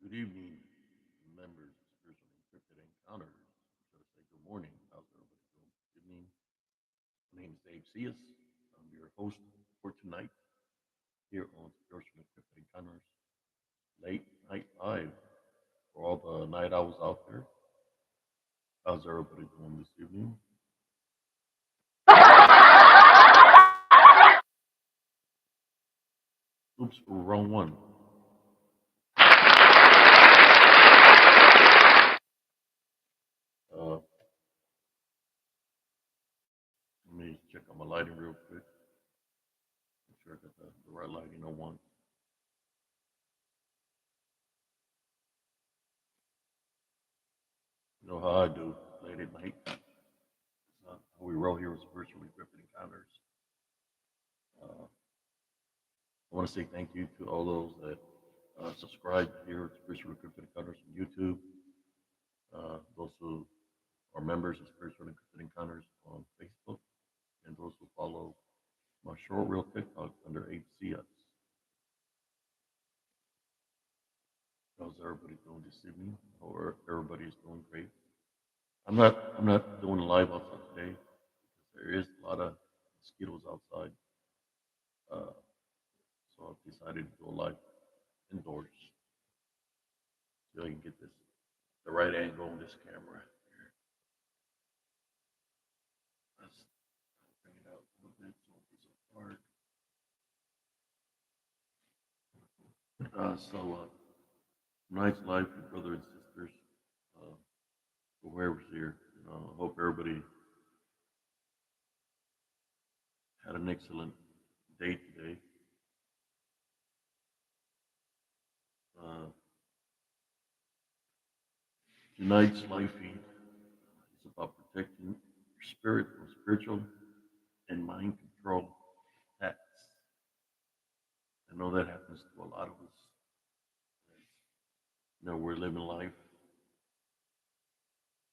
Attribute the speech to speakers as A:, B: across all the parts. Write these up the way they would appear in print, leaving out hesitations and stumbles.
A: Good evening, members of Spiritual Encrypted Encounters. Should I say good morning? How's everybody doing? Good evening. My name is Dave Cias. I'm your host for tonight here on Spiritual Encrypted Encounters Late Night Live. For all the night owls out there, how's everybody doing this evening? Oops, wrong one. Uh, Let me check on my lighting real quick. Make sure I got the right lighting on one. You know how I do late at night. How we roll here with Spiritual Encrypted Encounters. Uh, I want to say thank you to all those that subscribe here at Spiritual Encrypted Encounters on YouTube. Those who are members of Spiritual Encrypted Encounters on Facebook, and those who follow my short reel TikTok under HCS. How's everybody doing this evening? Or everybody is doing great. I'm not doing a live outside today because there is a lot of mosquitoes outside. Uh, so I've decided to do a live indoors so I can get the right angle on this camera. Here. Let's bring it out a little bit so it's apart. Tonight's live for brothers and sisters, uh, for whoever's here. I hope everybody had an excellent day today. Uh, Tonight's live feed is about protecting your spirit from spiritual and mind control attacks. I know that happens to a lot of us. We're living life.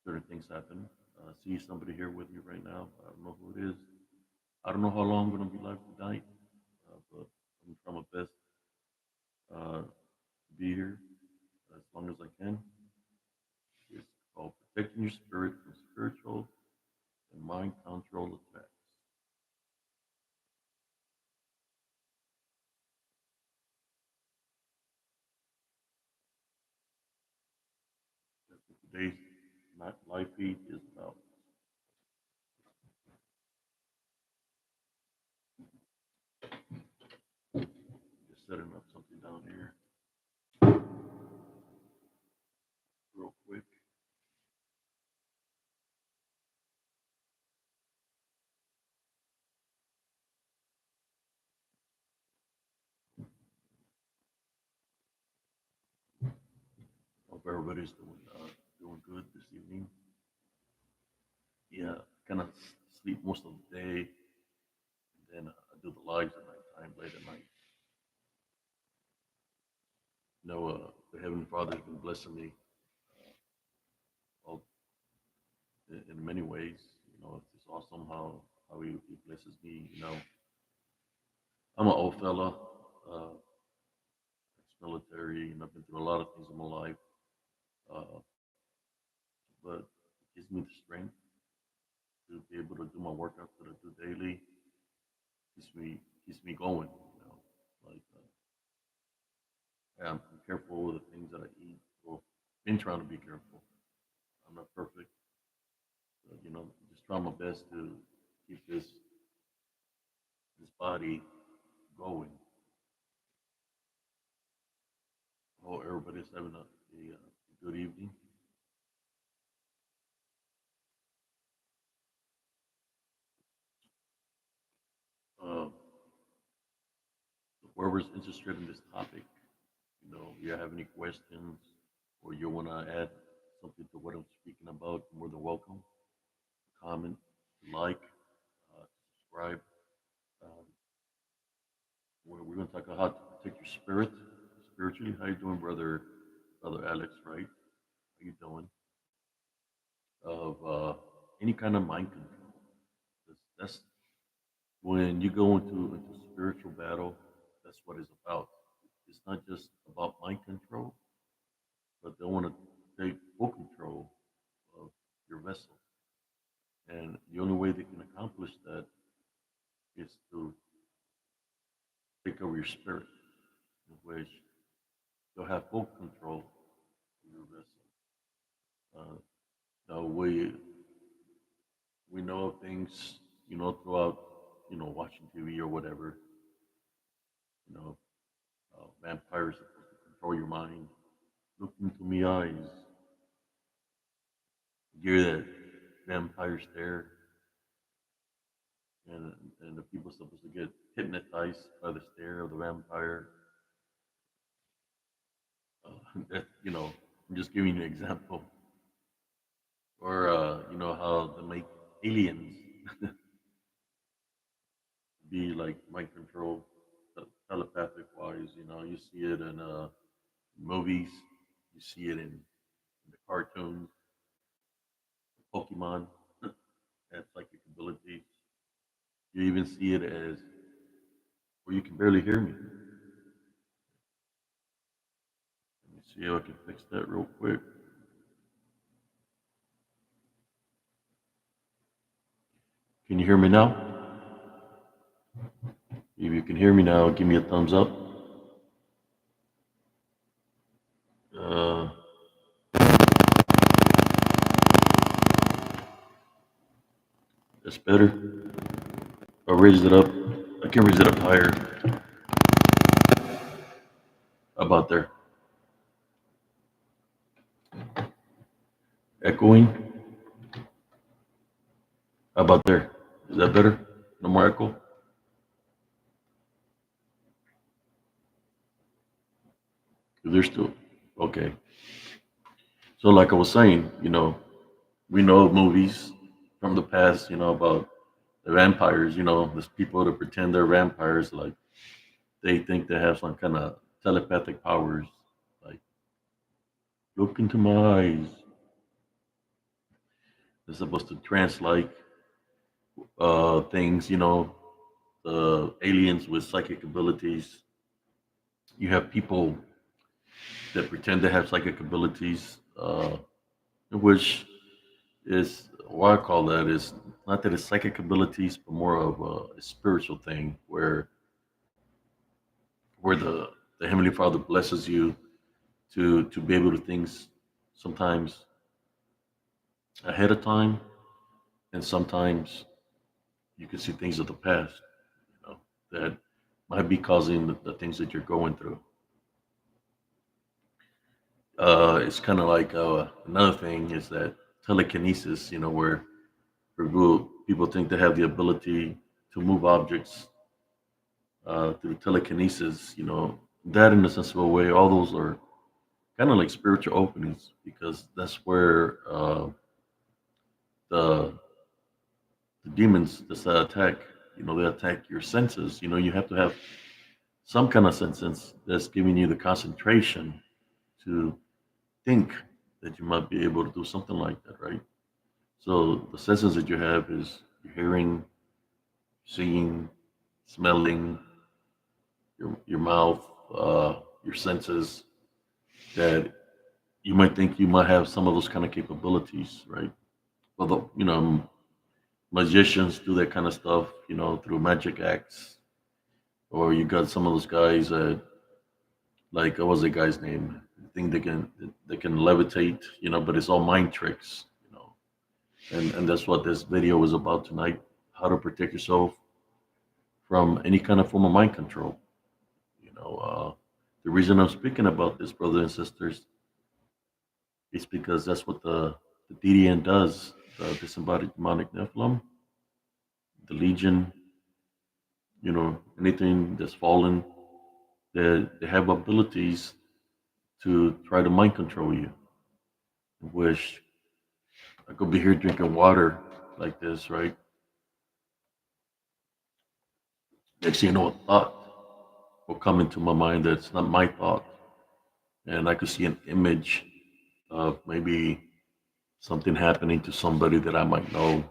A: Certain things happen. I see somebody here with me right now. I don't know who it is. I don't know how long I'm going to be live tonight, but I'm trying my best to be here as long as I can. It's called protecting your spirit from spiritual and mind control attacks. That's what today's live feed is about. Just setting up something down here real quick. Hope everybody's doing good this evening. Yeah, kind of sleep most of the day, and then I do the lives at nighttime, late at night. The Heavenly Father has been blessing me all, in many ways. It's awesome how he blesses me. I'm an old fella, uh, ex-military, and I've been through a lot of things in my life. Uh, but it gives me the strength to be able to do my workouts that I do daily. Keeps me going. Like I'm careful with the things that I eat. Well, been trying to be careful. I'm not perfect. But, just trying my best to keep this body going. I hope everybody's having a good evening. Uh, Whoever's interested in this topic, if you have any questions or you want to add something to what I'm speaking about, more than welcome. Comment, like, subscribe. Um, we're going to talk about how to protect your spirit spiritually. How you doing, brother Alex? Right? How you doing? Of any kind of mind control. That's when you go into spiritual battle. That's what it's about. It's not just about mind control. but they want to take full control of your vessel. And the only way they can accomplish that is to take over your spirit, in which you'll have full control of your vessel. Uh, now we know of things, throughout, watching TV or whatever. You know, vampires are supposed to control your mind. Look into me eyes. Hear that vampire stare, and and the people supposed to get hypnotized by the stare of the vampire. That I'm just giving you an example. Or how they make aliens be like mind control, telepathic wise. You see it in movies, you see it in the cartoons, Pokemon has psychic abilities. You even see it as where you can barely hear me. Let me see how I can fix that real quick. Can you hear me now? If you can hear me now, give me a thumbs up. Uh, that's better. I raised it up. I can raise it up higher. How about there? Echoing. How about there? Is that better? No more echo? Is there still? Okay. So, like I was saying, we know of movies from the past, about the vampires, there's people that pretend they're vampires, like they think they have some kind of telepathic powers, like, look into my eyes. They're supposed to translate things, the aliens with psychic abilities. You have people that pretend to have psychic abilities, which is what I call that is not that it's psychic abilities, but more of a spiritual thing where the Heavenly Father blesses you to be able to things sometimes ahead of time, and sometimes you can see things of the past, that might be causing the things that you're going through. It's kind of like another thing is that telekinesis, where people think they have the ability to move objects through telekinesis, that in a sense of a way, all those are kind of like spiritual openings because that's where the the demons that attack, they attack your senses. You have to have some kind of senses that's giving you the concentration to think that you might be able to do something like that, right? So the senses that you have is your hearing, seeing, smelling, your mouth, your senses, that you might think you might have some of those kind of capabilities, right? Although, magicians do that kind of stuff, through magic acts, or you got some of those guys that, like, what was the guy's name? I think they can levitate, but it's all mind tricks, and that's what this video was about tonight: how to protect yourself from any kind of form of mind control. The reason I'm speaking about this, brothers and sisters, is because that's what the DDN does. The disembodied demonic Nephilim, the Legion, anything that's fallen, they have abilities to try to mind control you. Which I could be here drinking water like this, right? Next thing you know, a thought will come into my mind that's not my thought, and I could see an image of maybe something happening to somebody that I might know.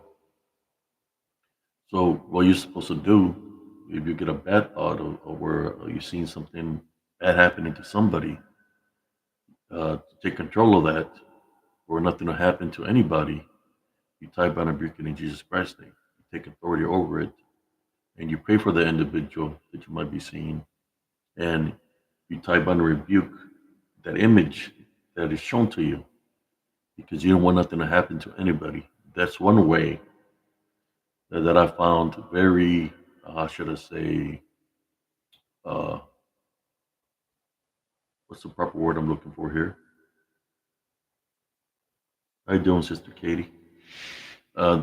A: So what you're supposed to do if you get a bad thought, or where you're seeing something bad happening to somebody, to take control of that, for nothing to happen to anybody, you type on a rebuke it in Jesus Christ's name. You take authority over it, and you pray for the individual that you might be seeing, and you type on a rebuke that image that is shown to you, because you don't want nothing to happen to anybody. That's one way that I found very, how should I say, uh, what's the proper word I'm looking for here? How you doing, Sister Katie? Uh,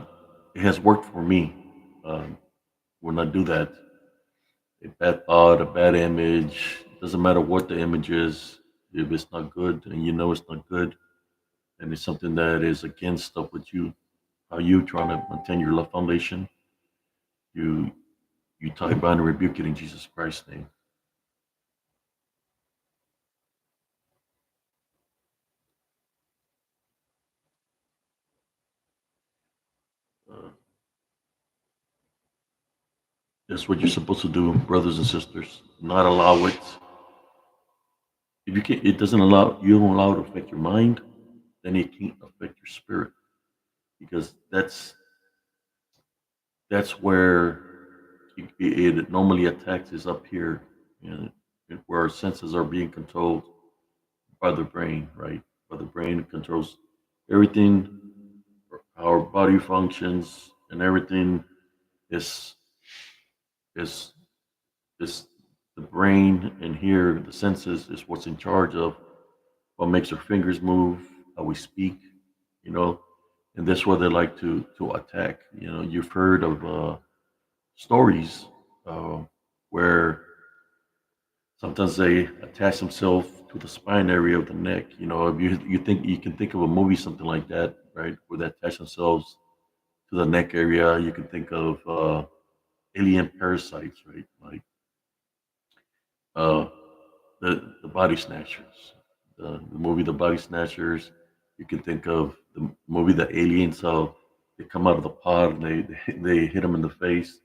A: it has worked for me. Um, when I do that, a bad thought, a bad image, doesn't matter what the image is, if it's not good and you know it's not good, and it's something that is against stuff with you, how you trying to maintain your love foundation, you you tie bind and rebuke it in Jesus Christ's name. Uh, that's what you're supposed to do, brothers and sisters. Not allow it. If you can't, it doesn't allow you don't allow it to affect your mind, then it can't affect your spirit, because that's where it normally attacks is up here, and where our senses are being controlled by the brain, right? By the brain, it controls everything, how our body functions, and everything is is is the brain, and here the senses is what's in charge of what makes our fingers move, how we speak, you know, and that's where they like to attack. You know, you've heard of stories uh, where sometimes they attach themselves to the spine area of the neck. You know, if you think you can think of a movie something like that, right, where they attach themselves to the neck area. You can think of alien parasites, right, like uh, the Body Snatchers, the movie The Body Snatchers. You can think of the movie The Aliens. How they come out of the pod and they hit them in the face.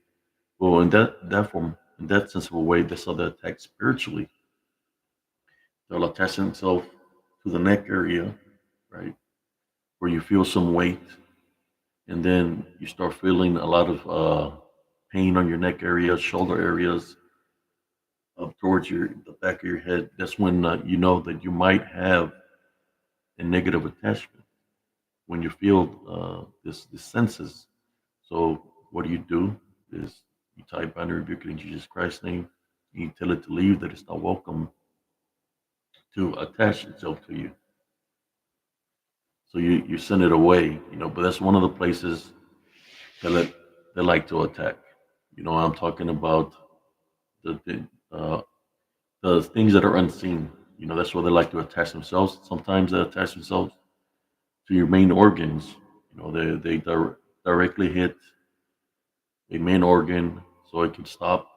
A: Well, in that form, in that sense of a way, that's how they attack spiritually. They'll attach themselves to the neck area, right, where you feel some weight, and then you start feeling a lot of pain on your neck area, shoulder areas, up towards the back of your head. That's when you know that you might have a negative attachment, when you feel this senses. So what do? Is you type and rebuke it in Jesus Christ's name. You tell it to leave, that it's not welcome to attach itself to you. So you send it away, you know. But that's one of the places that they like to attack. You know, I'm talking about the things that are unseen. You know, that's where they like to attach themselves. Sometimes they attach themselves to your main organs. You know, they directly hit a main organ, so it can stop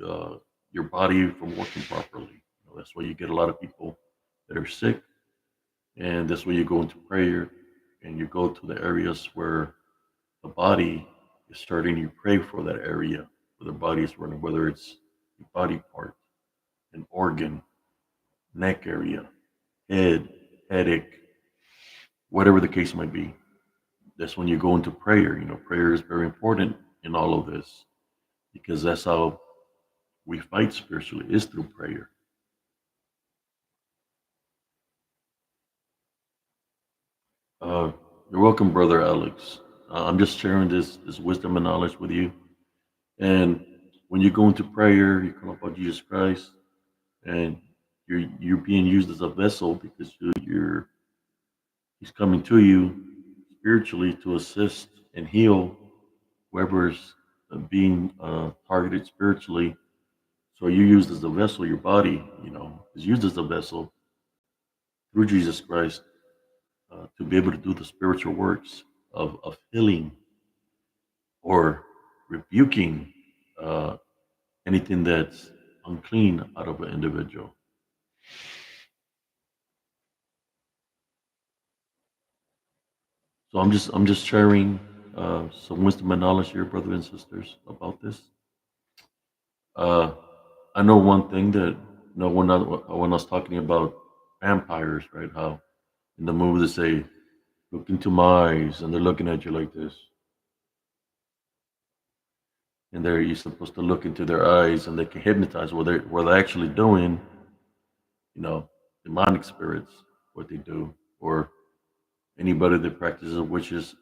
A: uh, your body from working properly. You know, that's why you get a lot of people that are sick, and that's why you go into prayer and you go to the areas where the body is starting. You pray for that area where the body is running, whether it's a body part, an organ, neck area, head, headache, whatever the case might be. That's when you go into prayer. You know, prayer is very important in all of this, because that's how we fight spiritually, is through prayer. Uh, you're welcome, brother Alex. I'm just sharing this wisdom and knowledge with you. And when you go into prayer, you call upon Jesus Christ, and you're being used as a vessel, because He's coming to you spiritually to assist and heal whoever's being targeted spiritually. So you're used as a vessel. Your body, you know, is used as a vessel through Jesus Christ to be able to do the spiritual works of healing or rebuking uh, anything that's unclean out of an individual. So I'm just sharing some wisdom and knowledge here, brothers and sisters, about this. Uh, I know one thing that, when I was talking about vampires, right? How in the movie they say, "Look into my eyes," and they're looking at you like this, and you're supposed to look into their eyes, and they can hypnotize what they're actually doing. You know, demonic spirits, what they do, or anybody that practices witches,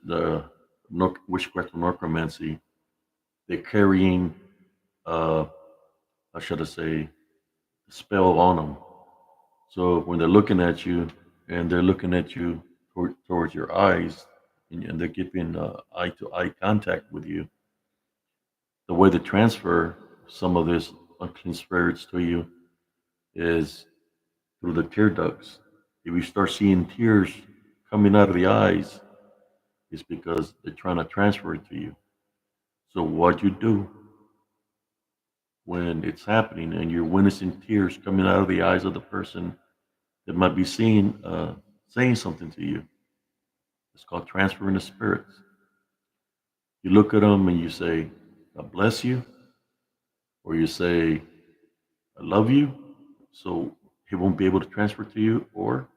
A: witchcraft or necromancy, they're carrying, uh, how should I say, a spell on them. So when they're looking at you, and they're looking at you towards your eyes, and they're keeping eye to eye contact with you, the way to transfer some of this unclean spirits to you is through the tear ducts. If you start seeing tears coming out of the eyes, it's because they're trying to transfer it to you. So what you do when it's happening and you're witnessing tears coming out of the eyes of the person that might be saying something to you, it's called transferring the spirits. You look at them and you say, "God bless you," or you say, "I love you," so he won't be able to transfer to you. Or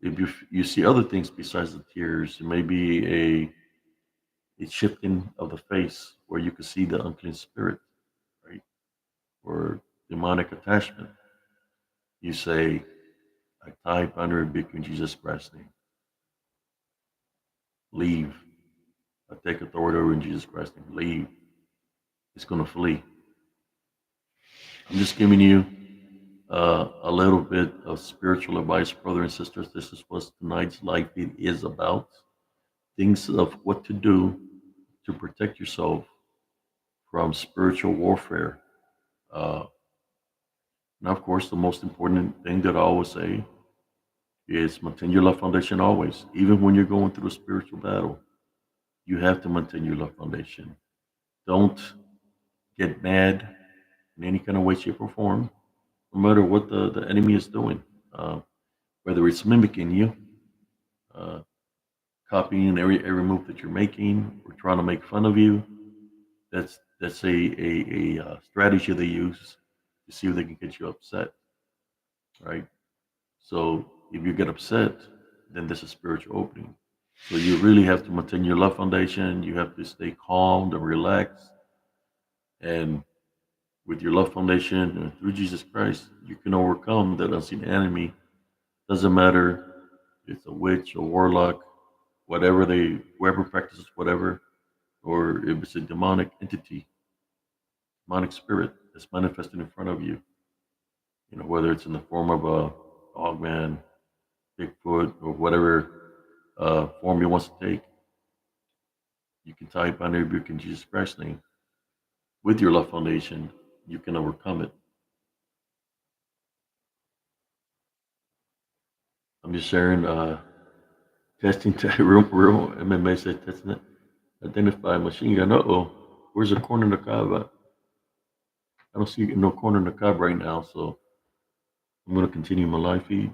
A: if you see other things besides the tears, it may be a shifting of the face where you can see the unclean spirit, right? Or demonic attachment. You say, "I type under rebuke in Jesus Christ's name. Leave. I take authority over in Jesus Christ's name. Leave." It's going to flee. I'm just giving you a little bit of spiritual advice, brothers and sisters. This is what tonight's life feed is about. Things of what to do to protect yourself from spiritual warfare. Uh, and of course, the most important thing that I always say is maintain your love foundation always. Even when you're going through a spiritual battle, you have to maintain your love foundation. Don't get mad in any kind of way, shape, or form, no matter what the enemy is doing. Uh, whether it's mimicking you, uh, copying every move that you're making, or trying to make fun of you. That's a strategy they use to see if they can get you upset, right? So if you get upset, then there's a spiritual opening. So you really have to maintain your love foundation. You have to stay calm and relaxed. And with your love foundation and through Jesus Christ, you can overcome that unseen enemy. Doesn't matter if it's a witch, a warlock, whoever practices whatever, or if it's a demonic entity, demonic spirit that's manifesting in front of you. Whether it's in the form of a dogman, Bigfoot, or whatever form he wants to take, you can type on rebuke in Jesus Christ's name. With your love foundation, you can overcome it. I'm just sharing testing real MMA said testing it. Identify machine gun. Uh-oh. Where's the corner of the cob at? I don't see no corner in the cob right now, so I'm going to continue my live feed.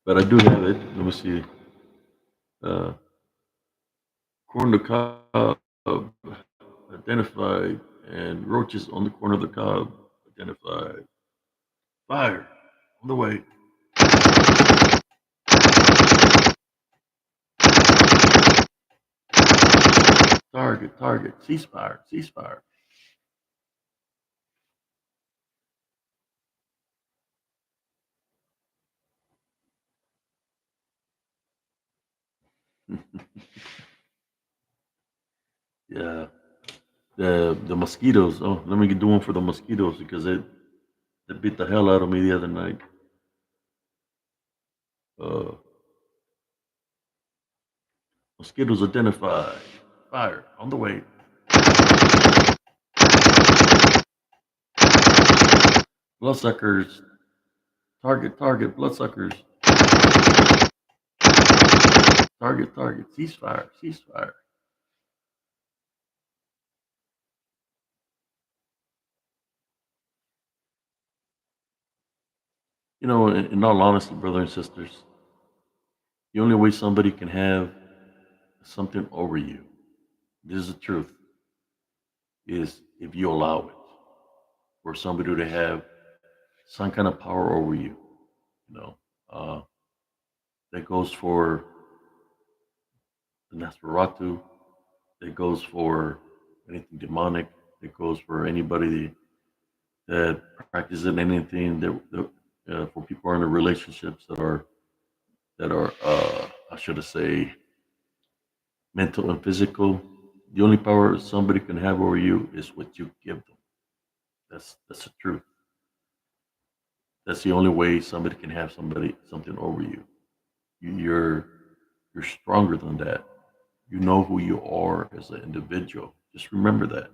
A: But I do have it. Let me see. Uh, corner of the cob identified, and roaches on the corner of the cob identified. Fire on the way. Target. Ceasefire. Yeah. The mosquitoes. Oh, let me do one for the mosquitoes because they beat the hell out of me the other night. Uh, Mosquitoes identified. Fire on the way. Bloodsuckers. Target. Bloodsuckers. Target. Ceasefire. In all honesty, brothers and sisters, the only way somebody can have something over you, this is the truth, is if you allow it, for somebody to have some kind of power over you. You know, uh, that goes for the Nosferatu. That goes for anything demonic. It goes for anybody that practices anything that for people who are in relationships that are I should say mental and physical. The only power somebody can have over you is what you give them. That's the truth. That's the only way somebody can have something over you. You're you're stronger than that. You know who you are as an individual. Just remember that.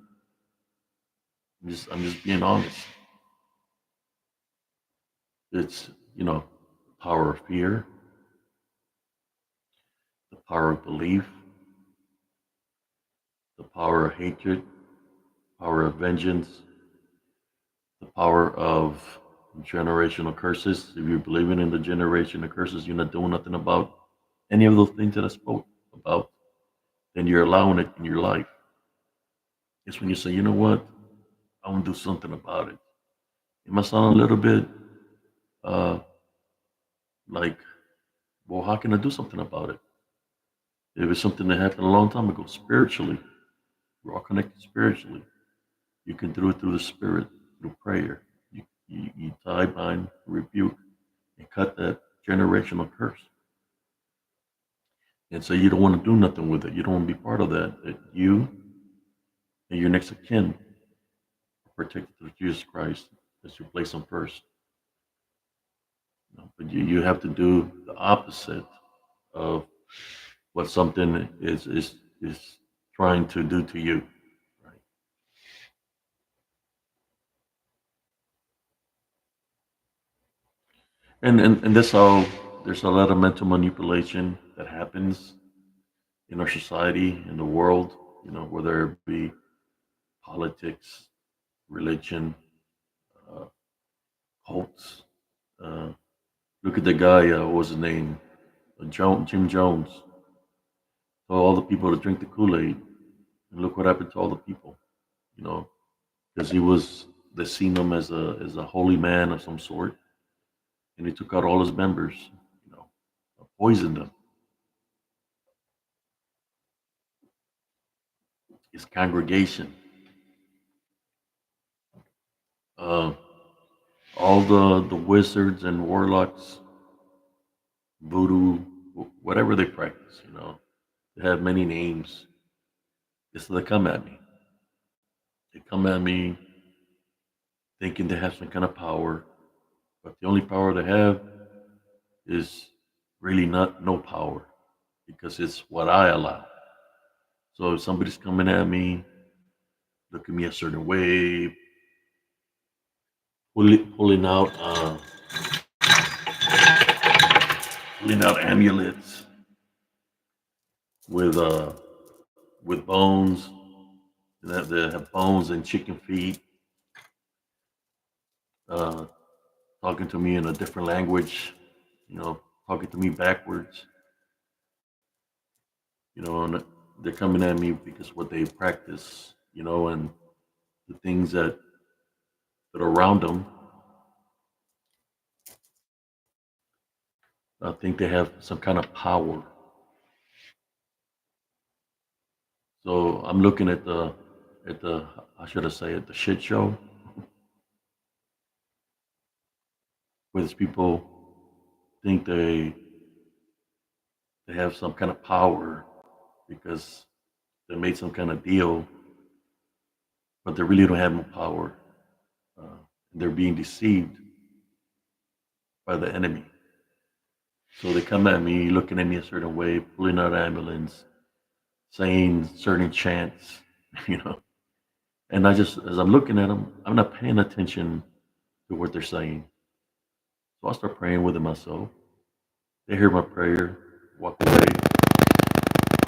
A: I'm just being honest. It's power of fear, the power of belief, the power of hatred, power of vengeance, the power of generational curses. If you're believing in the generational curses, you're not doing nothing about any of those things that I spoke about, then you're allowing it in your life. It's when you say, you know what, I want to do something about it. It might sound a little bit uh, like, well, how can I do something about it? If it's something that happened a long time ago, spiritually, we're all connected spiritually. You can do it through the spirit, through prayer. You tie, bind, rebuke, and cut that generational curse. And so you don't want to do nothing with it. You don't want to be part of that. That you and your next of kin are protected through Jesus Christ as you place them first. But you have to do the opposite of what something is trying to do to you. Right? And that's how there's a lot of mental manipulation that happens in our society, in the world, whether it be politics, religion, uh, cults. Uh, Look at the guy, what was his name? Jim Jones. Told all the people to drink the Kool-Aid. And look what happened to all the people, you know, because they seen him as a holy man of some sort. And he took out all his members, you know, poisoned them, his congregation. Uh, all the wizards and warlocks, voodoo, whatever they practice, they have many names. So they come at me. They come at me thinking they have some kind of power, but the only power they have is really not no power because it's what I allow. So if somebody's coming at me, look at me a certain way, pulling out amulets with uh with bones, they have bones and chicken feet, uh, talking to me in a different language, talking to me backwards, and they're coming at me because what they practice, and the things that are around them. I think they have some kind of power. So I'm looking at the how should I say it, the shit show where these people think they have some kind of power because they made some kind of deal, but they really don't have no power. Uh, they're being deceived by the enemy. So they come at me, looking at me a certain way, pulling out ambulance, saying certain chants, you know. And as I'm looking at them, I'm not paying attention to what they're saying. So I start praying with myself. They hear my prayer, walk away.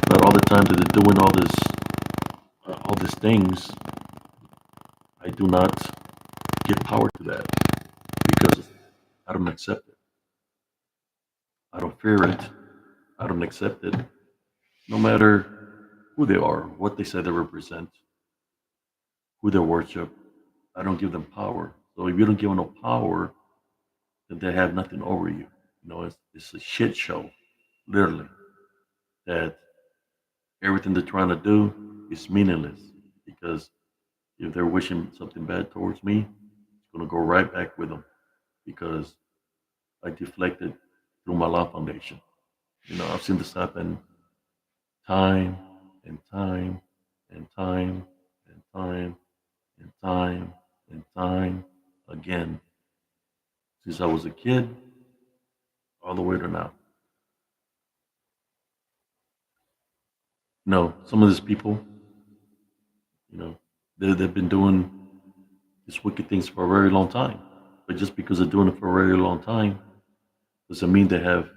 A: But all the time that they're doing all these things, I do not give power to that because I don't accept it. I don't fear it. I don't accept it. No matter who they are, what they say they represent, who they worship, I don't give them power. So if you don't give them no power, that they have nothing over you. It's a shit show, literally. That everything they're trying to do is meaningless because if they're wishing something bad towards me, it's gonna go right back with them because I deflected through my law foundation. I've seen this happen time and time and time and time and time and time again since I was a kid all the way to now. Some of these people, you know, they've been doing these wicked things for a very long time. But just because they're doing it for a very long time doesn't mean they have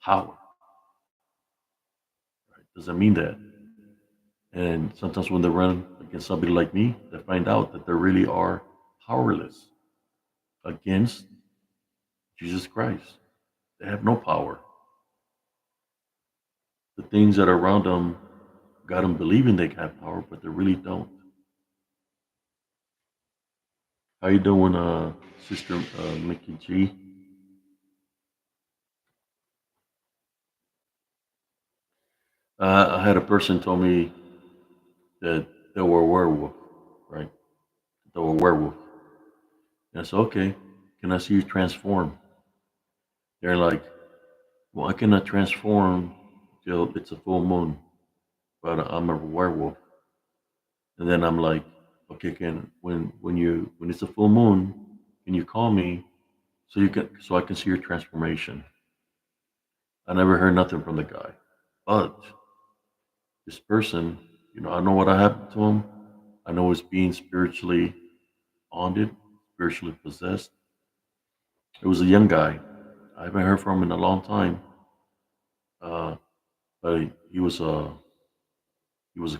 A: power. Right? Doesn't mean that. And sometimes when they run against somebody like me, they find out that they really are powerless against Jesus Christ. They have no power. The things that are around them got them believing they have power, but they really don't. How you doing, Sister Mickey G? I had a person tell me that they were a werewolf, right? They were a werewolf. And I said, okay, can I see you transform? They're like, well, I cannot transform till it's a full moon, but I'm a werewolf. And then I'm like, okay, can when it's a full moon, can you call me so I can see your transformation? I never heard nothing from the guy, but this person, I know what happened to him. I know he's being spiritually haunted, spiritually possessed. It was a young guy. I haven't heard from him in a long time. Uh, but he was a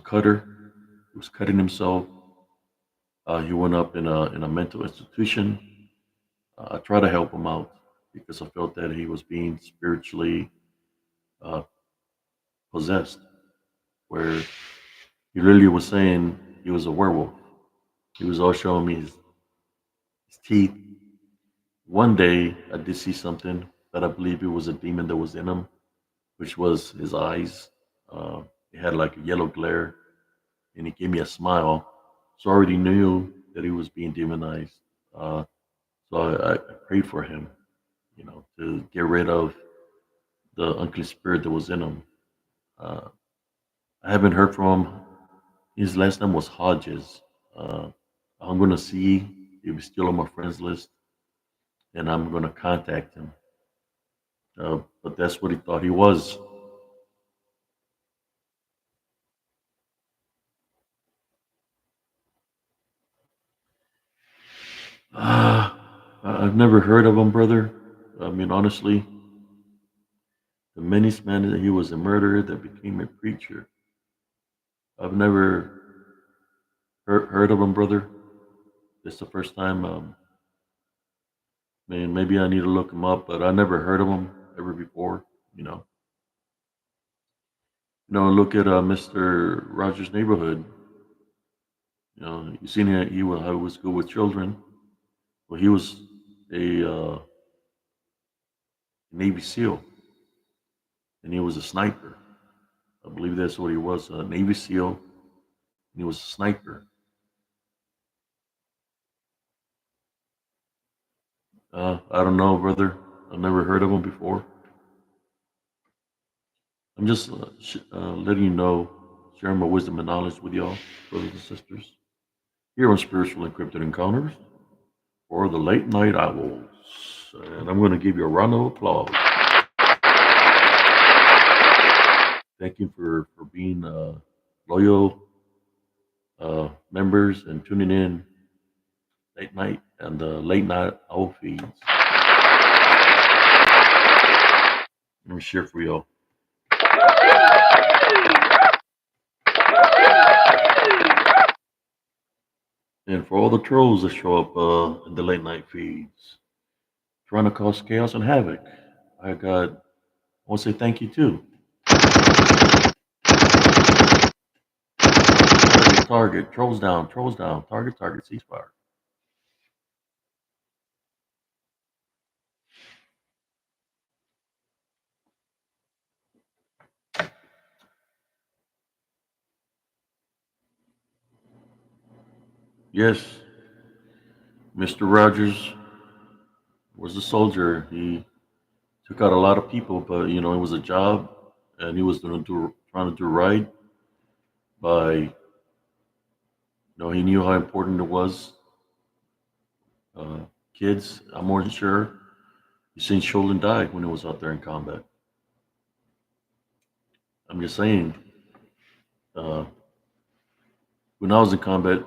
A: cutter. He was cutting himself. He went up in a mental institution. I tried to help him out because I felt that he was being spiritually uh, possessed, where he literally was saying he was a werewolf. He was all showing me his teeth. One day, I did see something that I believe it was a demon that was in him, which was his eyes. It had like a yellow glare, and he gave me a smile. So I already knew that he was being demonized. Uh, so I prayed for him, to get rid of the unclean spirit that was in him. Uh, I haven't heard from him. His last name was Hodges. Uh, I'm going to see if he's still on my friends list, and I'm going to contact him. But that's what he thought he was. Uh, I've never heard of him, brother. I mean, honestly, the menace man that he was a murderer that became a preacher. I've never heard of him, brother. It's the first time. Man, maybe I need to look him up, but I never heard of him ever before. You know, look at Mr. Rogers' Neighborhood. You seen it. How he was good with children. Well, he was a Navy SEAL, and he was a sniper. I believe that's what he was, a Navy SEAL, and he was a sniper. I don't know, brother. I've never heard of him before. I'm just letting you know, sharing my wisdom and knowledge with y'all, brothers and sisters, here on Spiritual Encrypted Encounters for the Late Night Owls. And I'm going to give you a round of applause. Thank you for being loyal members and tuning in late night and the late night owl feeds. Let me share for y'all. And for all the trolls that show up in the late night feeds, trying to cause chaos and havoc, I want to say thank you too. Target, trolls down, target, ceasefire. Yes, Mr. Rogers was a soldier. He took out a lot of people, but it was a job, and he was trying to do right by he knew how important it was. Uh, Kids, I'm more than sure he's seen children die when he was out there in combat. I'm just saying, uh, when I was in combat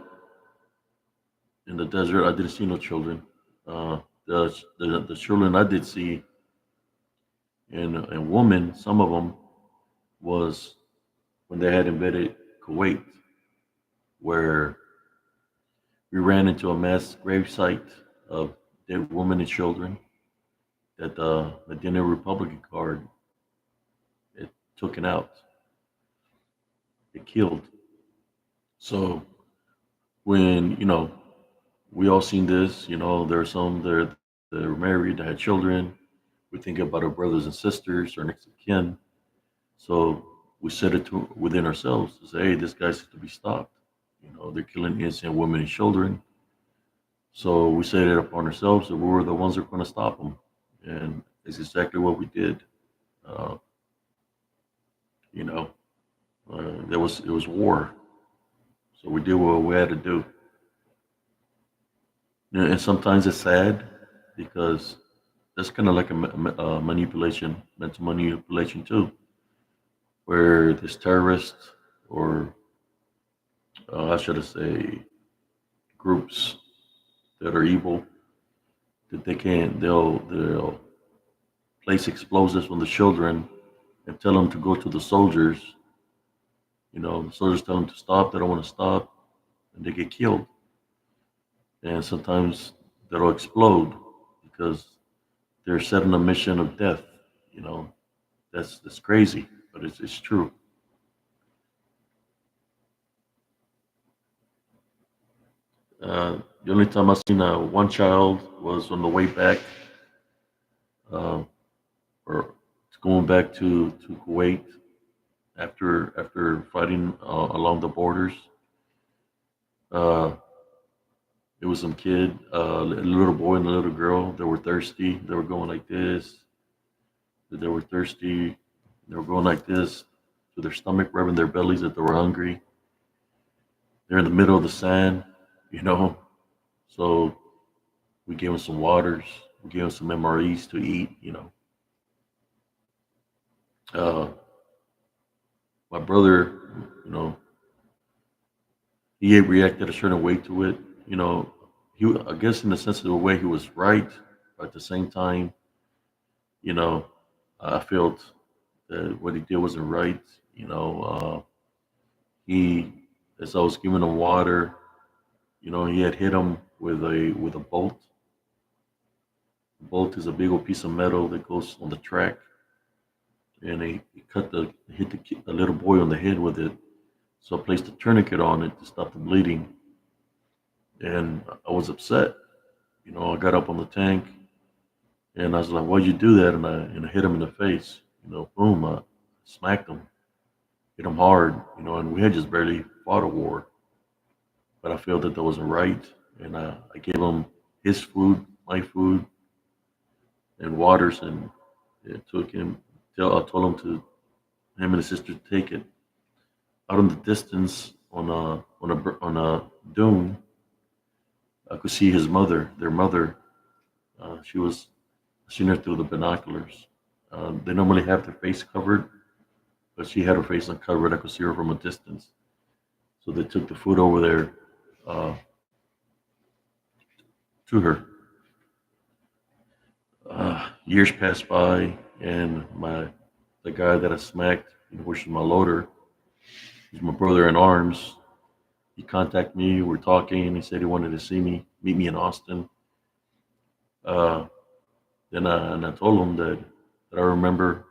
A: in the desert, I didn't see no children. The children I did see, and women, some of them was when they had invaded Kuwait, where we ran into a mass grave site of dead women and children that the Medina Republican Guard it took it out, it killed. So when we all seen this, there are some that are married, that had children. We think about our brothers and sisters, our next of kin. So we said it to within ourselves to say, hey, this guy's to be stopped. They're killing innocent women and children. So we set it upon ourselves that we were the ones that were going to stop them, and it's exactly what we did. Uh, you know, there was it was war, so we did what we had to do. And sometimes it's sad because that's kind of like a manipulation, mental manipulation too, where this terrorist or how should I say groups that are evil that they'll place explosives on the children and tell them to go to the soldiers. The soldiers tell them to stop. They don't want to stop, and they get killed. And sometimes they'll explode because they're set on a mission of death. You know, that's crazy, but it's true. The only time I've seen one child was on the way back, uh, or going back to Kuwait after fighting along the borders. Uh, it was some kid, a little boy and a little girl. They were thirsty. They were going like this. They were thirsty. They were going like this to their stomach, rubbing their bellies that they were hungry. They're in the middle of the sand, you know. So we gave them some waters. We gave them some MREs to eat. Uh, my brother, you know, he reacted a certain way to it. You know, I guess in the sense of the way he was right, but at the same time, you know, I felt that what he did wasn't right. You know, he, as I was giving him water, he had hit him with a bolt. The bolt is a big old piece of metal that goes on the track, and he hit the little boy on the head with it. So I placed a tourniquet on it to stop the bleeding, and I was upset. I got up on the tank, and I was like, "Why'd you do that?" And I hit him in the face. Boom, I smacked him, hit him hard. And we had just barely fought a war, but I felt that that wasn't right, and I gave him his food, my food, and waters, and it took him. I told him and his sister to take it. Out in the distance on a dune, I could see his mother, their mother. She was I seen her through the binoculars. They normally have their face covered, but she had her face uncovered. I could see her from a distance. So they took the food over there uh, to her. Years passed by, and the guy that I smacked, which is my loader, he's my brother in arms. He contacted me. We're talking. He said he wanted to meet me in Austin. Uh, then I told him that I remember,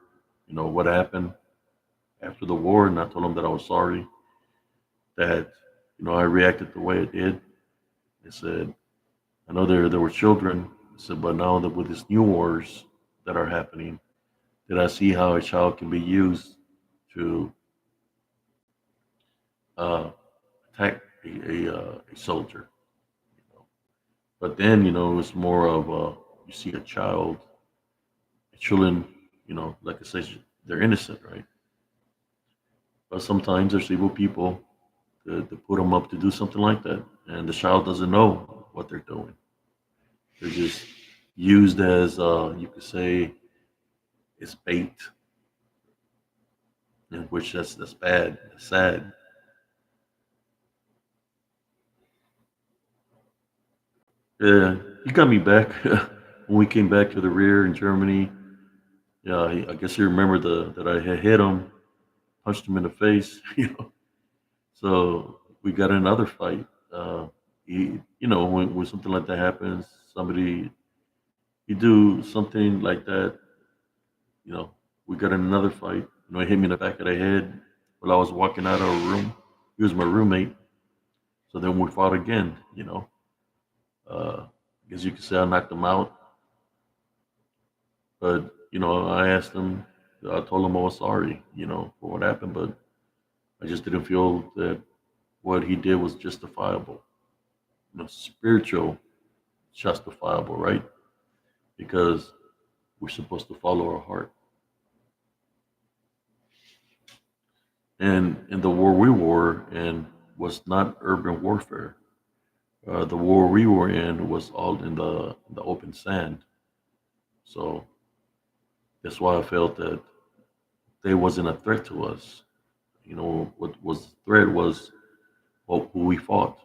A: what happened after the war, and I told him that I was sorry that I reacted the way I did. I said I know there were children. I said, but now that with these new wars that are happening, did I see how a child can be used to uh, attack a soldier? But then, it's more of you see a child, children, like I say, they're innocent, right? But sometimes there's evil people to put them up to do something like that, and the child doesn't know what they're doing. They're just used as, you could say, it's bait, in which that's bad, that's sad. Yeah, he got me back when we came back to the rear in Germany. Yeah, I guess he remembered that I had hit him, punched him in the face. So we got in another fight. When something like that happens, somebody you do something like that, you know, we got in another fight. He hit me in the back of the head while I was walking out of a room. He was my roommate. So then we fought again. I guess you could say I knocked him out. But I asked him. I told him I was sorry. For what happened, but I just didn't feel that what he did was justifiable. Spiritual justifiable, right? Because we're supposed to follow our heart. And the war we were in was not urban warfare. The war we were in was all in the open sand. So that's why I felt that they wasn't a threat to us. What was the threat was who we fought,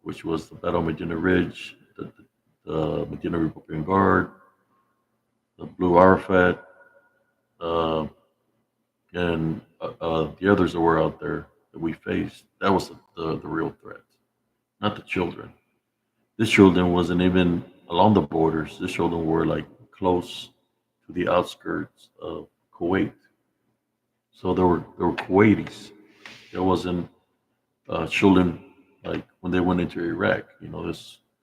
A: which was the Battle of Medina Ridge, the Medina Republican Guard, the Blue Arafat, uh, and the others that were out there that we faced. That was the real threat, not the children. These children wasn't even along the borders. These children were like close to the outskirts of Kuwait. So there were Kuwaitis. There wasn't children like when they went into Iraq.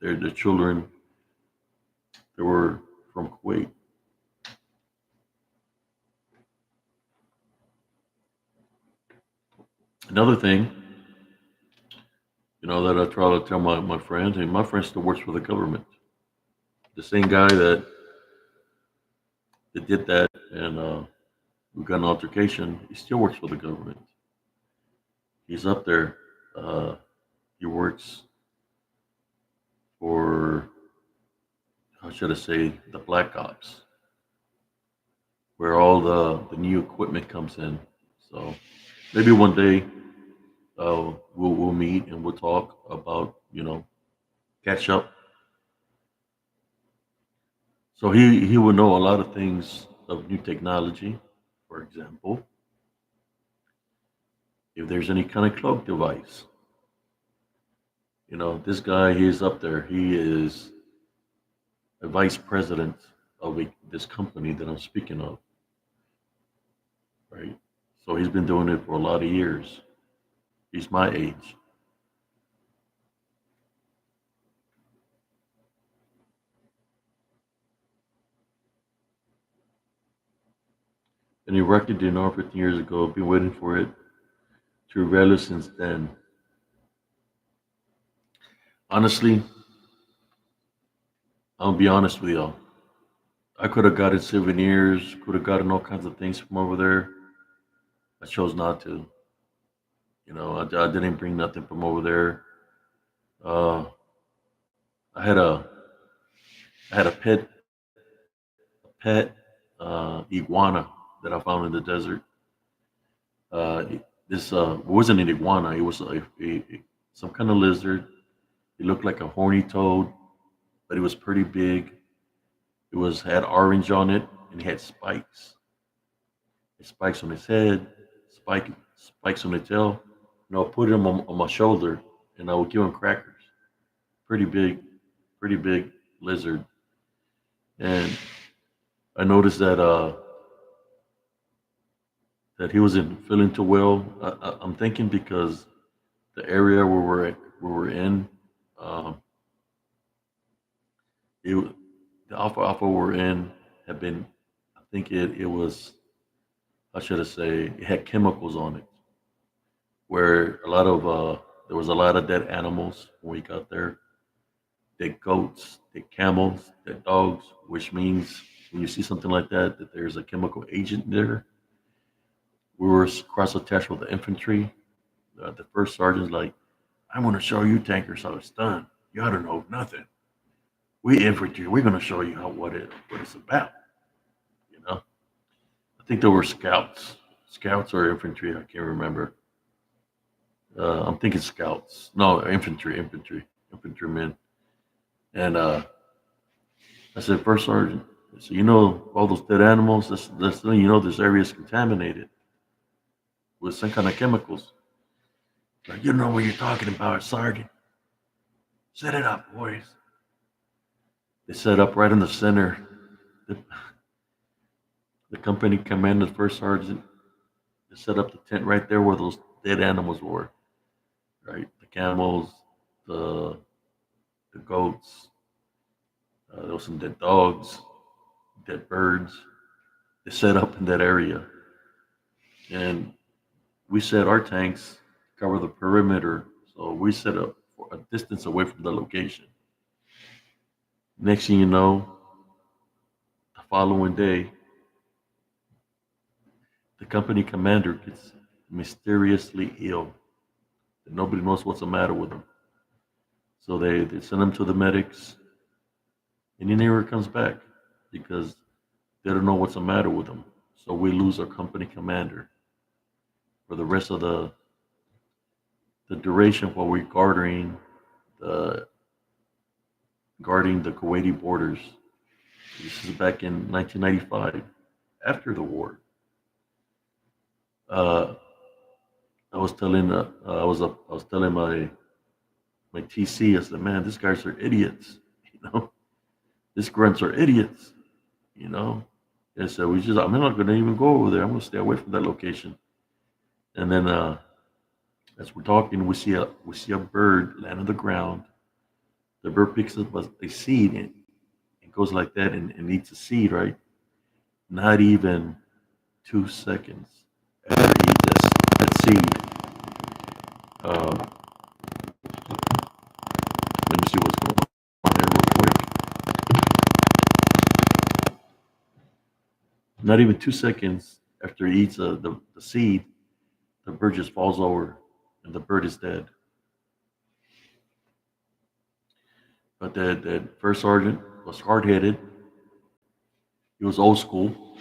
A: They're the children that were from Kuwait. Another thing, that I try to tell my friends, and my friend still works for the government. The same guy that did that, and we got an altercation. He still works for the government. He's up there. Uh, he works for, how should I say, the Black Ops, where all the new equipment comes in. So maybe one day we'll meet and we'll talk about, catch up. So he will know a lot of things of new technology. For example, if there's any kind of cloak device, this guy, he's up there. He is a vice president of this company that I'm speaking of, right? So he's been doing it for a lot of years. He's my age. And he record did know 15 years ago. Been waiting for it to reveal since then. Honestly, I'll be honest with y'all. I could have gotten souvenirs, could have gotten all kinds of things from over there. I chose not to. I didn't bring nothing from over there. Uh, I had a pet iguana that I found in the desert. This wasn't an iguana. It was some kind of lizard. It looked like a horny toad, but it was pretty big. It was had orange on it and it had spikes. Spikes on his head, spikes on the tail. I put him on my shoulder and I would give him crackers. Pretty big, pretty big lizard. And I noticed that he wasn't feeling too well. I'm thinking because the area where we're in, um, it, the alpha we're in had been. I think it was. How should I say? It had chemicals on it, where there was a lot of dead animals when we got there. dead goats, dead camels, dead dogs, which means when you see something like that, that there's a chemical agent there. We were cross attached with the infantry. The first sergeant's like, I'm going to show you tankers how it's done. You ought to know nothing. We infantry, we're going to show you what it's about. You know, I think there were scouts or infantry. I can't remember. I'm thinking scouts. No, infantrymen. And I said, first sergeant, so you know all those dead animals. That's you know this area is contaminated with some kind of chemicals. Like you know what you're talking about, sergeant. Set it up, boys. They set up right in the center. The, the company commander, the first sergeant, they set up the tent right there where those dead animals were. Right, the camels, the the goats. There was some dead dogs, dead birds. They set up in that area, and we set our tanks to cover the perimeter. So we set up for a distance away from the location. Next thing you know, the following day, the company commander gets mysteriously ill. Nobody knows what's the matter with him. So they send him to the medics, and he never comes back because they don't know what's the matter with him. So we lose our company commander for the rest of the duration while we're the guarding the Kuwaiti borders. This is back in 1995, after the war. Uh, I was telling my TC, I said, man, these guys are idiots. You know, these grunts are idiots. You know, and so I'm not going to even go over there. I'm going to stay away from that location. And then as we're talking, we see a bird land on the ground. The bird picks up a seed and it goes like that and eats a seed, right? Not even 2 seconds after it eats that seed. Uh, Let me see what's going on there real quick. Not even 2 seconds after he eats the seed, the bird just falls over and the bird is dead. But that first sergeant was hard headed. He was old school.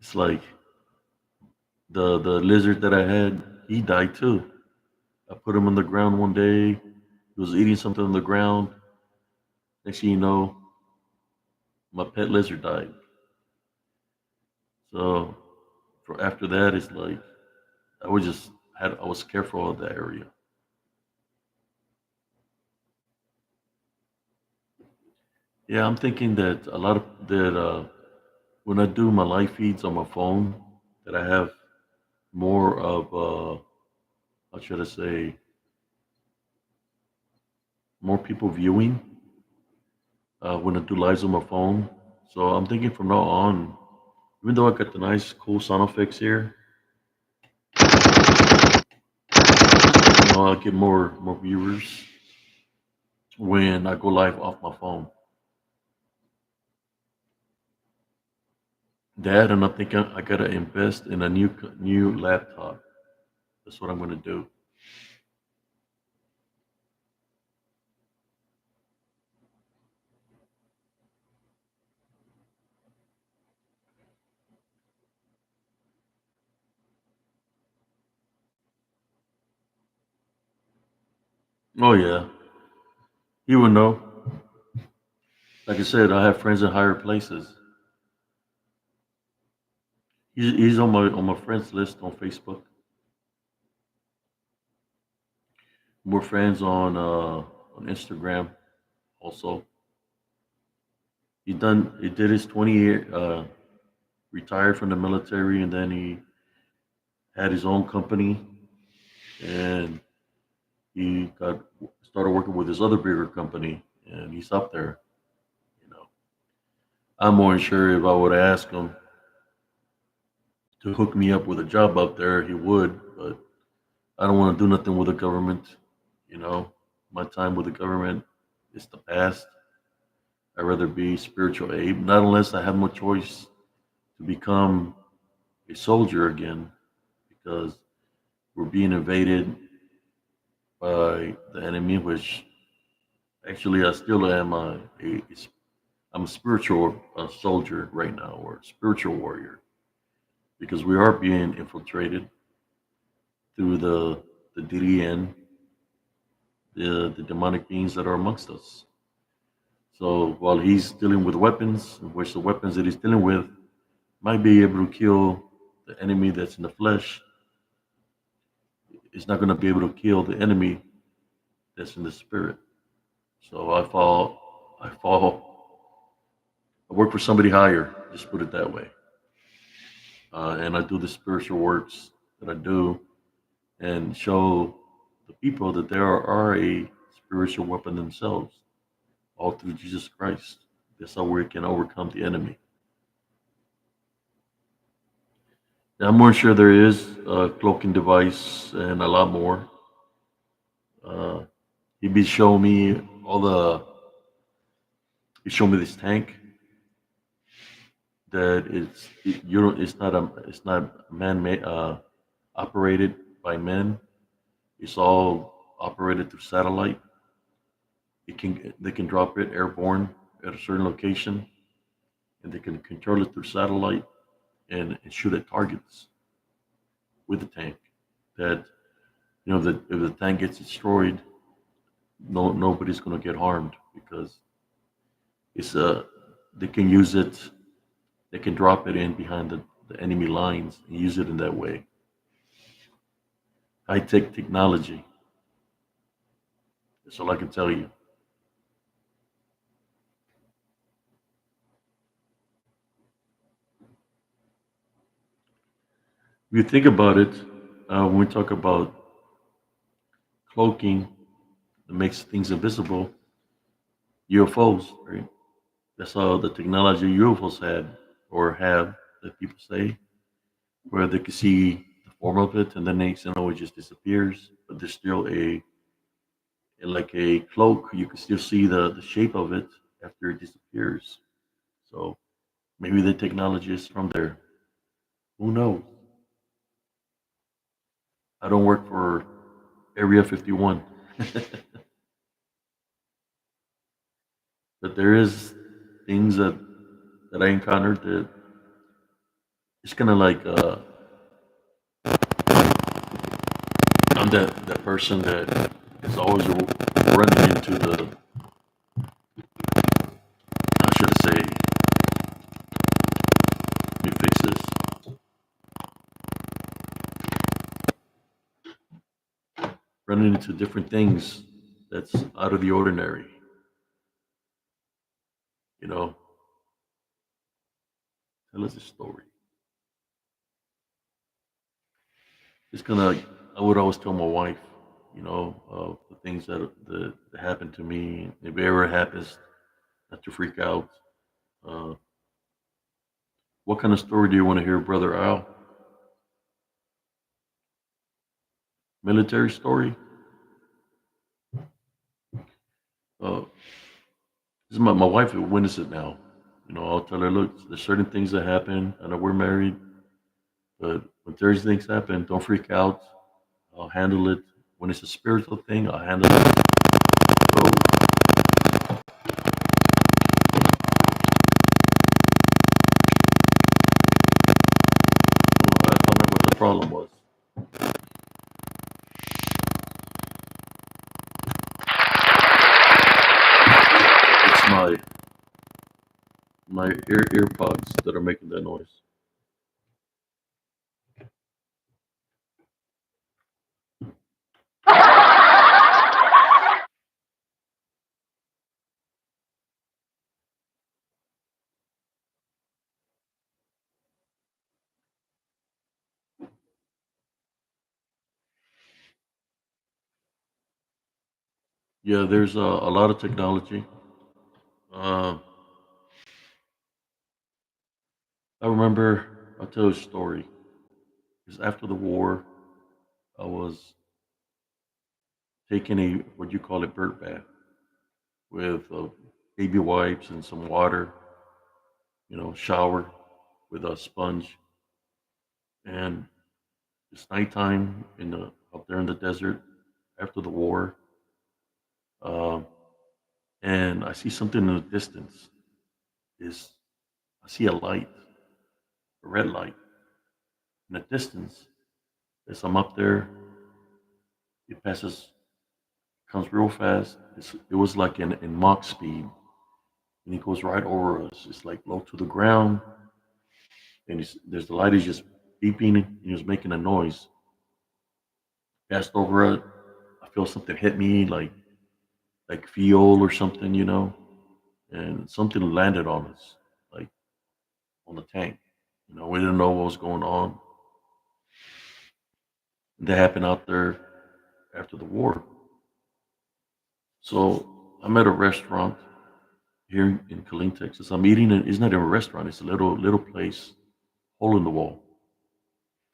A: It's like the lizard that I had, he died too. I put him on the ground one day. He was eating something on the ground. Next thing you know, my pet lizard died. So for after that, it's like I was just I was careful of that area. Yeah, I'm thinking that a lot of that when I do my live feeds on my phone, that I have more of how should I say, more people viewing when I do lives on my phone. So I'm thinking from now on, even though I got the nice cool sound effects here, I'll get more viewers when I go live off my phone. That and I'm thinking I gotta invest in a new laptop. That's what I'm gonna do. Oh yeah, you would know. Like I said, I have friends in higher places. He's on my friends list on Facebook. We're friends on Instagram also. He did his 20 year retired from the military and then he had his own company and he got started working with his other bigger company and he's up there, you know. I'm more than sure if I would ask him to hook me up with a job up there, he would, but I don't want to do nothing with the government, you know. My time with the government is the past. I'd rather be spiritual Abe, not unless I have no choice to become a soldier again, because we're being invaded by the enemy, which actually I still am I'm a spiritual soldier right now, or spiritual warrior, because we are being infiltrated through the DDN, the demonic beings that are amongst us. So while he's dealing with weapons, which the weapons that he's dealing with might be able to kill the enemy that's in the flesh, it's not going to be able to kill the enemy that's in the spirit. So I work for somebody higher, just put it that way. And I do the spiritual works that I do and show the people that there are a spiritual weapon themselves, all through Jesus Christ. That's how we can overcome the enemy. Now, I'm more sure there is a cloaking device and a lot more. Uh, he'd be showing me all the. He showed me this tank that you don't. It's not man made operated by men. It's all operated through satellite. They can drop it airborne at a certain location, and they can control it through satellite and shoot at targets with the tank. That that if the tank gets destroyed, nobody's going to get harmed because it's they can use it. They can drop it in behind the enemy lines and use it in that way. High tech technology. That's all I can tell you. If you think about it, when we talk about cloaking that makes things invisible, UFOs, right? That's how the technology UFOs had or have that people say, where they can see the form of it and then next thing you know it just disappears. But there's still like a cloak. You can still see the shape of it after it disappears. So maybe the technology is from there. Who knows? I don't work for Area 51, but there is things that I encountered that it's kind of like I'm that person that is always running into the how should I say? Let me fix this. Running into different things that's out of the ordinary. You know, tell us a story. It's gonna. I would always tell my wife, the things that happened to me. If it ever happens, not to freak out. Uh, what kind of story do you want to hear, Brother Al? Military story? Uh, this is my wife will witness it now. I'll tell her, look, there's certain things that happen. I know we're married, but when there's things happen, don't freak out. I'll handle it. When it's a spiritual thing, I'll handle it. So I found out what the problem was. It's my earpods that are making that noise. Yeah, there's a lot of technology. Uh, I remember. I'll tell you a story. Because after the war, I was taking a what you call a bird bath with baby wipes and some water, shower with a sponge, and it's nighttime out there in the desert after the war, um, and I see something in the distance. Is I see a light, a red light in the distance. As I'm up there, it passes, comes real fast. It was like in Mach speed, and it goes right over us. It's like low to the ground, and there's the light is just beeping, and it's making a noise. Passed over it. I feel something hit me, like fuel or something, and something landed on us, like on the tank. We didn't know what was going on. That happened out there after the war. So I'm at a restaurant here in Killeen, Texas. I'm eating it. It's not a restaurant. It's a little place, hole in the wall.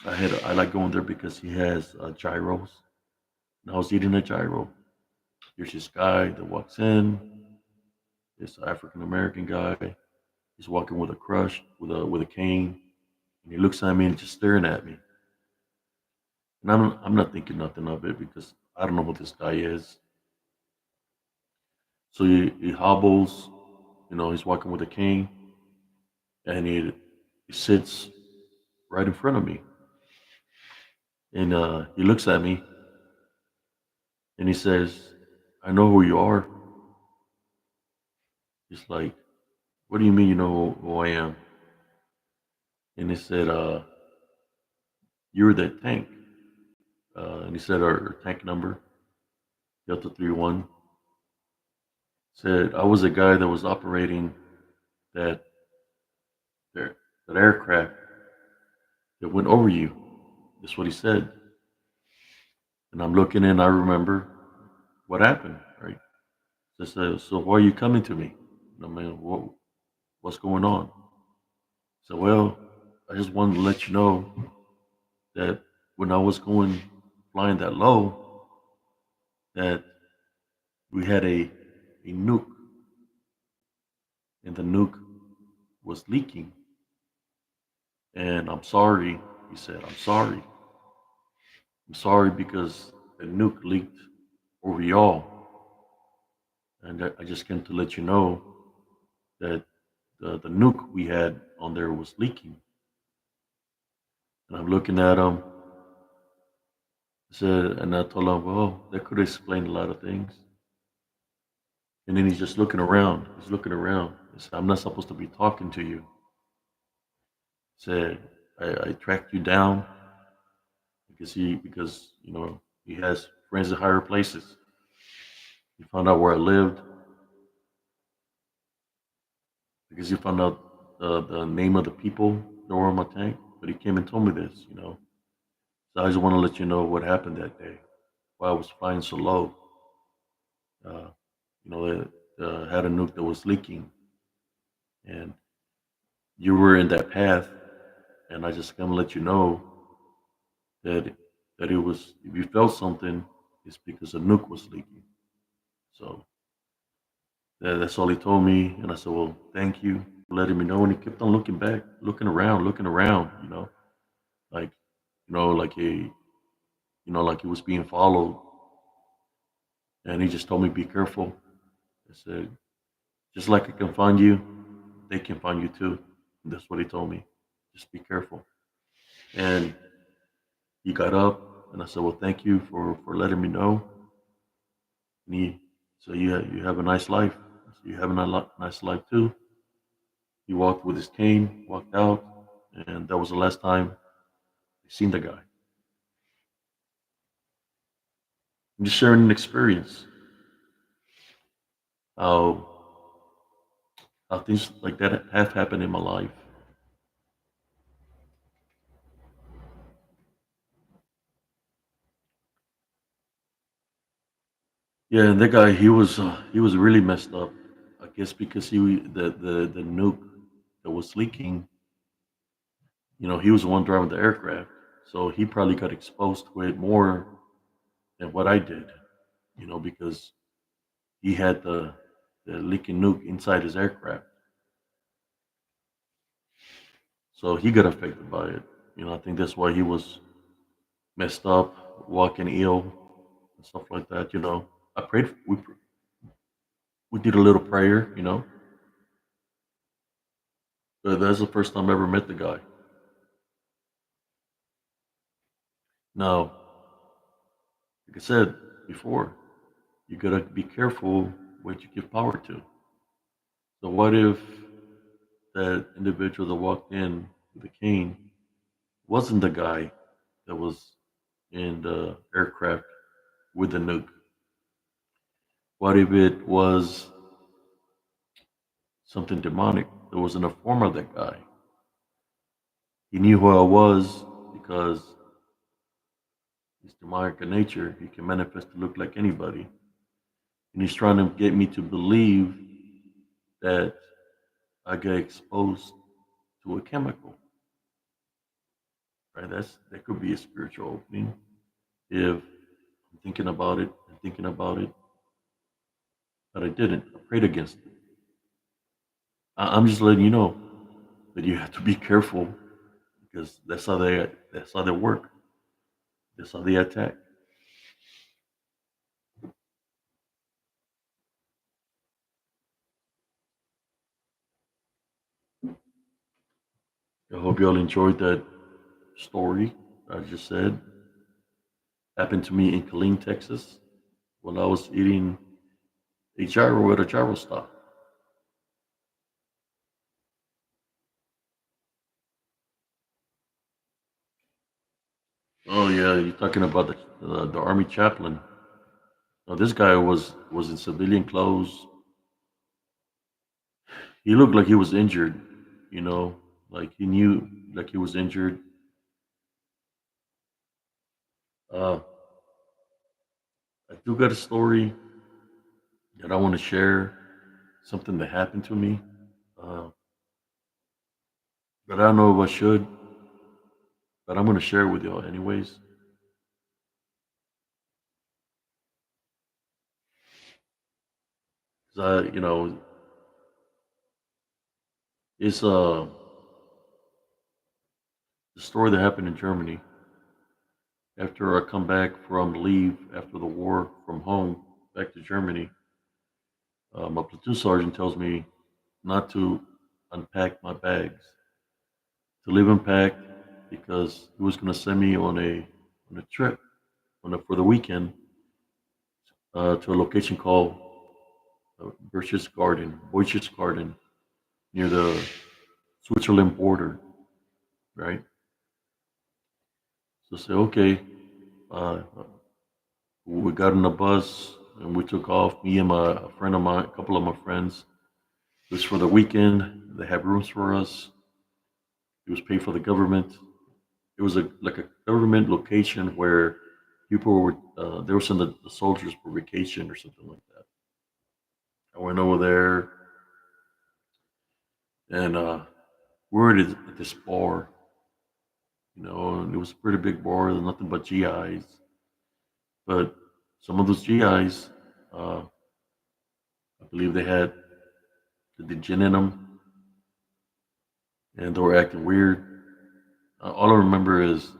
A: I like going there because he has gyros, and I was eating a gyro. There's this guy that walks in. This African American guy. He's walking with a crush, with a cane, and he looks at me and just staring at me. And I'm not thinking nothing of it because I don't know who this guy is. So he hobbles, he's walking with a cane, and he sits right in front of me, and he looks at me and he says, "I know who you are." He's like, "What do you mean you know who I am?" And he said, "You're that tank." And he said our tank number, Delta 31. Said I was a guy that was operating that that, that aircraft that went over you. That's what he said. And I'm looking and I remember what happened, right? So why are you coming to me? I mean, what's going on? So, well, I just wanted to let you know that when I was going flying that low, that we had a nuke, and the nuke was leaking. And I'm sorry, he said, I'm sorry. I'm sorry because the nuke leaked over y'all. And I just came to let you know that the nuke we had on there was leaking. And I'm looking at him. And I told him, well, that could explain a lot of things. And then he's just looking around. He's looking around. He said, I'm not supposed to be talking to you. He said, I tracked you down because he has friends in higher places. He found out where I lived because he found out the name of the people that were on my tank. But he came and told me this. So I just want to let you know what happened that day, why I was flying so low. Uh, that had a nuke that was leaking, and you were in that path. And I just gonna let you know that it was if you felt something, it's because a nuke was leaking. So that's all he told me, and I said, well, thank you for letting me know. And he kept on looking back, looking around, like like like he was being followed. And he just told me, be careful. I said, just like I can find you, they can find you too. And that's what he told me. Just be careful. And he got up, and I said, well, thank you for letting me know. And he said, you have a nice life. I said, you have a nice life too. He walked with his cane, walked out, and that was the last time I seen the guy. I'm just sharing an experience, how how things like that have happened in my life. Yeah, and that guy, he was really messed up. I guess because the nuke that was leaking, he was the one driving the aircraft, so he probably got exposed to it more than what I did. because he had the leaking nuke inside his aircraft. So he got affected by it. I think that's why he was messed up, walking ill, and stuff like that. I prayed. We did a little prayer. But that's the first time I ever met the guy. Now, like I said before, you gotta be careful what you give power to. So what if that individual that walked in with the cane wasn't the guy that was in the aircraft with the nuke? What if it was something demonic that was in the form of that guy? He knew who I was because he's demonic in nature. He can manifest to look like anybody. And he's trying to get me to believe that I get exposed to a chemical, right? That could be a spiritual opening. If I'm thinking about it and thinking about it, but I didn't. I prayed against it. I'm just letting you know that you have to be careful because that's how they work. That's how they attack. I hope you all enjoyed that story I just said. Happened to me in Killeen, Texas, when I was eating a gyro at a gyro stop. Oh yeah, you're talking about the army chaplain. Now this guy was in civilian clothes. He looked like he was injured, you know, like he knew like he was injured. Uh, I do got a story that I want to share. Something that happened to me, uh, but I don't know if I should. But I'm going to share it with y'all anyways. 'Cause it's the story that happened in Germany. After I come back from leave after the war from home back to Germany, my platoon sergeant tells me not to unpack my bags, to leave them packed because he was going to send me on a trip for the weekend to a location called Boisches Garden, near the Switzerland border, right? So I say, okay, uh, we got on the bus and we took off. Me and a friend of mine, a couple of my friends. It was for the weekend. They have rooms for us. It was paid for the government. It was like a government location where people were. They were sending the soldiers for vacation or something like that. I went over there and we were at this bar, and it was a pretty big bar. There's nothing but GIs, but some of those GIs, I believe they had the gin in them, and they were acting weird. All I remember is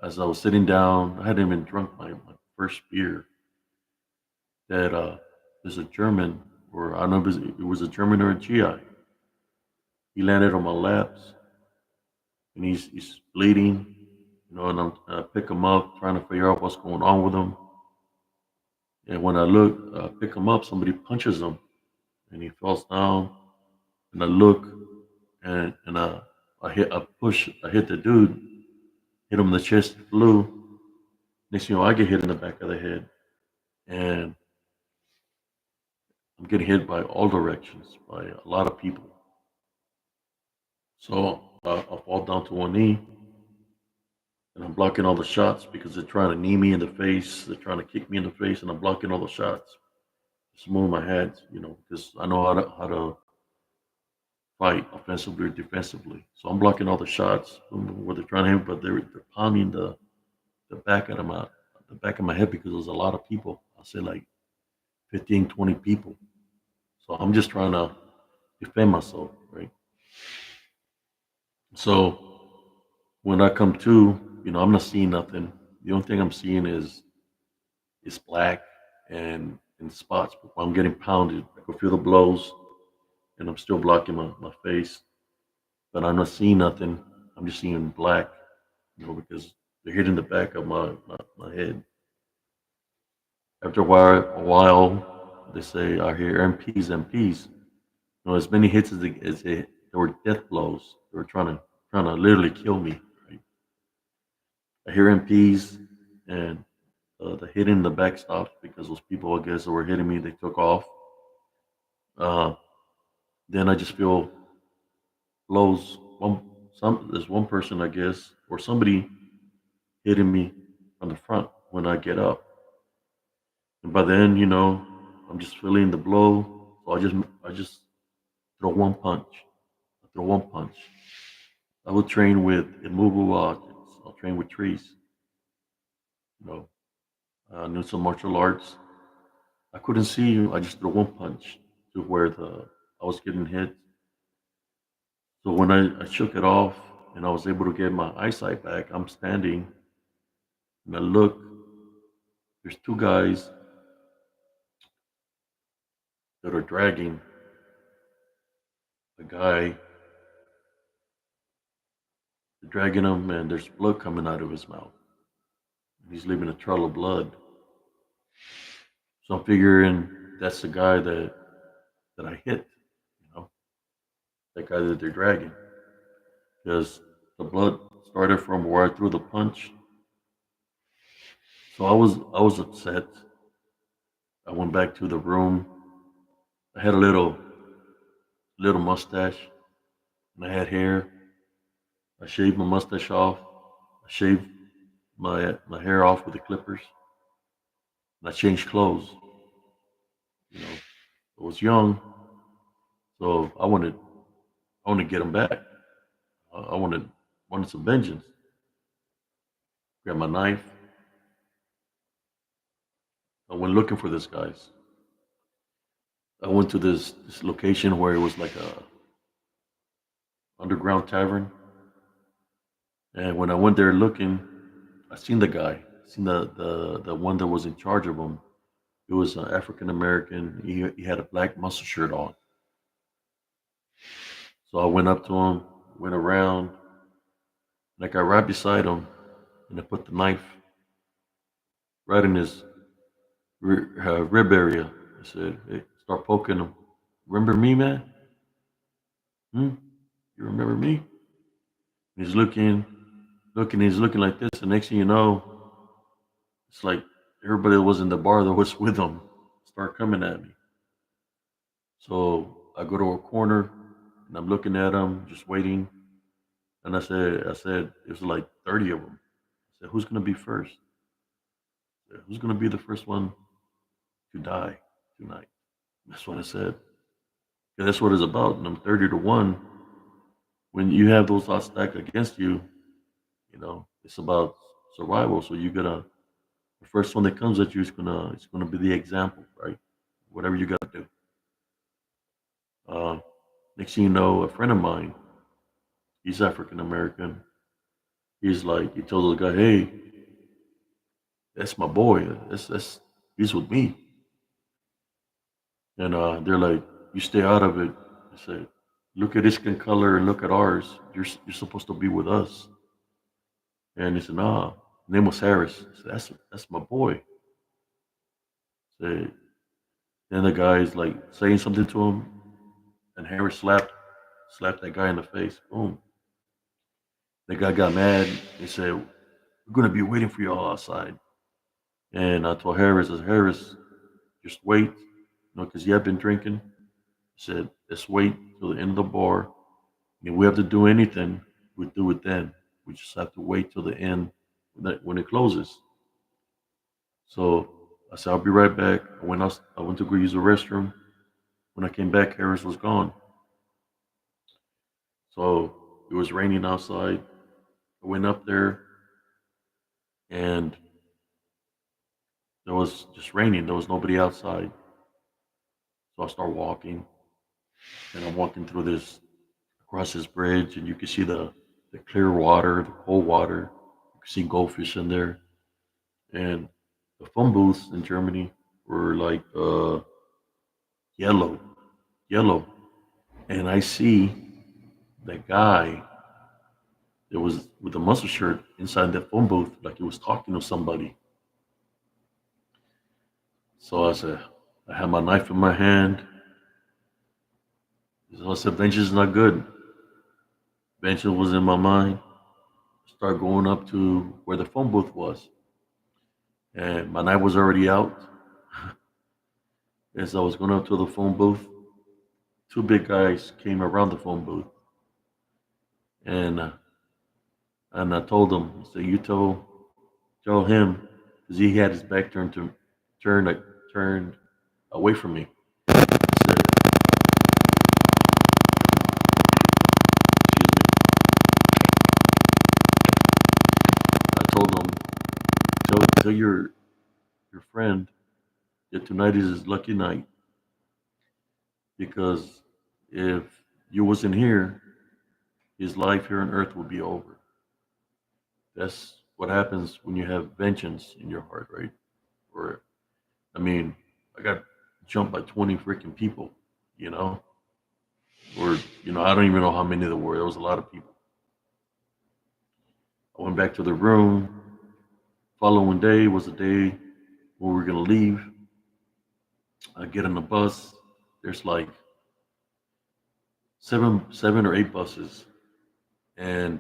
A: as I was sitting down, I hadn't even drunk my first beer. That there's a German, or I don't know if it was a German or a GI. He landed on my laps, and he's bleeding, and I pick him up, trying to figure out what's going on with him. And when I look, pick him up, somebody punches him, and he falls down. And I look, and I hit the dude, hit him in the chest, flew. Next thing you know, I get hit in the back of the head, and I'm getting hit by all directions by a lot of people. So I fall down to one knee, and I'm blocking all the shots because they're trying to knee me in the face. They're trying to kick me in the face, and I'm blocking all the shots. Just moving my hands, because I know how to fight offensively or defensively. So I'm blocking all the shots where they're trying to hit, but they're pounding the back of my head because there's a lot of people. I'll say like 15, 20 people. So I'm just trying to defend myself, right? So when I come to, I'm not seeing nothing. The only thing I'm seeing is black and spots. But I'm getting pounded. I can feel the blows, and I'm still blocking my face. But I'm not seeing nothing. I'm just seeing black, because they're hitting the back of my head. After a while, they say I hear MPs, MPs. As many hits they were death blows. They were trying to literally kill me. Right? I hear MPs, and the hit in the back stopped because those people, I guess, that were hitting me, they took off. Uh, then I just feel blows. There's one person, I guess, or somebody hitting me on the front when I get up, and by then, I'm just feeling the blow. So I just throw one punch. I throw one punch. I will train with immovable objects. I'll train with trees. You know, knew some martial arts. I couldn't see you. I just threw one punch to where the I was getting hit. So when I shook it off and I was able to get my eyesight back, I'm standing and I look. There's two guys that are dragging a guy. They're dragging him, and there's blood coming out of his mouth. He's leaving a trail of blood. So I'm figuring that's the guy that I hit. You know, that guy that they're dragging, because the blood started from where I threw the punch. So I was upset. I went back to the room. I had a little mustache, and I had hair. I shaved my mustache off. I shaved my hair off with the clippers, and I changed clothes. You know, I was young, so I wanted to get him back. I wanted some vengeance. Grabbed my knife. I went looking for this guys. I went to this location where it was like a underground tavern, and when I went there looking, I seen the guy. Seen the one that was in charge of him. It was an African American. He had a black muscle shirt on. So I went up to him, went around, and I got right beside him, and I put the knife right in his rib area. I said, "Hey, start poking him. Remember me, man? Hmm? You remember me?" And he's looking. He's looking like this. The next thing you know, it's like everybody that was in the bar that was with him start coming at me. So I go to a corner, and I'm looking at him, just waiting. And I said, it was like 30 of them. I said, who's gonna be first? I said, who's gonna be the first one to die tonight? That's what I said. 'Cause that's what it's about. And I'm 30-1. When you have those odds stacked against you, it's about survival. So you gotta the first one that comes at you is gonna be the example, right? Whatever you gotta do. Uh, Next thing you know, a friend of mine, he's African American. He tells the guy, "Hey, that's my boy. He's with me." And they're like, "You stay out of it." I said, "Look at his skin color and look at ours. You're supposed to be with us." And he said, "Nah." His name was Harris. I said, "That's my boy." Say, then the guy's like saying something to him, and Harris slapped that guy in the face. Boom. The guy got mad. He said, "We're gonna be waiting for y'all outside." And I told Harris, I said, "Harris, just wait, because you have been drinking." I said, "Let's wait till the end of the bar. And if we have to do anything, we do it then. We just have to wait till the end when it closes." So I said, "I'll be right back." I went to go use the restroom. When I came back, Harris was gone. So it was raining outside. I went up there, and There was just raining. There was nobody outside. So I start walking, and I'm walking through this across this bridge, and you can see the clear water, the cold water. You can see goldfish in there, and the phone booths in Germany were like yellow, yellow, and I see that guy that was with the mustard shirt inside that phone booth, like he was talking to somebody. So I said, I had my knife in my hand. So I said, vengeance is not good. Vengeance was in my mind. Start going up to where the phone booth was, and my knife was already out. As I was going up to the phone booth, two big guys came around the phone booth, and uh, and I told them, I said, "You tell him, because he had his back turned turned away from me." I said, "Excuse me." I told them, tell your friend that tonight is his lucky night, because if you wasn't here, his life here on earth would be over. That's what happens when you have vengeance in your heart, right? Or, I mean, I got jumped by 20 freaking people, you know? Or, I don't even know how many there were. There was a lot of people. I went back to the room. Following day was the day when we were going to leave. I get on the bus. There's like seven or eight buses, and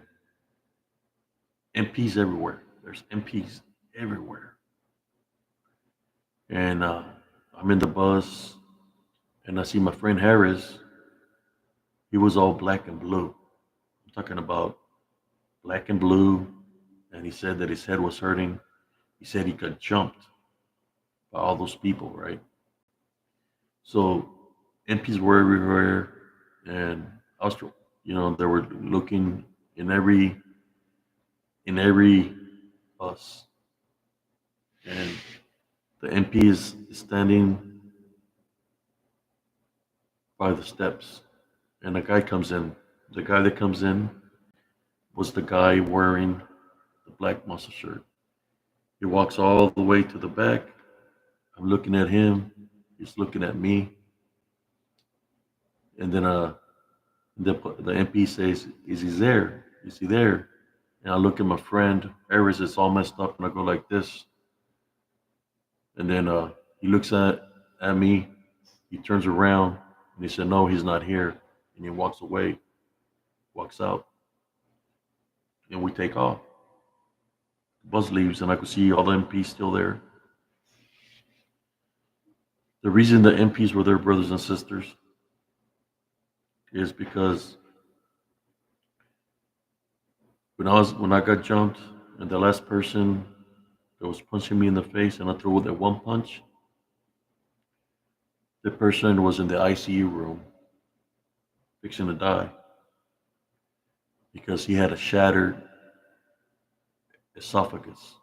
A: MPs everywhere. There's MPs everywhere. And I'm in the bus, and I see my friend Harris. He was all black and blue. I'm talking about black and blue, and he said that his head was hurting. He said he got jumped by all those people, right? So MPs were everywhere, and I was, they were looking in every bus, and the MP is standing by the steps, and a guy comes in. The guy that comes in was the guy wearing the black muscle shirt. He walks all the way to the back. I'm looking at him. He's looking at me. And then the MP says, "Is he there? Is he there?" And I look at my friend Harris. It's all messed up, and I go like this. And then he looks at me. He turns around and he said, "No, he's not here." And he walks away, walks out, and we take off. The bus leaves, and I could see all the MPs still there. The reason the MPs were there, brothers and sisters, is because when I got jumped, and the last person that was punching me in the face, and I threw that one punch, the person was in the ICU room, fixing to die, because he had a shattered esophagus.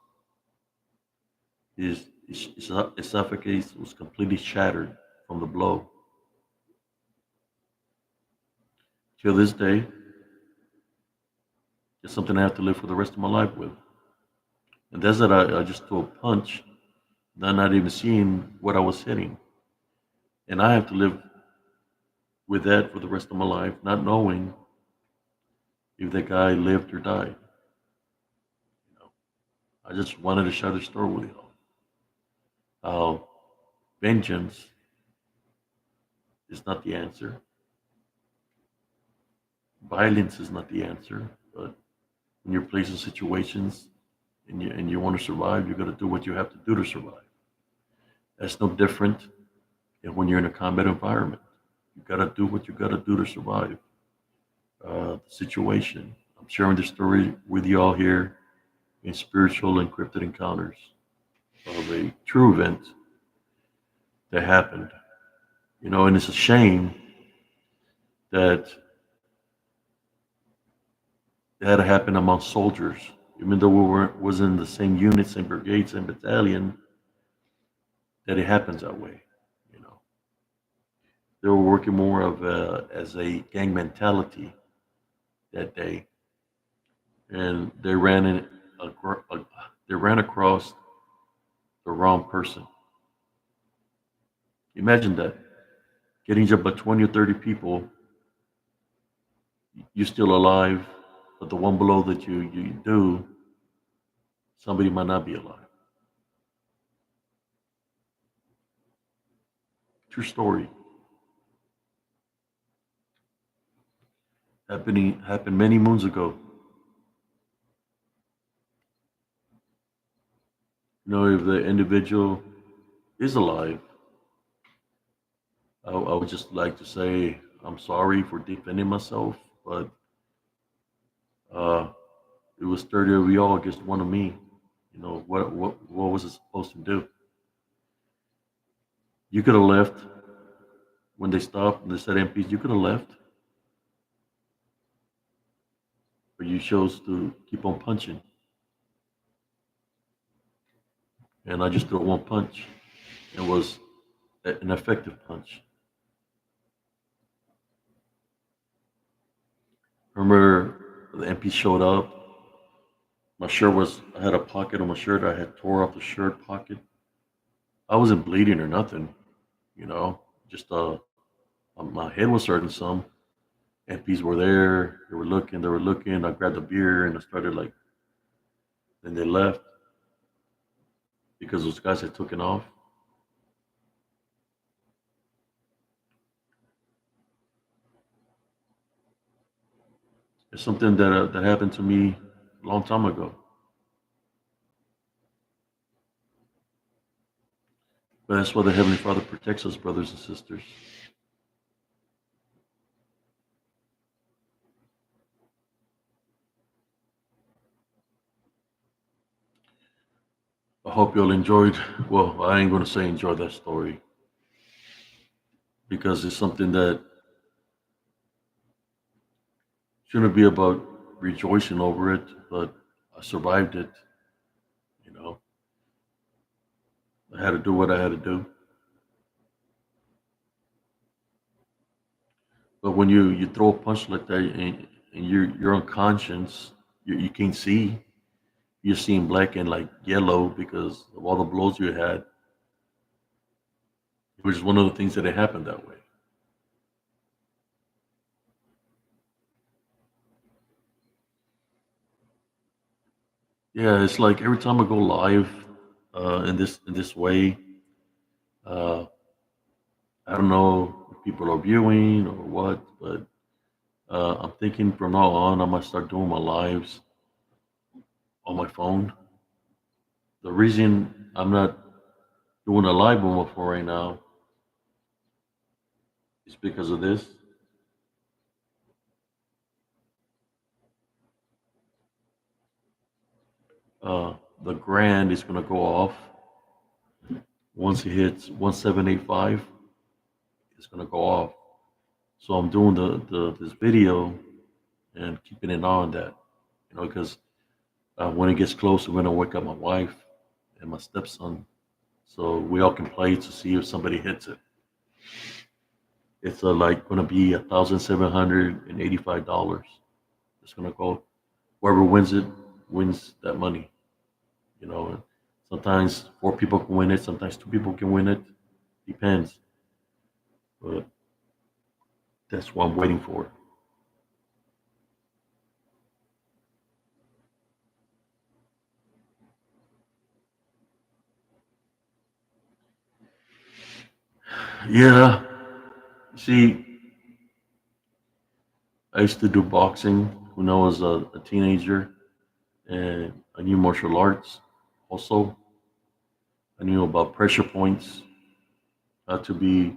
A: His esophagus was completely shattered from the blow. Till this day, it's something I have to live for the rest of my life with. And that's that I just threw a punch, not even seeing what I was hitting. And I have to live with that for the rest of my life, not knowing if that guy lived or died. You know, I just wanted to share the story with y'all. How vengeance is not the answer. Violence is not the answer. But when you're placed in situations and you want to survive, you got to do what you have to do to survive. That's no different than when you're in a combat environment. You got to do what you got to do to survive the situation. I'm sharing this story with you all here in spiritual encrypted encounters of a true event that happened. And it's a shame that it had to happen among soldiers, even though we weren't was in the same unit, same brigade, same battalion. that it happens that way. You know, they were working more of as a gang mentality that day, and they ran across the wrong person. Imagine that, getting jumped by 20 or 30 people, you're still alive, but the one below that you do, somebody might not be alive. True story. Happened many moons ago. You know, if the individual is alive, I would just like to say I'm sorry for defending myself, but uh, it was 30 of y'all against one of me. You know, what was it supposed to do? You could have left when they stopped and they said MPs. You could have left, but you chose to keep on punching. And I just threw one punch. It was an effective punch. Remember, the MP showed up. I had a pocket on my shirt. I had tore off the shirt pocket. I wasn't bleeding or nothing, you know, just my head was hurting some. MPs were there. They were looking. I grabbed a beer and I started like, then they left because those guys had taken off. It's something that happened to me a long time ago. But that's why the Heavenly Father protects us, brothers and sisters. I hope you all enjoyed. Well, I ain't going to say enjoy that story because it's something that shouldn't be about rejoicing over it, but I survived it. You know, I had to do what I had to do. But when you throw a punch like that and you're unconscious, you can't see. You're seeing black and like yellow because of all the blows you had, which is one of the things that it happened that way. Yeah, it's like every time I go live in this way, uh, I don't know if people are viewing or what, but I'm thinking from now on I might start doing my lives on my phone. The reason I'm not doing a live on my phone right now is because of this. The grand is going to go off once it hits 1785. It's going to go off. So I'm doing the this video and keeping an eye on that, you know, because when it gets close, I'm going to wake up my wife and my stepson so we all can play to see if somebody hits it. It's like going to be $1,785. It's going to go. Whoever wins it wins that money. You know, sometimes four people can win it. Sometimes two people can win it. Depends. But that's what I'm waiting for. Yeah. See, I used to do boxing when I was a teenager, and I knew martial arts. Also, I knew about pressure points, how to be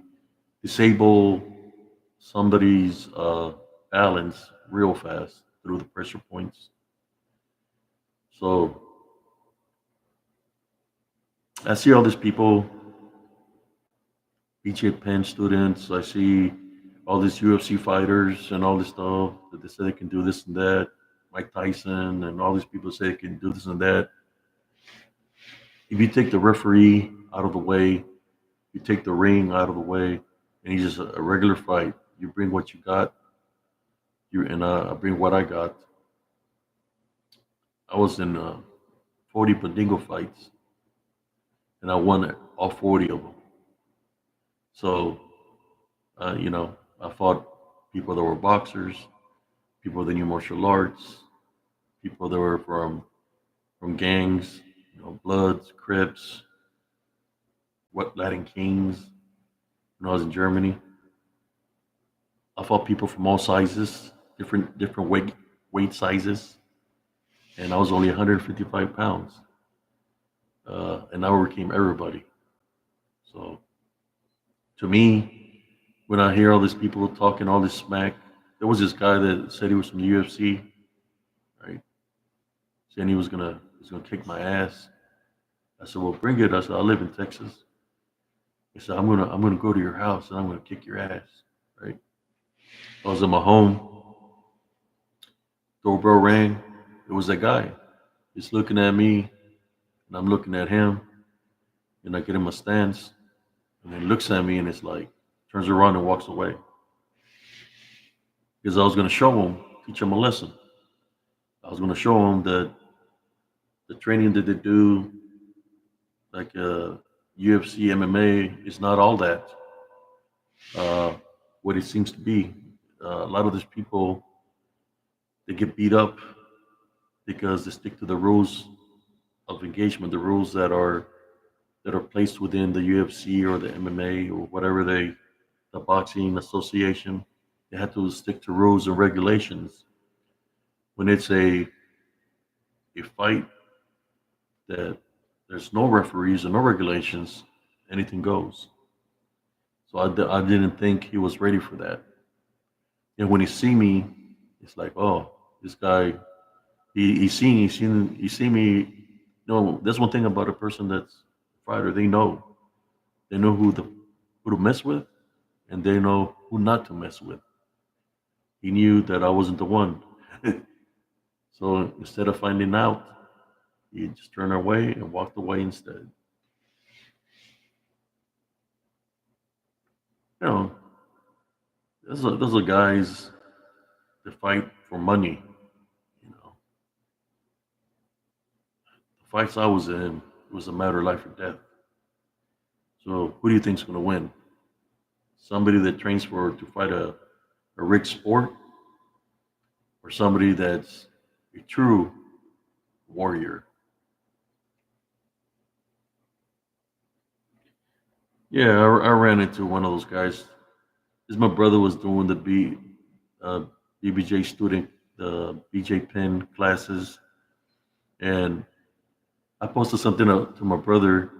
A: disable somebody's balance real fast through the pressure points. So I see all these people, BJ Penn students. I see all these UFC fighters and all this stuff that they say they can do this and that. Mike Tyson and all these people say they can do this and that. If you take the referee out of the way, You take the ring out of the way, and you just a regular fight. You bring what you got. I bring what I got. I was in 40 Pandingo fights, and I won all 40 of them. So, I fought people that were boxers, people that knew martial arts, people that were from gangs, Bloods, Crips, what Latin Kings. When I was in Germany, I fought people from all sizes, different weight sizes, and I was only 155 pounds, and I overcame everybody. So to me, when I hear all these people talking all this smack, there was this guy that said he was from the UFC, right? Saying he was gonna kick my ass. I said, well, bring it. I said, I live in Texas. He said, I'm gonna go to your house and I'm gonna kick your ass, right? I was in my home, doorbell rang. It was that guy. He's looking at me, and I'm looking at him, and I get in my stance, and he looks at me, and it's like turns around and walks away because I was gonna show him, teach him a lesson. I was gonna show him that the training that they do, like UFC, MMA, is not all that uh, what it seems to be. A lot of these people they get beat up because they stick to the rules of engagement, the rules that are placed within the UFC or the MMA or whatever the boxing association. They have to stick to rules and regulations. When it's a fight that there's no referees and no regulations, anything goes. So I didn't think he was ready for that. And when he see me, it's like, oh, this guy, he seen me. There's one thing about a person that's a fighter. They know who to mess with, and they know who not to mess with. He knew that I wasn't the one. So instead of finding out, he just turned away and walked away instead. You know, those are guys that fight for money. You know, the fights I was in, it was a matter of life or death. So who do you think's going to win? Somebody that trains for to fight a rigged sport, or somebody that's a true warrior? Yeah, I ran into one of those guys. This my brother was doing the uh, BBJ student, the BJ Penn classes, and I posted something to my brother,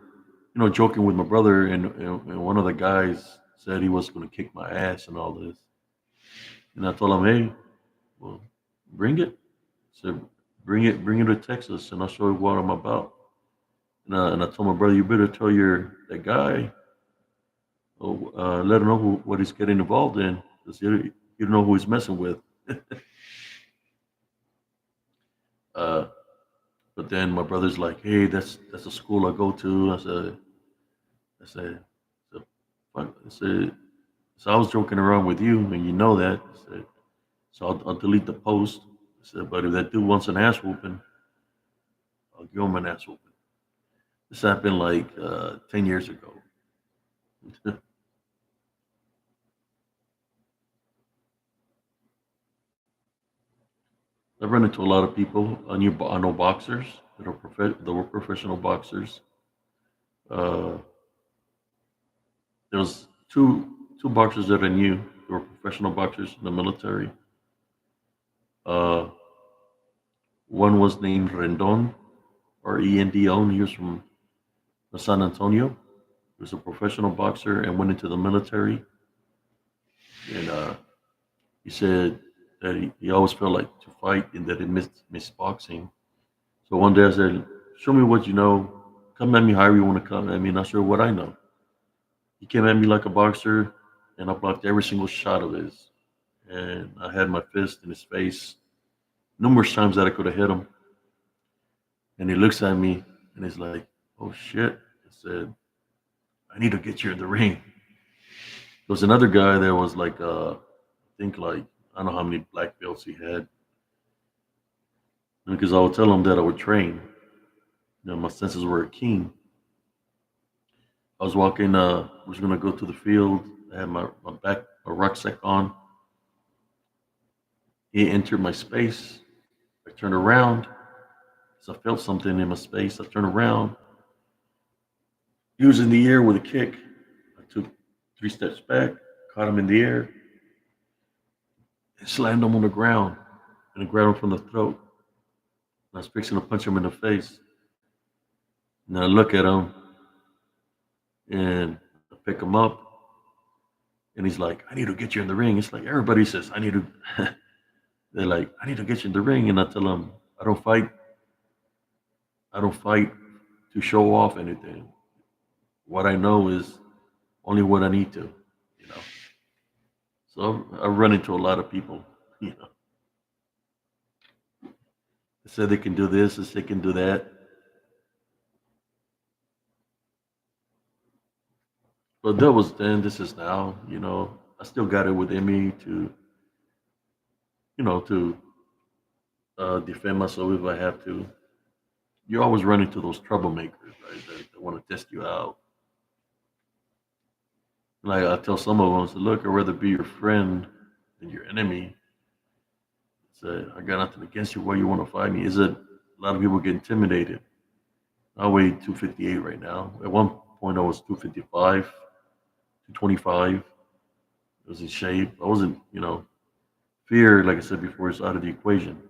A: joking with my brother, and one of the guys said he was going to kick my ass and all this, and I told him, hey, well, bring it. I said, bring it to Texas, and I'll show you what I'm about. And I told my brother, you better tell that guy, let him know what he's getting involved in, because you don't know who he's messing with. Uh, but then my brother's like, hey, that's a school I go to. I said, fuck. I said, so I was joking around with you, and you know that. I said, so I'll delete the post. I said, but if that dude wants an ass whooping, I'll give him an ass whooping. This happened like 10 years ago. I've run into a lot of people. I know boxers that were professional boxers. Uh, there was two boxers that I knew who were professional boxers in the military. Uh, One was named Rendon, or Endon. He was from San Antonio. He was a professional boxer and went into the military. And he said that he always felt like to fight and that he missed boxing. So one day I said, show me what you know. Come at me however you want to come at me, not sure what I know. He came at me like a boxer, and I blocked every single shot of his. And I had my fist in his face numerous times that I could have hit him. And he looks at me and he's like, oh shit. I said, I need to get you in the ring. There was another guy that was like, I think like, I don't know how many black belts he had, because I would tell him that I would train. You know, my senses were keen. I was walking, I was gonna go to the field. I had my rucksack on. He entered my space. I turned around, because I felt something in my space. I turned around. He was in the air with a kick. I took 3 steps back, caught him in the air, and slammed him on the ground, and I grabbed him from the throat. And I was fixing to punch him in the face. And then I look at him, and I pick him up, and he's like, I need to get you in the ring. It's like everybody says, I need to, they're like, I need to get you in the ring. And I tell them, I don't fight. I don't fight to show off anything. What I know is only what I need to, you know. So I run into a lot of people, you know, they say they can do this, they can do that. But that was then, this is now, you know. I still got it within me to, to defend myself if I have to. You always run into those troublemakers, right? That want to test you out. Like I tell some of them, I say, look, I'd rather be your friend than your enemy. Say, I got nothing against you. Why you want to fight me? Is it a lot of people get intimidated? I weigh 258 right now. At one point, I was 255, 225. I was in shape. I wasn't, fear, like I said before, is out of the equation.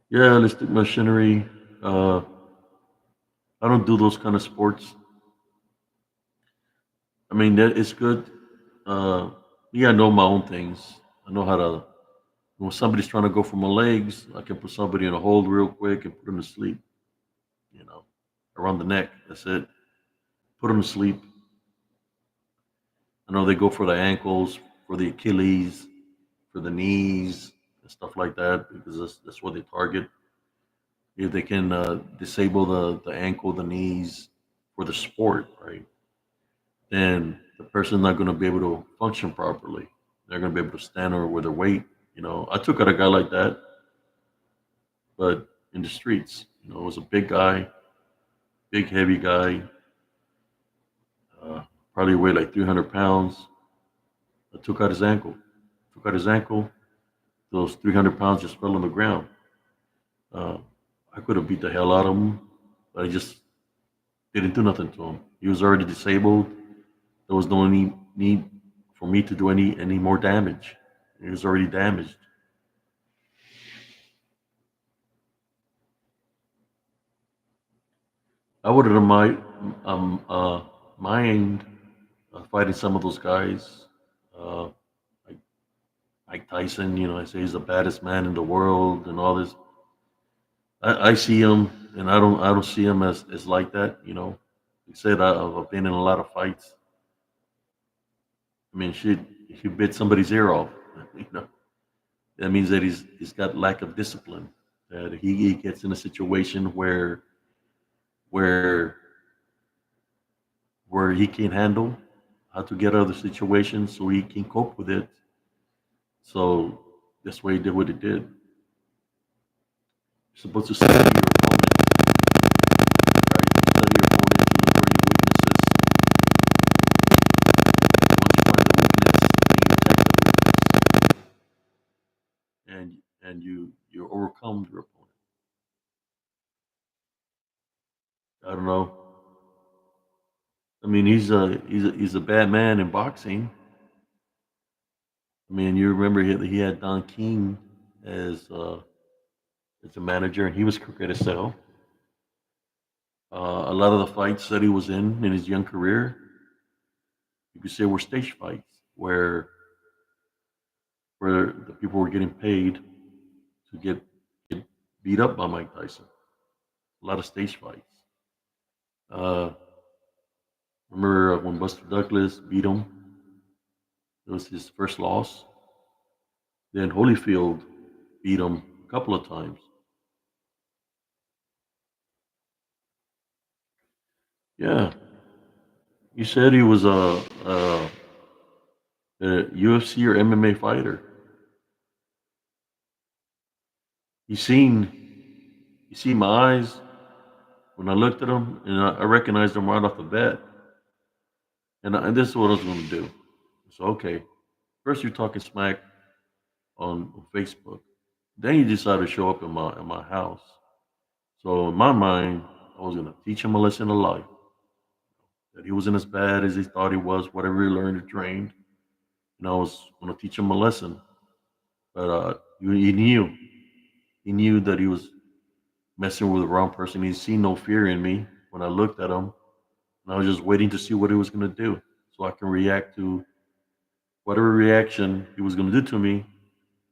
A: Yeah, holistic machinery. Uh, I don't do those kind of sports. I mean, that it's good. Uh, yeah, I know my own things. I know how to. When somebody's trying to go for my legs, I can put somebody in a hold real quick and put them to sleep. You know, around the neck. That's it. Put them to sleep. I know they go for the ankles, for the Achilles, for the knees, and stuff like that because that's what they target. If they can disable the ankle, the knees for the sport, right? Then the person's not going to be able to function properly. They're going to be able to stand or with their weight. I took out a guy like that, but in the streets, it was a big guy, big heavy guy, uh, probably weighed like 300 pounds. I took out his ankle. Took out his ankle. Those 300 pounds just fell on the ground. Uh, I could have beat the hell out of him, but I just didn't do nothing to him. He was already disabled. There was no need for me to do any more damage. He was already damaged. I wouldn't mind fighting some of those guys, uh, like Mike Tyson. I say he's the baddest man in the world and all this. I see him, and I don't see him as like that. He said I've been in a lot of fights. I mean, shit, if you bit somebody's ear off, you know, that means that he's got lack of discipline. That he gets in a situation where where he can handle how to get out of the situation, so he can cope with it. So that's why he did what he did. You're supposed to study your opponent, right? You study your opponent to look for any weaknesses. Once you find the weakness, then you attack the weakness, and you overcome your opponent. I don't know. I mean, he's a bad man in boxing. I mean, you remember he had Don King as as a manager, and he was crooked as hell. A lot of the fights that he was in his young career, you could say, were stage fights, where the people were getting paid to get beat up by Mike Tyson. A lot of stage fights. Uh, remember when Buster Douglas beat him? It was his first loss. Then Holyfield beat him a couple of times. Yeah, he said he was a UFC or MMA fighter. He seen you see my eyes when I looked at him, and I recognized him right off the bat. And this is what I was going to do. So okay, first you're talking smack on Facebook, then you decide to show up in my house. So in my mind, I was going to teach him a lesson of life that he wasn't as bad as he thought he was. Whatever he learned or trained, and I was going to teach him a lesson. But he knew that he was messing with the wrong person. He seen no fear in me when I looked at him, and I was just waiting to see what he was going to do, so I can react to whatever reaction he was going to do to me.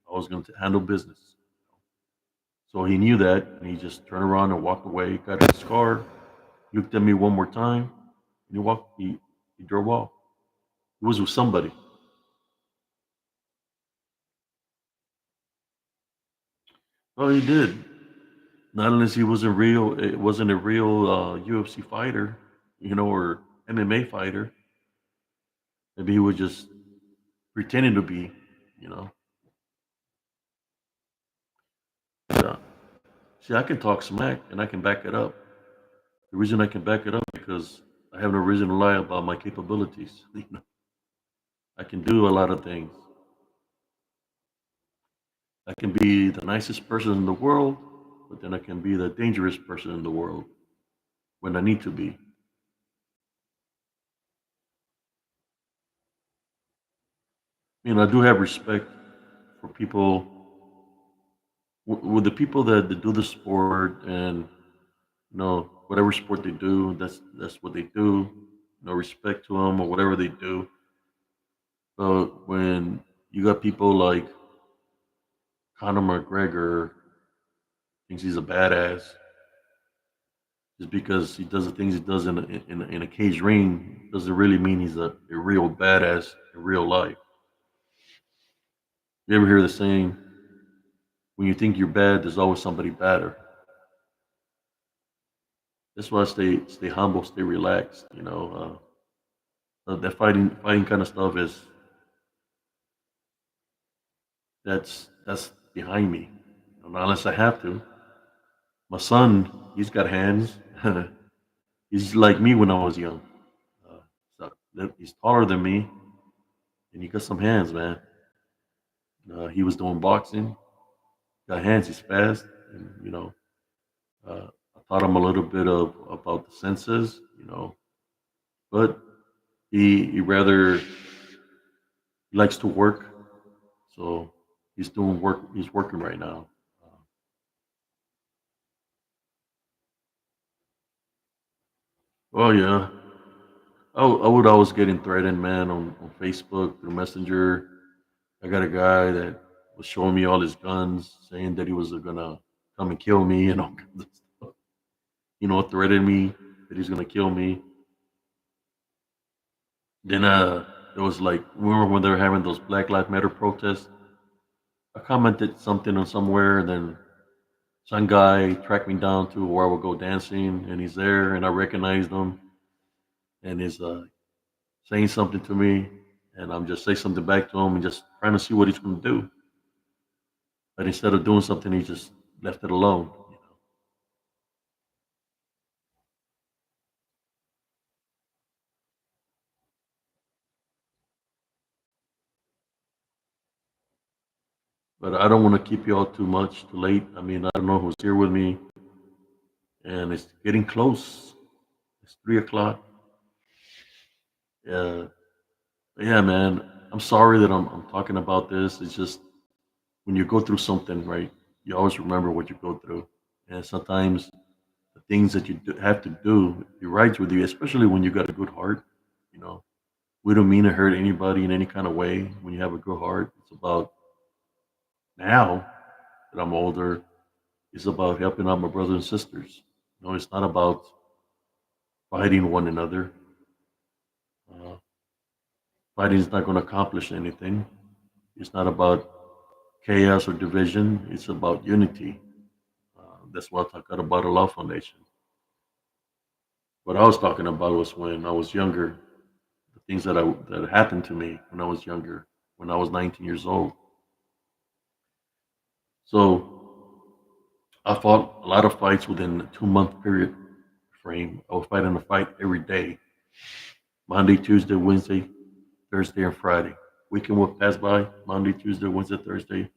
A: I was going to handle business. So he knew that, and he just turned around and walked away. Got in his car, looked at me one more time, and he walked. He drove off. He was with somebody. Oh, he did. Not unless he wasn't real. It wasn't a real UFC fighter, or MMA fighter. Maybe he was just pretending to be. You know. Yeah. See, I can talk smack and I can back it up. The reason I can back it up because I have no reason to lie about my capabilities. I can do a lot of things. I can be the nicest person in the world, but then I can be the dangerous person in the world when I need to be. I do have respect for people, with the people that do the sport, and whatever sport they do, that's what they do. No respect to them or whatever they do. But when you got people like Conor McGregor thinks he's a badass just because he does the things he does in a cage ring doesn't really mean he's a real badass in real life. You ever hear the saying, when you think you're bad, there's always somebody badder? That's why I stay humble, stay relaxed. That fighting kind of stuff that's behind me. Unless I have to. My son, he's got hands. He's like me when I was young. Uh, he's taller than me, and he got some hands, man. He was doing boxing. Got hands. He's fast, and I taught him a little bit of about the senses, but he rather he likes to work, so he's doing work. He's working right now. Uh, oh yeah, I would always getting threatened, man, on Facebook through Messenger. I got a guy that was showing me all his guns, saying that he was gonna come and kill me and all kinds of stuff. Threatened me that he's gonna kill me. Then it was like, remember when they were having those Black Lives Matter protests? I commented something on somewhere, and then some guy tracked me down to where I would go dancing, and he's there, and I recognized him, and he's saying something to me, and I'm just say something back to him, and just trying to see what he's going to do. But instead of doing something, he just left it alone. But I don't want to keep you all too much too late. I don't know who's here with me, and it's getting close. It's 3 o'clock. Yeah, yeah, man. I'm sorry that I'm talking about this. It's just when you go through something, right? You always remember what you go through, and sometimes the things that you have to do, it rides with you, especially when you got a good heart. You know, we don't mean to hurt anybody in any kind of way. When you have a good heart, it's about now that I'm older. It's about helping out my brothers and sisters. It's not about fighting one another. Uh, Fighting is not going to accomplish anything. It's not about chaos or division. It's about unity. That's what I got about a love foundation. What I was talking about was when I was younger, the things that happened to me when I was younger, when I was 19 years old. So I fought a lot of fights within a 2 month period frame. I was fighting a fight every day, Monday, Tuesday, Wednesday, Thursday, and Friday. Weekend would pass by, Monday, Tuesday, Wednesday, Thursday,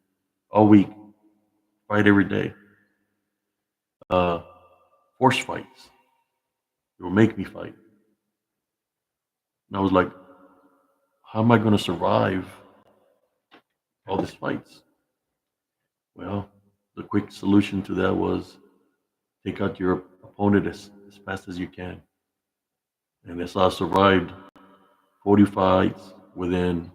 A: all week, fight every day. Uh, Force fights. It would make me fight. And I was like, how am I going to survive all these fights? Well, the quick solution to that was take out your opponent as fast as you can. And as I survived 40 fights within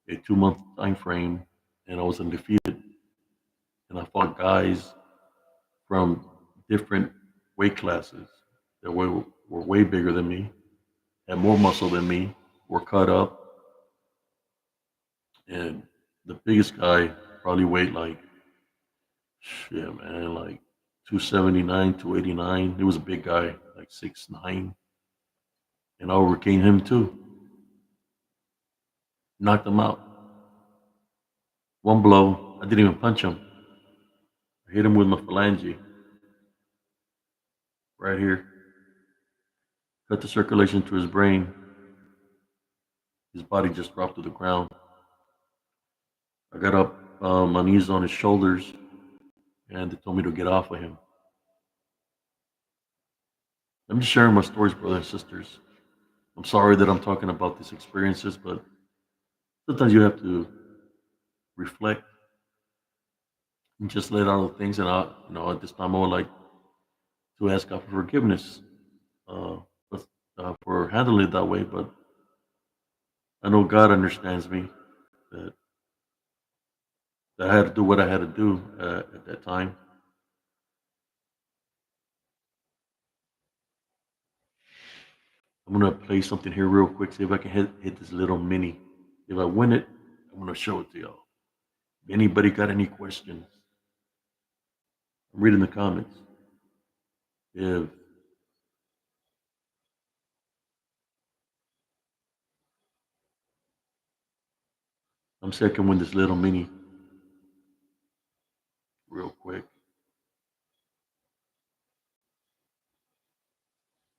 A: a 2 month time frame, and I was undefeated. And I fought guys from different weight classes that were way bigger than me, had more muscle than me, were cut up, and the biggest guy probably weighed like shit, man, like 279, 289. He was a big guy, like 6'9", and I overcame him too. Knocked him out. One blow. I didn't even punch him. I hit him with my phalange right here. Cut the circulation to his brain. His body just dropped to the ground. I got up my knees on his shoulders, and they told me to get off of him. I'm just sharing my stories, brothers and sisters. I'm sorry that I'm talking about these experiences, but sometimes you have to reflect and just let out the things. And at this time, I would like to ask God for forgiveness uh, but, for handling it that way. But I know God understands me. That, that I had to do what I had to do at that time. I'm gonna play something here real quick. See if I can hit this little mini. If I win it, I'm gonna show it to y'all. If anybody got any questions, I'm reading the comments. If I'm saying I can win this little mini real quick.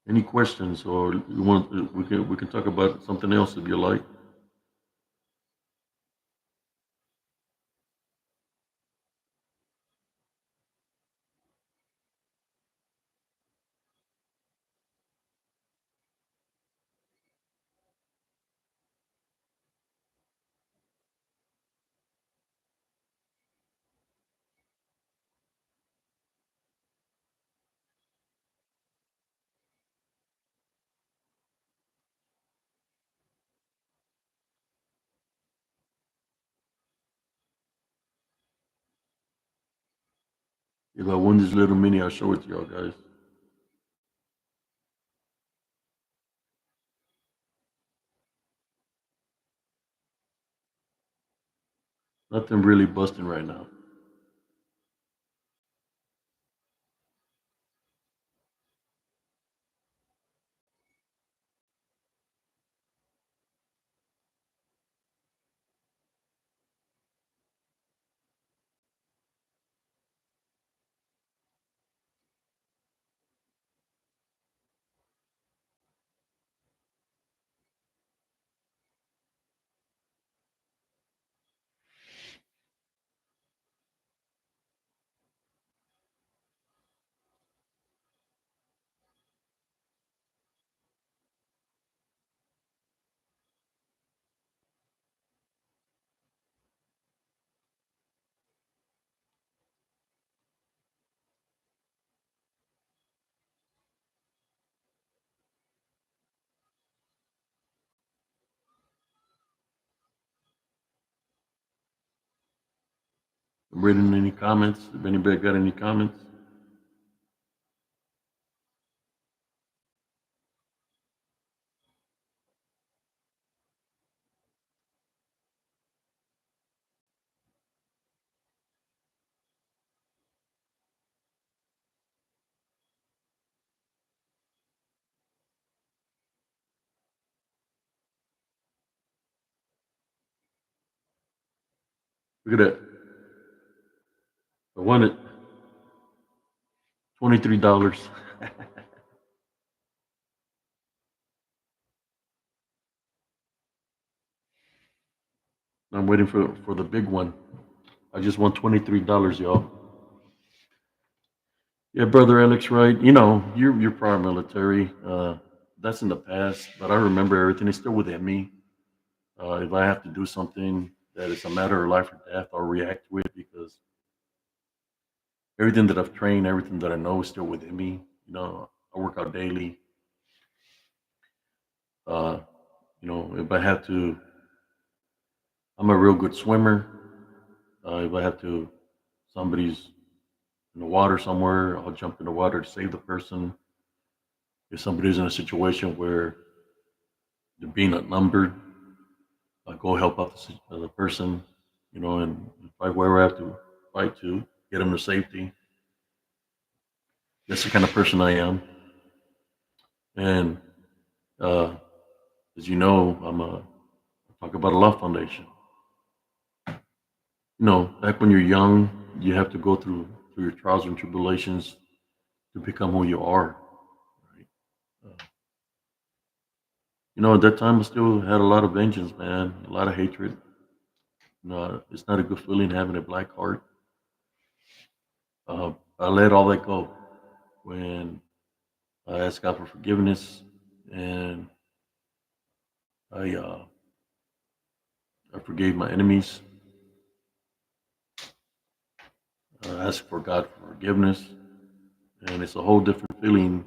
A: Any questions, or you want we can talk about something else if you like. If I win this little mini, I'll show it to y'all guys. Nothing really busting right now. I'm reading any comments. If anybody got any comments, Look at that. I won it. $23. I'm waiting for the big one. I just won $23, y'all. Yeah, brother Alex, right? You know, you're prior military. That's in the past, but I remember everything. It's still within me. If I have to do something that is a matter of life or death, I'll react to it because everything that I've trained, everything that I know is still within me. You know, I work out daily. Uh, you know, if I have to, I'm a real good swimmer. If I have to, somebody's in the water somewhere, I'll jump in the water to save the person. If somebody's in a situation where they're being outnumbered, I go help out the person, you know, and fight wherever I have to fight to get them to safety. That's the kind of person I am. And uh, as you know, I talk about a love foundation. You know, back when you're young, you have to go through your trials and tribulations to become who you are. Right? Uh, you know, at that time, I still had a lot of vengeance, man, a lot of hatred. You know, it's not a good feeling having a black heart. I let all that go when I asked God for forgiveness, and I uh, I forgave my enemies. I asked for God for forgiveness, and it's a whole different feeling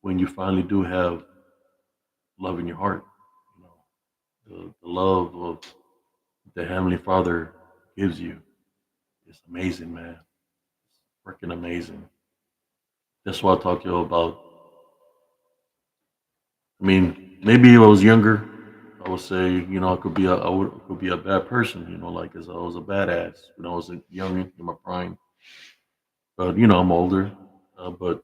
A: when you finally do have love in your heart. You know, the love of the Heavenly Father gives you is amazing, man. Freaking amazing. That's what I talk to you about. I mean, maybe if I was younger, I would say, you know, I could be a bad person, you know, like as I was a badass when I was young in my prime. But you know, I'm older, but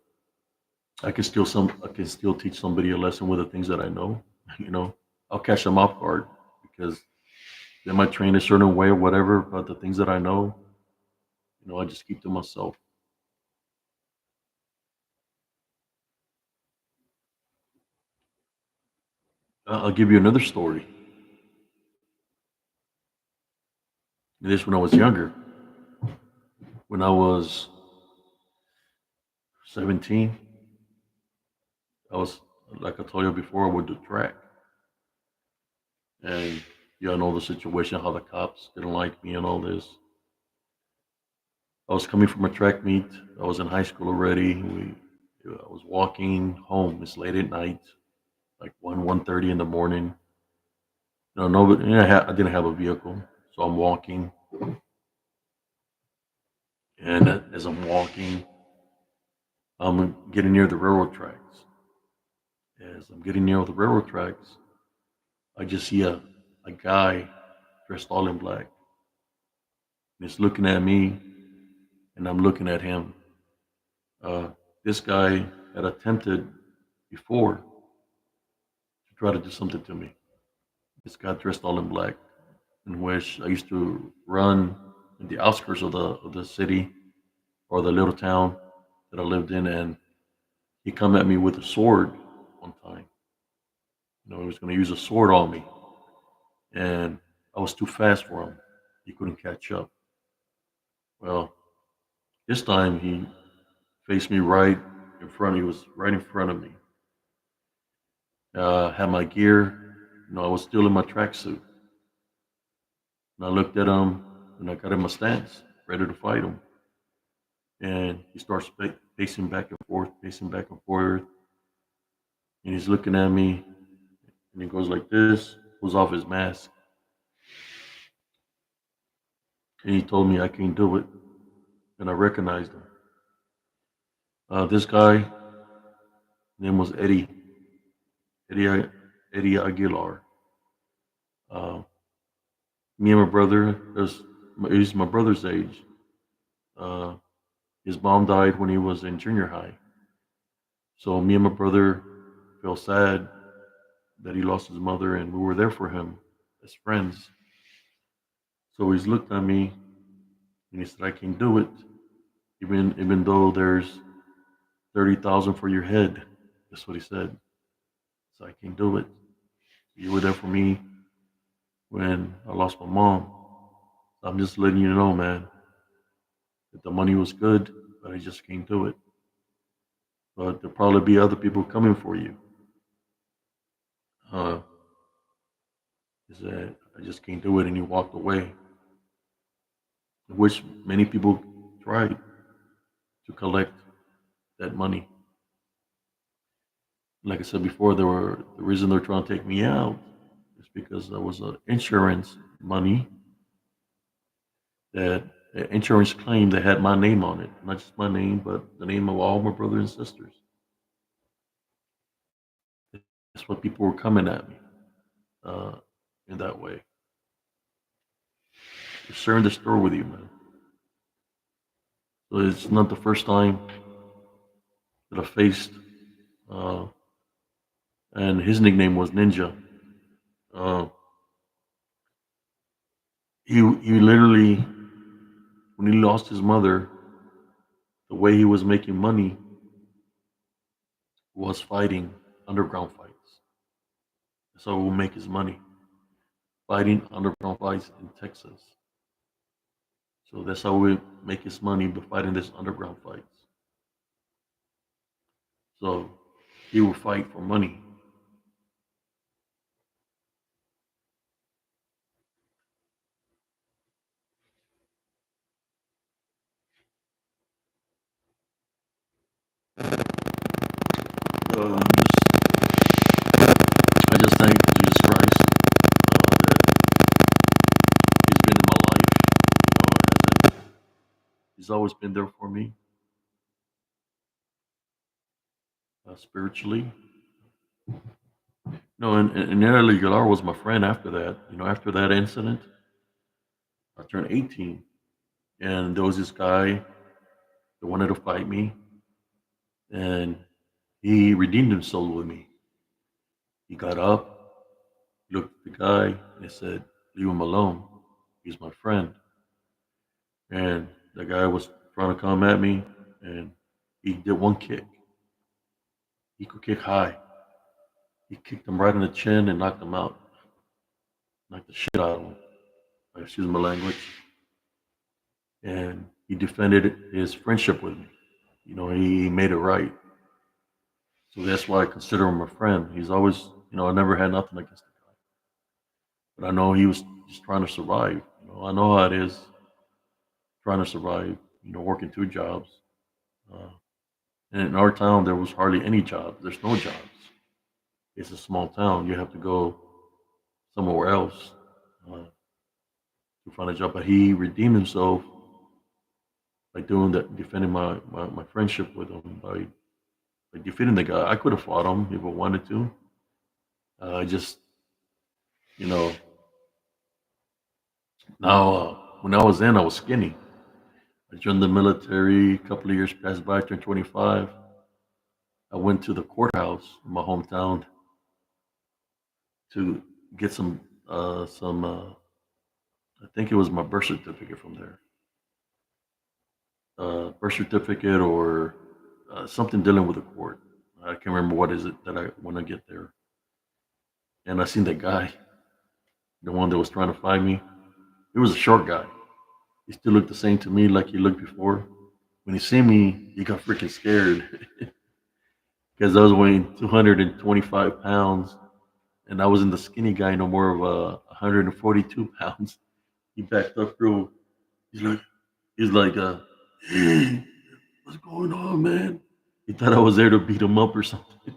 A: I can still teach somebody a lesson with the things that I know. You know, I'll catch them off guard because they might train a certain way or whatever. But the things that I know, you know, I just keep to myself. I'll give you another story. This when I was younger, when I was 17, I was like I told you before, I would do track, and you all know the situation, how the cops didn't like me and all this. I was coming from a track meet. I was in high school already. I was walking home. It's late at night, like 1:30 in the morning. You know, nobody. You know, I didn't have a vehicle, so I'm walking. And as I'm walking, I'm getting near the railroad tracks. As I'm getting near the railroad tracks, I just see a guy dressed all in black. And he's looking at me, and I'm looking at him. Uh, this guy had attempted before to try to do something to me. This guy dressed all in black, in which I used to run in the outskirts of the city or the little town that I lived in, and he come at me with a sword one time. You know, he was going to use a sword on me, and I was too fast for him. He couldn't catch up. Well, this time he faced me right in front. He was right in front of me. Had my gear. You know, I was still in my tracksuit. And I looked at him, and I got in my stance, ready to fight him. And he starts pacing pacing back and forth. And he's looking at me, and he goes like this, pulls off his mask, and he told me I can't do it. And I recognized him. This guy, name was Eddie, Eddie Aguilar. Uh, Me and my brother, he's my brother's age. Uh, his mom died when he was in junior high. So me and my brother felt sad that he lost his mother, and we were there for him as friends. So he's looked at me and he said, I can't do it, even though there's 30,000 for your head. That's what he said. So I can't do it. You were there for me when I lost my mom. I'm just letting you know, man, that the money was good, but I just can't do it. But there'll probably be other people coming for you. Uh, he said, I just can't do it. And he walked away, which many people tried to collect that money. Like I said before, the reason they're trying to take me out is because there was an insurance money that insurance claim that had my name on it, not just my name, but the name of all my brothers and sisters. That's what people were coming at me uh, in that way. They're sharing the store with you, man. So it's not the first time that I faced, uh, and his nickname was Ninja. Uh, he literally, when he lost his mother, the way he was making money was fighting underground fights. That's how he will make his money, fighting underground fights in Texas. So that's how we make his money by fighting these underground fights. So he will fight for money. I just thank Jesus Christ that He's been in my life. He's always been there for me spiritually. No, and Nelly Aguilar was my friend after that. After that incident, I turned 18, and there was this guy that wanted to fight me, and he redeemed himself with me. He got up, looked at the guy, and he said, "Leave him alone. He's my friend." And the guy was trying to come at me, and he did one kick. He could kick high. He kicked him right in the chin and knocked him out, knocked the shit out of him. Excuse my language. And he defended his friendship with me. He made it right. So that's why I consider him a friend. He's always, I never had nothing against the guy, but I know he was just trying to survive. I know how it is trying to survive. Working two jobs. Uh, and in our town, there was hardly any jobs. There's no jobs. It's a small town. You have to go somewhere else to find a job. But he redeemed himself by doing that, defending my friendship with him by defeating the guy. I could have fought him if I wanted to. I just, you know, now when I was in, I was skinny. I joined the military. A couple of years passed by. I turned 25. I went to the courthouse in my hometown to get I think it was my birth certificate from there. Birth certificate or something dealing with the court. I can't remember what is it that I want to get there. And I seen that guy, the one that was trying to find me. He was a short guy. He still looked the same to me like he looked before. When he seen me, he got freaking scared because I was weighing 225 pounds and I wasn't the skinny guy no more of 142 pounds. He backed up real. He's like, he's like, hey, what's going on, man? He thought I was there to beat him up or something.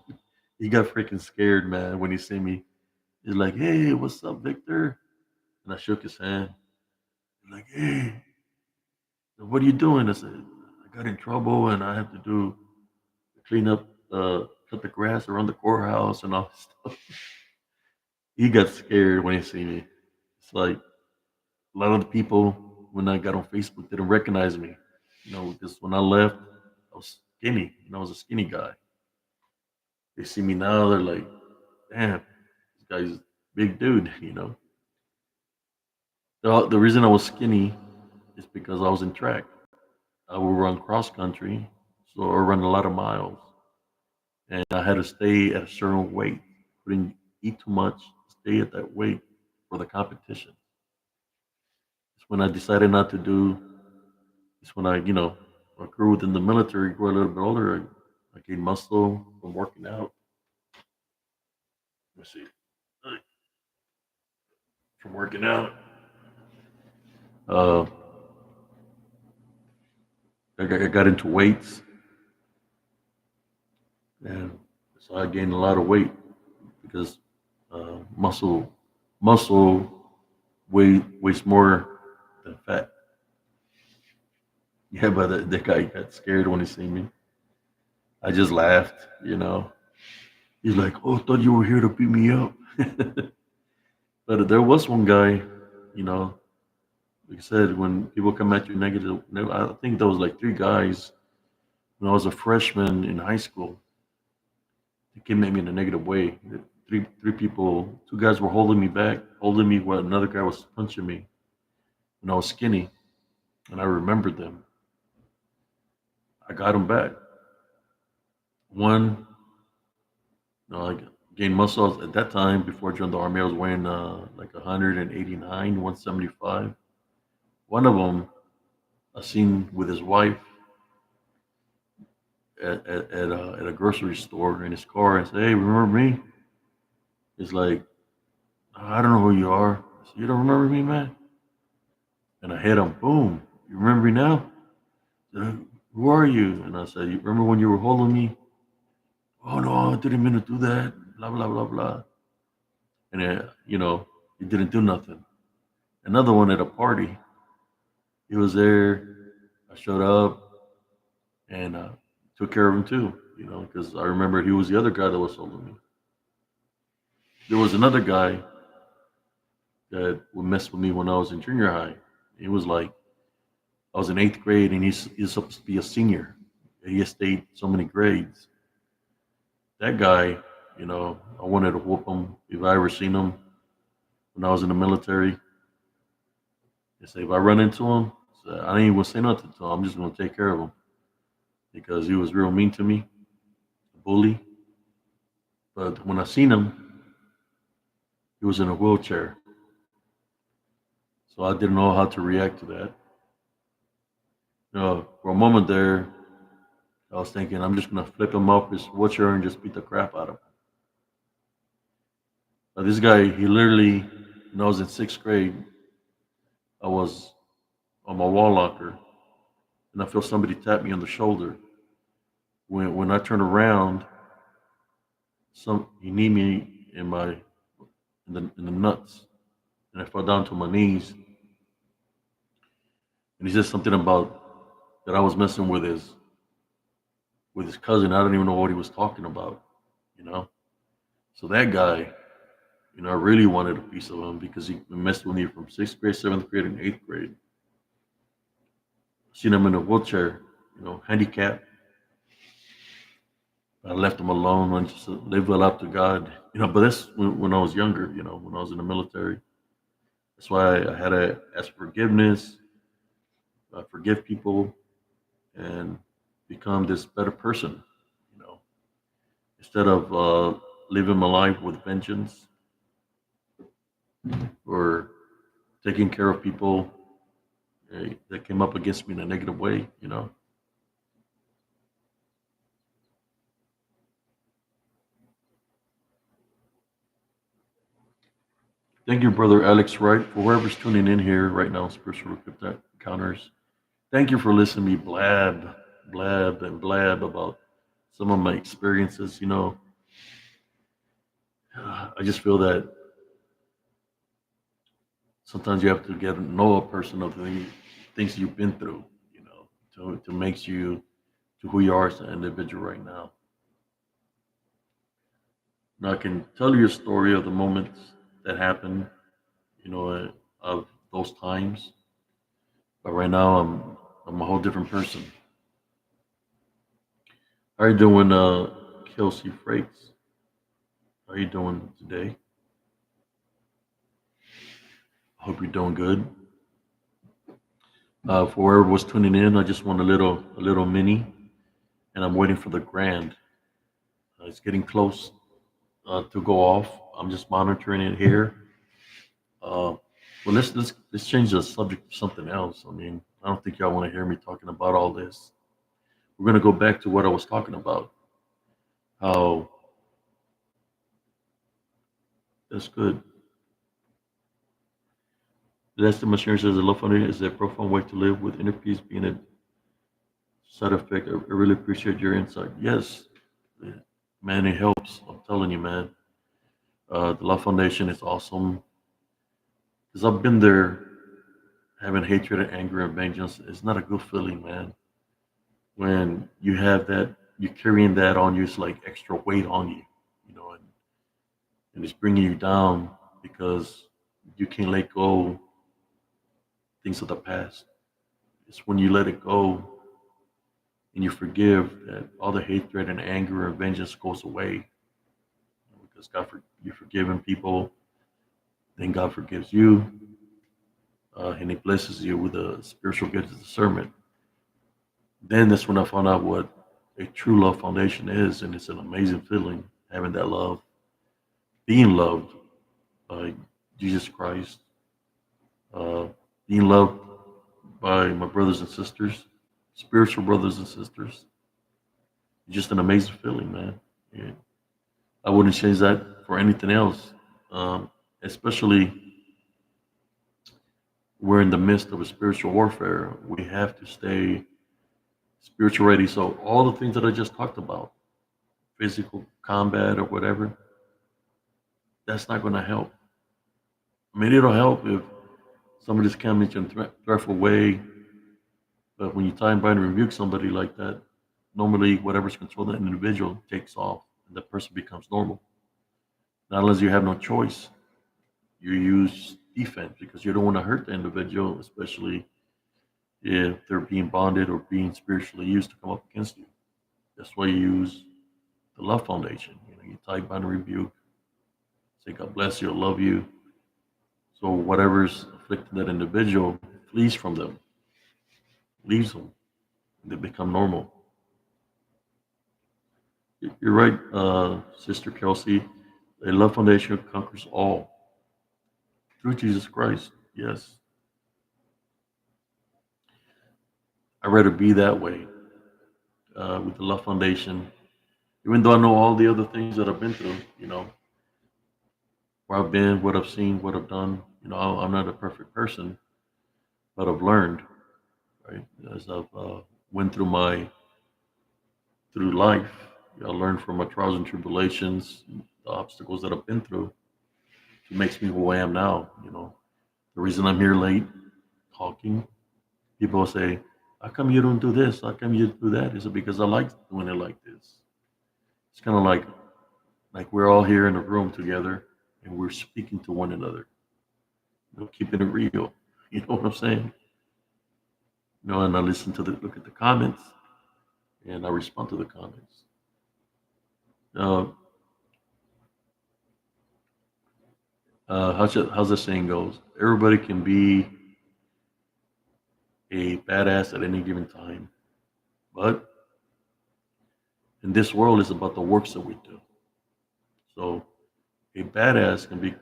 A: He got freaking scared, man, when he seen me. He's like, hey, what's up, Victor? And I shook his hand. He's like, hey, what are you doing? I said, I got in trouble and I have to clean up, cut the grass around the courthouse and all this stuff. He got scared when he seen me. It's like a lot of the people when I got on Facebook didn't recognize me, because when I left, I was skinny. I was a skinny guy. They see me now, they're like, damn, this guy's a big dude. The reason I was skinny is because I was in track. I would run cross country, so I run a lot of miles, and I had to stay at a certain weight. Couldn't eat too much. Stay at that weight for the competition. It's when I decided not to do. It's when I grew within the military, grew a little bit older. I gained muscle from working out. Let's see, from working out. Uh, I got into weights, and so I gained a lot of weight because muscle muscle weighs more than fat. Yeah, but the guy got scared when he seen me. I just laughed. He's like, "Oh, I thought you were here to beat me up." But there was one guy, you know, like I said, when people come at you negative, I think there was like three guys when I was a freshman in high school. They came at me in a negative way. Three people, two guys were holding me back, holding me while another guy was punching me when I was skinny, and I remembered them. I got them back. One, I gained muscle at that time before I joined the army. I was weighing like 189, 175. One of them I seen with his wife at a grocery store in his car and said, "Hey, remember me?" He's like, "I don't know who you are." I said, "You don't remember me, man?" And I hit him. Boom. You remember me now? He said, "Who are you?" And I said, "You remember when you were holding me?" "Oh no, I didn't mean to do that." Blah blah blah blah. And he didn't do nothing. Another one at a party. He was there. I showed up and took care of him too. Because I remember he was the other guy that was holding me. There was another guy that would mess with me when I was in junior high. He was like, I was in eighth grade and he's supposed to be a senior. He had stayed so many grades. That guy, I wanted to whoop him if I ever seen him when I was in the military. They say if I run into him, so I ain't even gonna say nothing to him. I'm just gonna take care of him because he was real mean to me, a bully. But when I seen him, he was in a wheelchair, so I didn't know how to react to that. For a moment there, I was thinking I'm just gonna flip him off his wheelchair and just beat the crap out of him. But this guy, he literally, when I was in sixth grade, I was on my wall locker, and I felt somebody tap me on the shoulder. When I turned around, he kneed me in the nuts, and I fell down to my knees. And he said something about that I was messing with his cousin. I don't even know what he was talking about, you know. So that guy, I really wanted a piece of him because he messed with me from sixth grade, seventh grade, and eighth grade. Seen him in a wheelchair, handicapped. I left him alone and just live well up to God. But that's when I was younger, when I was in the military. That's why I had to ask forgiveness, forgive people, and become this better person, you know, instead of living my life with vengeance or taking care of people that came up against me in a negative way. Thank you, brother Alex Wright, for whoever's tuning in here right now, Spiritual Encounters. Thank you for listening to me blab, and blab about some of my experiences. I just feel that sometimes you have to get to know a person of the things you've been through, to make you to who you are as an individual right now. Now I can tell you a story of the moments that happened, of those times. But right now I'm a whole different person. How are you doing, Kelsey Frakes? How are you doing today? Hope you're doing good. For whoever was tuning in, I just want a little mini, and I'm waiting for the grand. It's getting close to go off. I'm just monitoring it here. Uh, well, let's change the subject to something else. I mean, I don't think y'all want to hear me talking about all this. We're gonna go back to what I was talking about. How that's good. The last machine says the love foundation is a profound way to live with inner peace being a side effect. I really appreciate your insight. Yes, man, it helps. I'm telling you, man. The Love Foundation is awesome because I've been there having hatred and anger and vengeance. It's not a good feeling, man. When you have that, you're carrying that on you. It's like extra weight on you, and it's bringing you down because you can't let go things of the past. It's when you let it go and you forgive that all the hatred and anger and vengeance goes away because you're forgiving people, then God forgives you, and He blesses you with a spiritual gift of discernment. Then that's when I found out what a true love foundation is, and it's an amazing feeling having that love, being loved by Jesus Christ, uh, being loved by my brothers and sisters, spiritual brothers and sisters. It's just an amazing feeling, man. Yeah. I wouldn't change that for anything else. Especially we're in the midst of a spiritual warfare. We have to stay spiritual ready. So all the things that I just talked about, physical combat or whatever, that's not going to help. I mean, it'll help if somebody's coming in a threatful way, but when you tie and bind and rebuke somebody like that, normally whatever's controlling that individual takes off and that person becomes normal. Not unless you have no choice. You use defense because you don't want to hurt the individual, especially if they're being bonded or being spiritually used to come up against you. That's why you use the love foundation. You tie, bind, and rebuke. Say, God bless you, I love you. So whatever's afflicting that individual flees from them, leaves them, and they become normal. You're right, Sister Kelsey. A love foundation conquers all through Jesus Christ. Yes, I'd rather be that way with the love foundation, even though I know all the other things that I've been through. Where I've been, what I've seen, what I've done. I'm not a perfect person, but I've learned, right? As I've went through life, I learned from my trials and tribulations, the obstacles that I've been through. It makes me who I am now. The reason I'm here late talking, people will say, "How come you don't do this? How come you do that?" Is it because I like doing it like this? It's kind of like we're all here in a room together and we're speaking to one another. Keeping it real. You know what I'm saying? And I look at the comments, and I respond to the comments. Uh, how's the saying goes? Everybody can be a badass at any given time, but in this world, it's about the works that we do. So a badass can be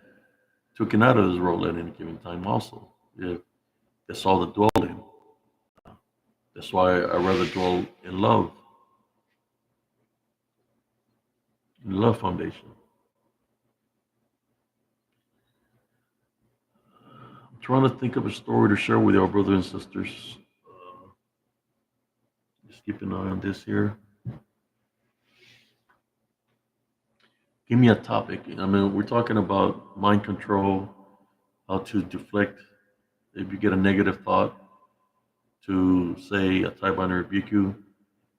A: taken out of this world at any given time, also. If that's all to dwell in. That's why I rather dwell in love foundation. I'm trying to think of a story to share with our brothers and sisters. Just keep an eye on this here. Give me a topic. I mean, we're talking about mind control, how to deflect if you get a negative thought, to say a type on rebuke you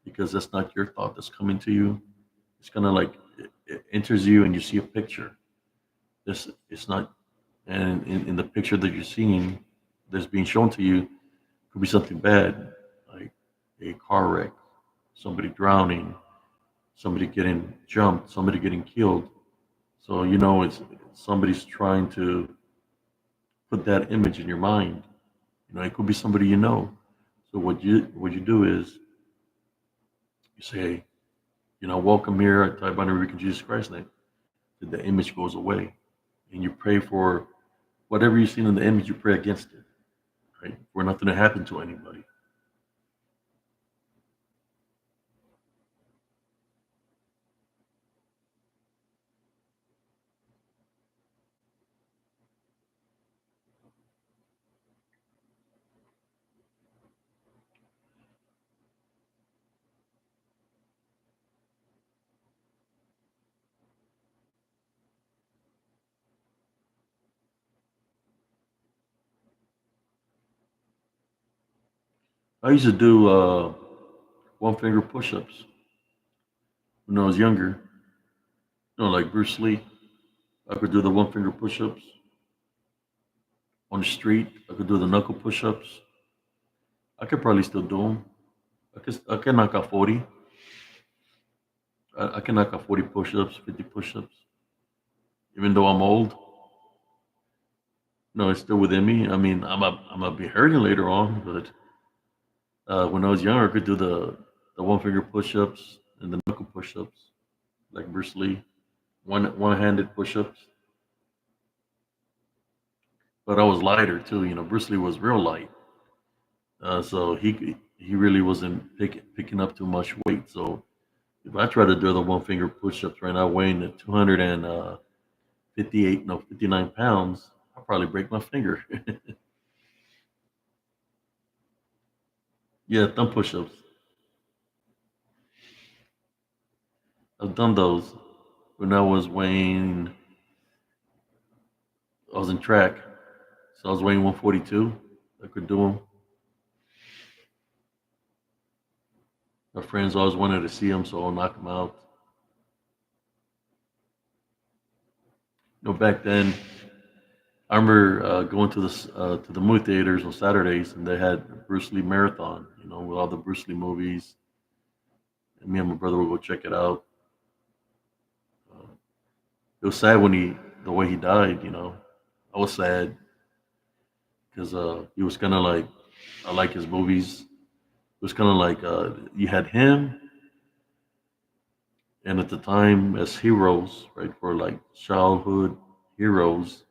A: because that's not your thought that's coming to you. It's kind of like it enters you and you see a picture. This it's not, and in the picture that you're seeing that's being shown to you could be something bad, like a car wreck, somebody drowning, somebody getting jumped, somebody getting killed. So it's somebody's trying to put that image in your mind. You know, it could be somebody you know. So what you do is you say, hey, you know, welcome here. I type on the Rican Jesus Christ name. The image goes away, and you pray for whatever you've seen in the image. You pray against it, right? For nothing to happen to anybody. I used to do one finger push-ups when I was younger. You know, like Bruce Lee. I could do the one finger push-ups on the street. I could do the knuckle push-ups. I could probably still do them. I can knock out 40. I can knock out 40 push-ups, 50 push-ups, even though I'm old. No, it's still within me. I mean, I'm gonna be hurting later on, but when I was younger, I could do the one finger push-ups and the knuckle push-ups, like Bruce Lee, one-handed push-ups. But I was lighter too. You know, Bruce Lee was real light, so he really wasn't picking up too much weight. So if I try to do the one finger push-ups right now, weighing at 258, no, 59 pounds, I'll probably break my finger. Yeah, thumb push-ups. I've done those when I was weighing. I was in track, so I was weighing 142. I could do them. My friends always wanted to see them, so I'll knock them out. You know, back then, I remember going to the movie theaters on Saturdays, and they had Bruce Lee marathon. You know, with all the Bruce Lee movies, and me and my brother would go check it out. Uh, it was sad when the way he died. You know, I was sad because he was kind of like, I like his movies. It was kind of like you had him, and at the time as heroes, right, for like childhood heroes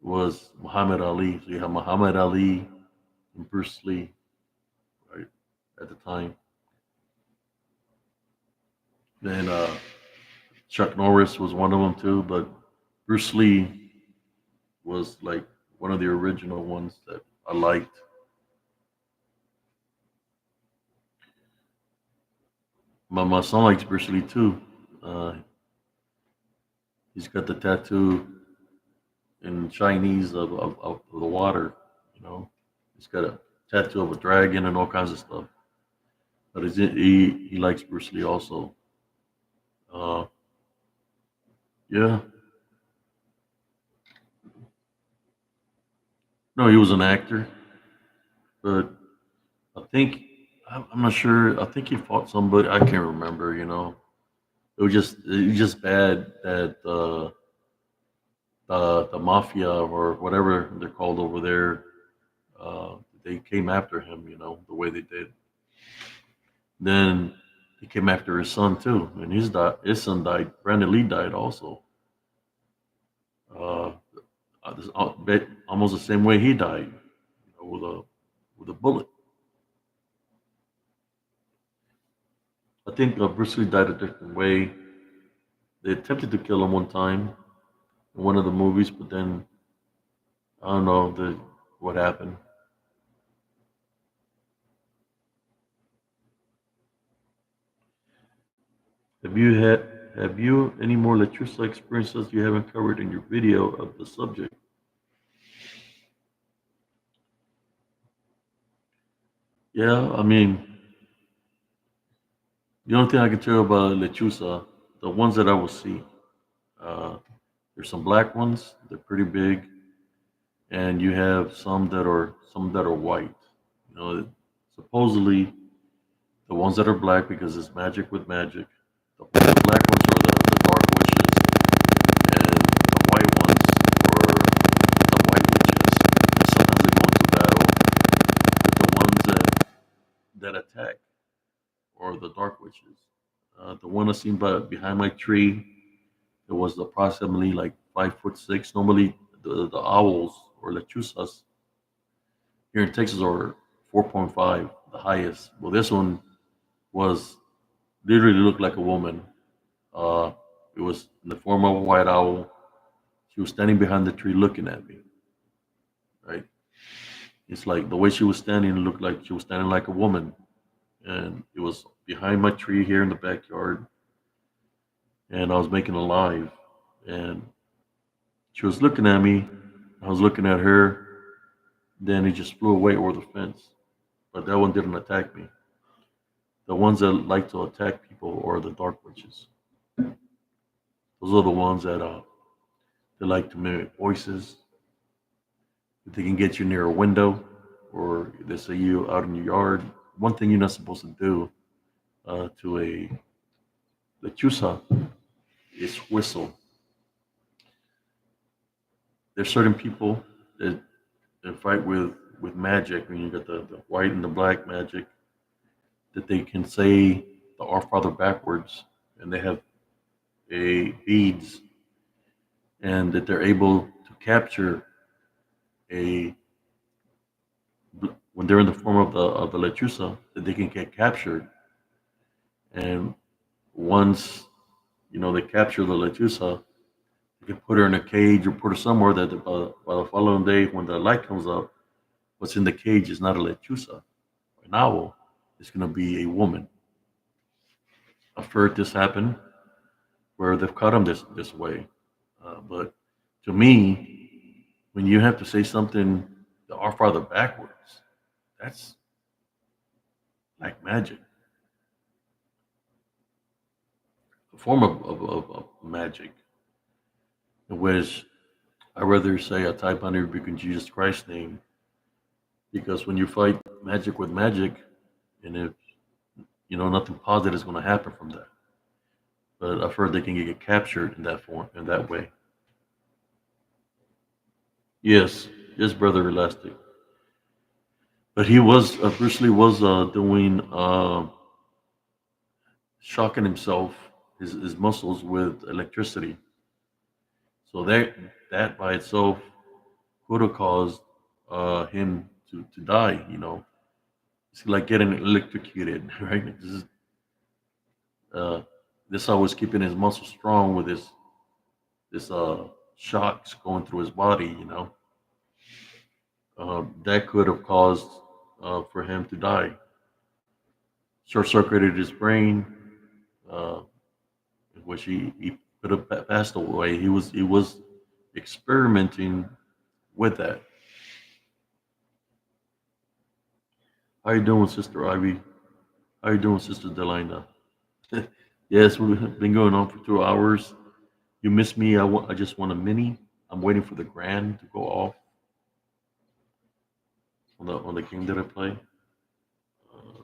A: was Muhammad Ali. So you have Muhammad Ali and Bruce Lee, right, at the time. Then Chuck Norris was one of them too, but Bruce Lee was like one of the original ones that I liked. My son likes Bruce Lee too. Uh, he's got the tattoo in Chinese of the water. You know, he's got a tattoo of a dragon and all kinds of stuff. But he likes Bruce Lee also. Uh, yeah, no, he was an actor, but I think I'm not sure. I think he fought somebody. I can't remember. You know, it was just bad that the mafia or whatever they're called over there, they came after him. You know, the way they did. Then he came after his son too, and his son died. Brandon Lee died also. Uh, almost the same way he died, you know, with a bullet. I think Bruce Lee died a different way. They attempted to kill him one time in one of the movies, but then I don't know what happened. Have you any more Latrusa experiences you haven't covered in your video of the subject? Yeah, I mean, the only thing I can tell you about Lechusa, the ones that I will see, uh, there's some black ones. They're pretty big, and you have some that are white. You know, supposedly the ones that are black because it's magic with magic. The black ones are the dark witches, and the white ones were the white that attack, or the dark witches. The one I seen behind my tree, it was approximately like 5'6". Normally, the owls or lechuzas here in Texas are 4.5, the highest. Well, this one was literally looked like a woman. Uh, it was in the form of a white owl. She was standing behind the tree looking at me. Right? It's like the way she was standing, it looked like she was standing like a woman, and it was behind my tree here in the backyard, and I was making a live, and she was looking at me. I was looking at her. Then it just flew away over the fence. But that one didn't attack me. The ones that like to attack people are the dark witches. Those are the ones that they like to mimic voices. If they can get you near a window, or they say you out in your yard. One thing you're not supposed to do to a lechuza is whistle. There's certain people that, that fight with magic. When you got the white and the black magic, that they can say the Our Father backwards, and they have a beads, and that they're able to capture a when they're in the form of the lechusa, that they can get captured, and once they capture the lechusa, you can put her in a cage or put her somewhere that by the following day when the light comes up, what's in the cage is not a lechusa, an owl. It's going to be a woman. I've heard this happen where they've caught him this way. But to me, when you have to say something, the Our Father backwards, that's like magic, a form of magic, in which I rather say I type on rebuke in Jesus Christ's name, because when you fight magic with magic, and if nothing positive is going to happen from that. But I've heard they can get captured in that form, in that way. Yes, yes, brother Elastic. But Bruce Lee was doing shocking himself, his muscles with electricity. So that by itself could have caused him to die. It's like getting electrocuted, right? Uh, this always keeping his muscles strong with this shocks going through his body. That could have caused for him to die. Short circuited his brain, uh, which he could have passed away. He was experimenting with that. How you doing, Sister Ivy? How you doing, Sister Delina? Yes, we've been going on for 2 hours. You missed me. I just want a mini. I'm waiting for the grand to go off on the game that I play. Uh,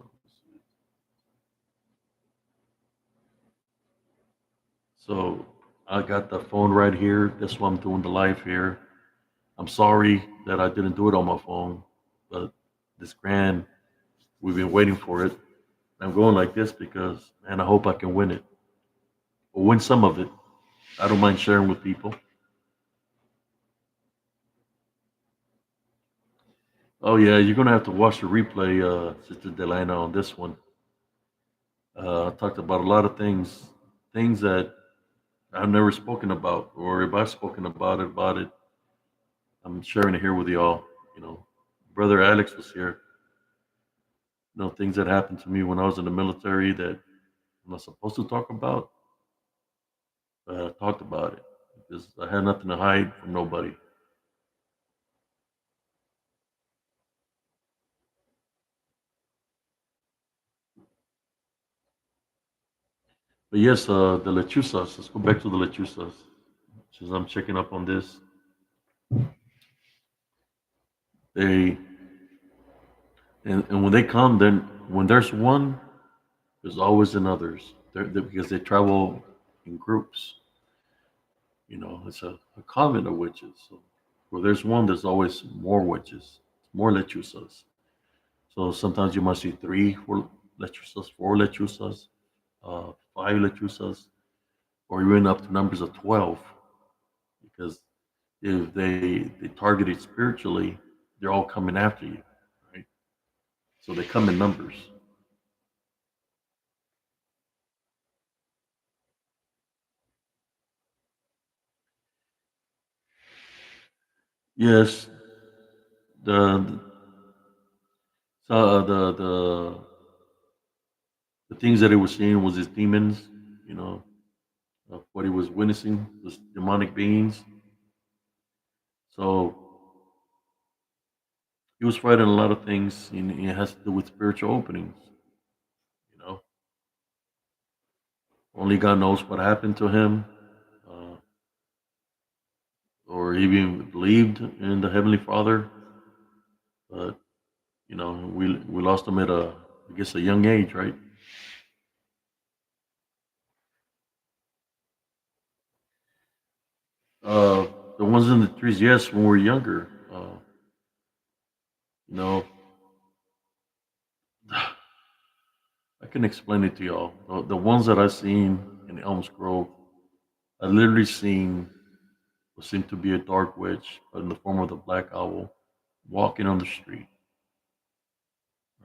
A: so I got the phone right here. That's why I'm doing the live here. I'm sorry that I didn't do it on my phone, but this grand, we've been waiting for it. I'm going like this because, man, I hope I can win it or win some of it. I don't mind sharing with people. Oh yeah, you're gonna have to watch the replay, Sister Delana, on this one. I talked about a lot of things that I've never spoken about, or if I've spoken about it, I'm sharing it here with y'all. You know, Brother Alex was here. Things that happened to me when I was in the military that I'm not supposed to talk about, but I talked about it because I had nothing to hide from nobody. But yes, the lechusas. Let's go back to the lechusas. Since I'm checking up on this, they and when they come, then when there's one, there's always another's. Because they travel in groups. It's a coven of witches. So where there's one, there's always more witches, more lechusas. So sometimes you might see three, lechuzas, four lechuzas, five lechuzas, or even up to numbers of 12. Because if they target it spiritually, they're all coming after you, right? So they come in numbers. Yes, the the things that he was seeing was his demons, you know, what he was witnessing was demonic beings. So he was fighting a lot of things, and it has to do with spiritual openings. You know, only God knows what happened to him, uh, or he even believed in the Heavenly Father. But we lost him at I guess a young age, right? Uh, the ones in the trees, yes, when we were younger. You know, I can explain it to y'all. The ones that I seen in Elms Grove, I literally seen what seemed to be a dark witch, but in the form of the black owl, walking on the street.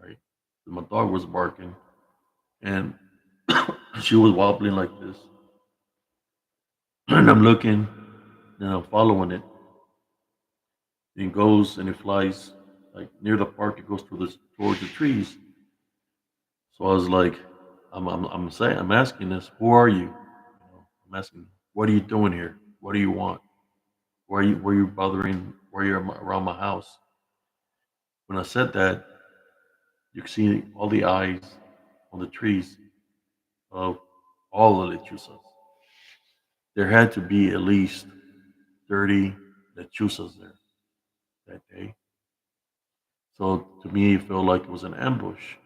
A: Right, my dog was barking, and she was wobbling like this, and I'm looking, and I'm following it. It goes and it flies like near the park. It goes towards the trees. So I was like, I'm saying, I'm asking this. Who are you? I'm asking, what are you doing here? What do you want? Where you bothering? Where you around my house? When I said that, you can see all the eyes on the trees of all the lechusas. There had to be at least 30 lechusas there that day. So to me, it felt like it was an ambush.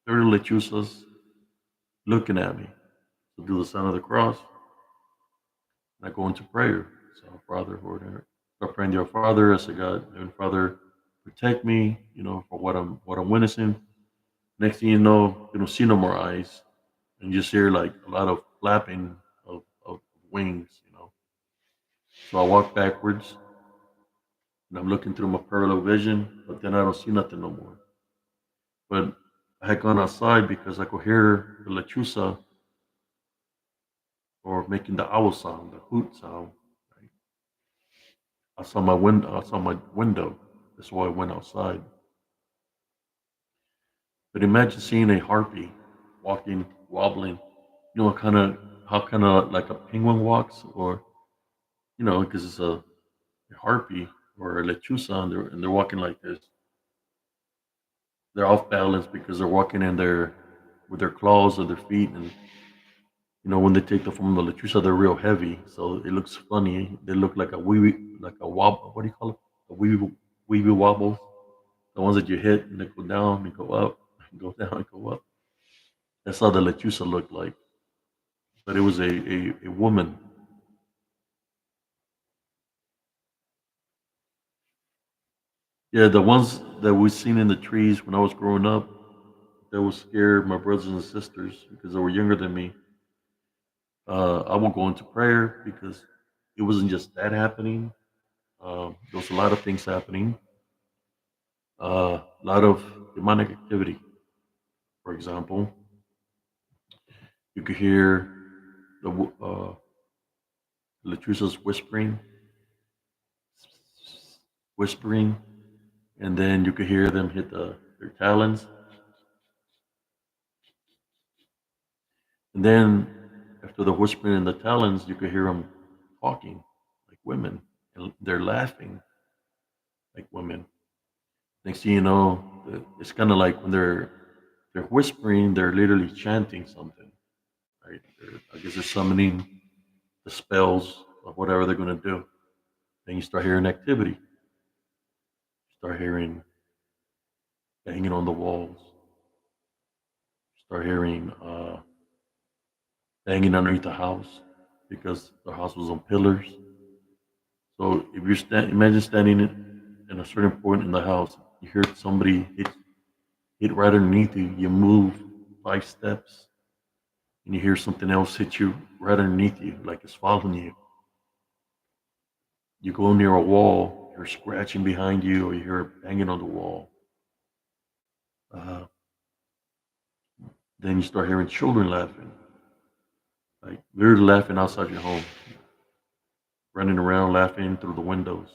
A: 30 lechusas looking at me. So do the sign of the cross, and I go into prayer. So, Father, whatever. I pray to your Father. I say, God, Heavenly Father, protect me, for what I'm witnessing. Next thing you don't see no more eyes, and you just hear like a lot of flapping of wings. So I walk backwards, and I'm looking through my parallel vision, but then I don't see nothing no more. But I had gone outside because I could hear the lechusa or making the owl sound, the hoot sound. Right? I saw my window. That's why I went outside. But imagine seeing a harpy walking, wobbling. Kind of like a penguin walks, or because it's a harpy or a lechusa, and they're walking like this. They're off balance because they're walking in their with their claws or their feet, and when they take the form of the lechusa, they're real heavy, so it looks funny. They look like a like a wobble. What do you call it? A wee wobbles. The ones that you hit and they go down and go up, and go down and go up. That's how the lechusa looked like. But it was a woman. Yeah, the ones that we seen in the trees when I was growing up, that would scare my brothers and sisters because they were younger than me. I won't go into prayer because it wasn't just that happening. There was a lot of things happening. A lot of demonic activity. For example, you could hear the Latrusas whispering, and then you could hear them hit their talons, and then after the whispering and the talons, you could hear them talking like women, and they're laughing like women. Next thing you know, it's kind of like when they're whispering, they're literally chanting something, right? I guess they're summoning the spells of whatever they're going to do. Then you start hearing activity. You start hearing banging on the walls. You start hearing banging underneath the house because the house was on pillars. So if imagine standing in a certain point in the house, you hear somebody hit hit right underneath you. You move 5 steps and you hear something else hit you right underneath you, like it's following you. You go near a wall, you're scratching behind you, or you hear it banging on the wall. Uh, then you start hearing children laughing, like literally laughing outside your home, running around laughing through the windows,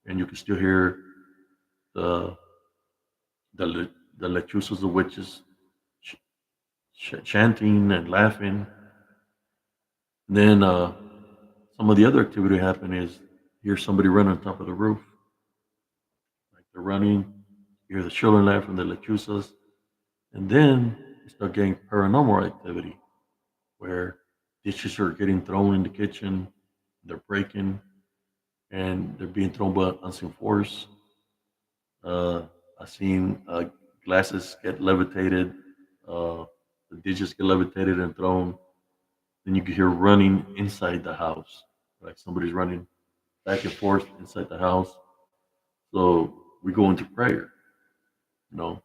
A: and you can still hear the the lechuzas, the witches, ch- chanting and laughing. Then some of the other activity happen is you hear somebody run on top of the roof, like they're running. You hear the children laughing, the lechuzas, and then you start getting paranormal activity where dishes are getting thrown in the kitchen, they're breaking, and they're being thrown by unseen force. Uh, I've seen glasses get levitated, uh, the dishes get levitated and thrown. Then you can hear running inside the house, like somebody's running back and forth inside the house. So we go into prayer. You know,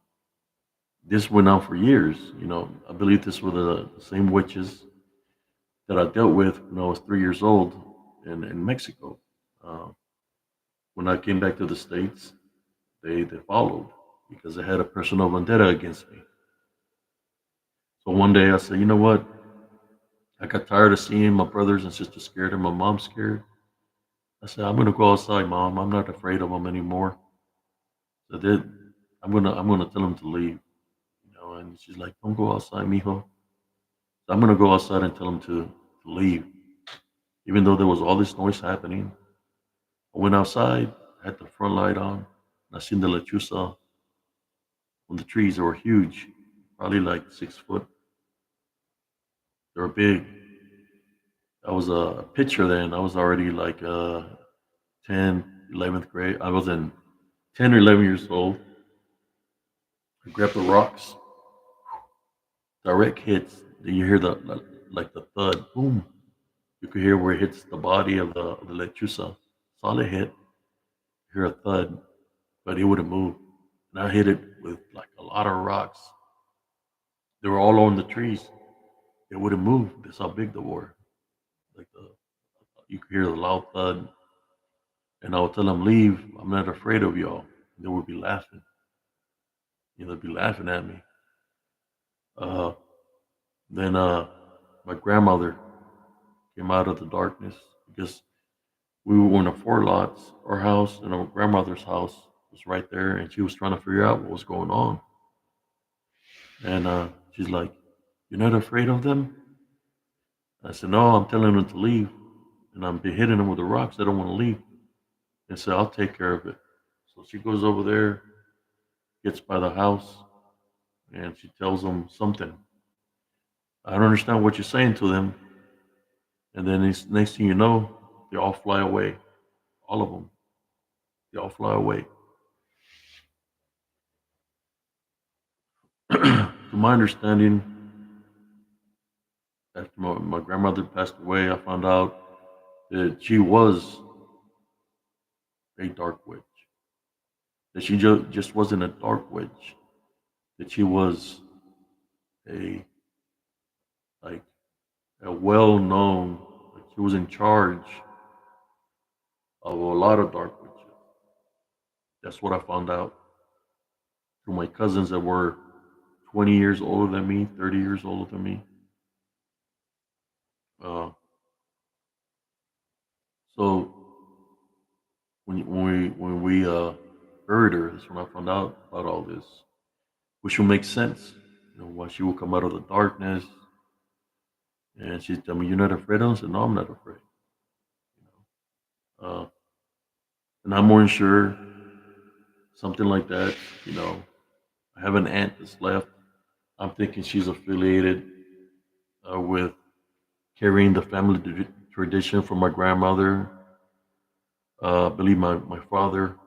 A: this went on for years. You know, I believe this were the same witches that I dealt with when I was 3 years old in Mexico. Uh, when I came back to the States, they followed because they had a personal vendetta against me. So one day I said, you know what? I got tired of seeing my brothers and sisters scared and my mom scared. I said, I'm gonna go outside, mom. I'm not afraid of them anymore. So then I'm gonna tell them to leave. You know, and she's like, don't go outside, mijo. So I'm gonna go outside and tell them to leave. Even though there was all this noise happening, I went outside, had the front light on, and I seen the lechuza on the trees. They were huge, probably like 6 foot. They were big. I was a pitcher then. I was already like 10, 11th grade. I was in 10 or 11 years old. I grabbed the rocks, direct hits. Then you hear like the thud, boom. You could hear where it hits the body of the lechuza. Solid hit. You hear a thud, but it wouldn't move. And I hit it with like a lot of rocks. They were all on the trees. It wouldn't move. That's how big they were. Like you could hear the loud thud. And I would tell them, leave. I'm not afraid of y'all. They would be laughing. They'd be laughing at me. Uh, then my grandmother came out of the darkness because we were in a four lots. Our house and our grandmother's house was right there, and she was trying to figure out what was going on. And she's like, "You're not afraid of them?" I said, "No, I'm telling them to leave, and I'm be hitting them with the rocks. They don't want to leave." And said, "I'll take care of it." So she goes over there, gets by the house, and she tells them something. I don't understand what you're saying to them. And then next thing you know, they all fly away. All of them. They all fly away. To my understanding, after my grandmother passed away, I found out that she was a dark witch. That she just wasn't a dark witch. That she was a like a well known. Like she was in charge of a lot of dark witches. That's what I found out through my cousins that were 20 years older than me, 30 years older than me. Uh, so when we buried her, that's when I found out about all this, which will make sense. Why she will come out of the darkness, and she tell me, "You're not afraid of them?" I said, "No, I'm not afraid." Uh, and I'm more than sure something like that. You know, I have an aunt that's left. I'm thinking she's affiliated with carrying the family tradition from my grandmother. I believe my father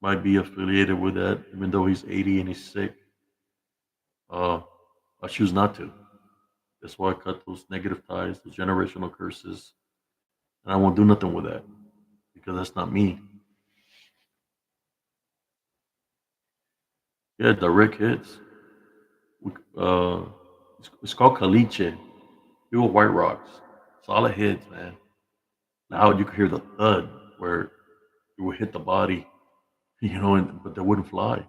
A: might be affiliated with that, even though he's 80 and he's sick. Uh, I choose not to. That's why I cut those negative ties, those generational curses, and I won't do nothing with that because that's not me. Yeah, direct hits. Uh, it's called caliche. Pure white rocks. Solid hits, man. Loud. You could hear the thud where it would hit the body, but they wouldn't fly.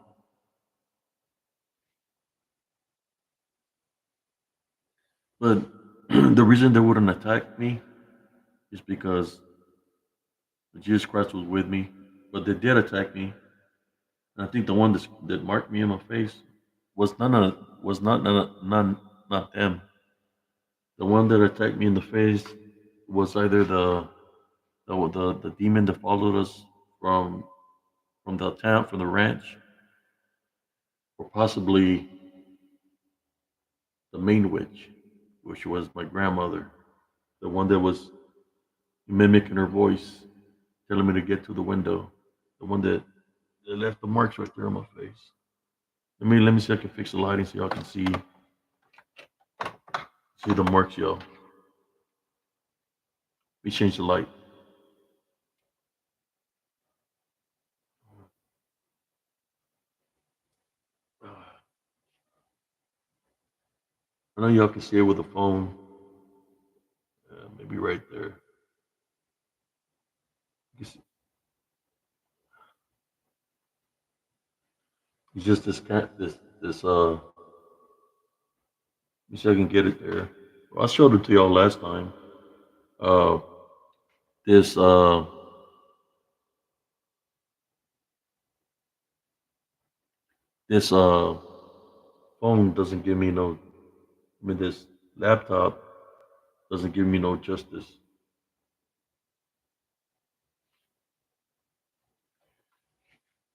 A: But the reason they wouldn't attack me is because Jesus Christ was with me. But they did attack me, and I think the one that marked me in my face was not them. The one that attacked me in the face was either the demon that followed us from from the town from the ranch, or possibly the main witch, which was my grandmother, the one that was mimicking her voice, telling me to get to the window, the one that left the marks right there on my face. Let me see if I can fix the lighting so y'all can see the marks, y'all. Let me change the light. I know y'all can see it with the phone. Maybe right there. It's just this cat. This. Let me see if I can get it there. Well, I showed it to y'all last time. Uh, this uh this phone doesn't give me no. I mean, this laptop doesn't give me no justice.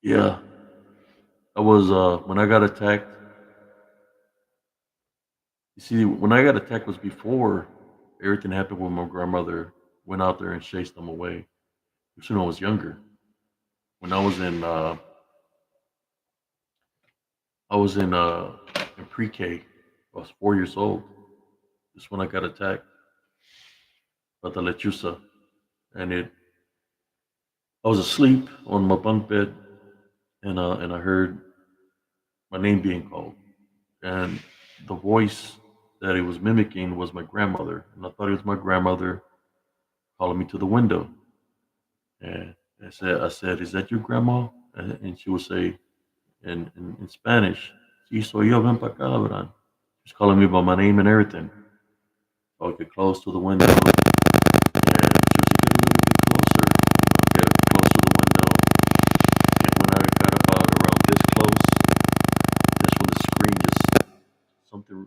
A: Yeah, I was when I got attacked. You see, when I got attacked was before everything happened when my grandmother went out there and chased them away. It was when I was younger. When I was in pre-K. I was 4 years old. That's when I got attacked by the lechusa, and it. I was asleep on my bunk bed, and I heard my name being called, and the voice that it was mimicking was my grandmother, and I thought it was my grandmother calling me to the window. And I said, "Is that your grandma?" And she would say in Spanish, "Sí, soy yo, ven pa' acá, Abraham." She's calling me by my name and everything. So I get close to the window, and she was like, "Get a little bit closer." I get close to the window, and when I got about around this close, that's when the screen just something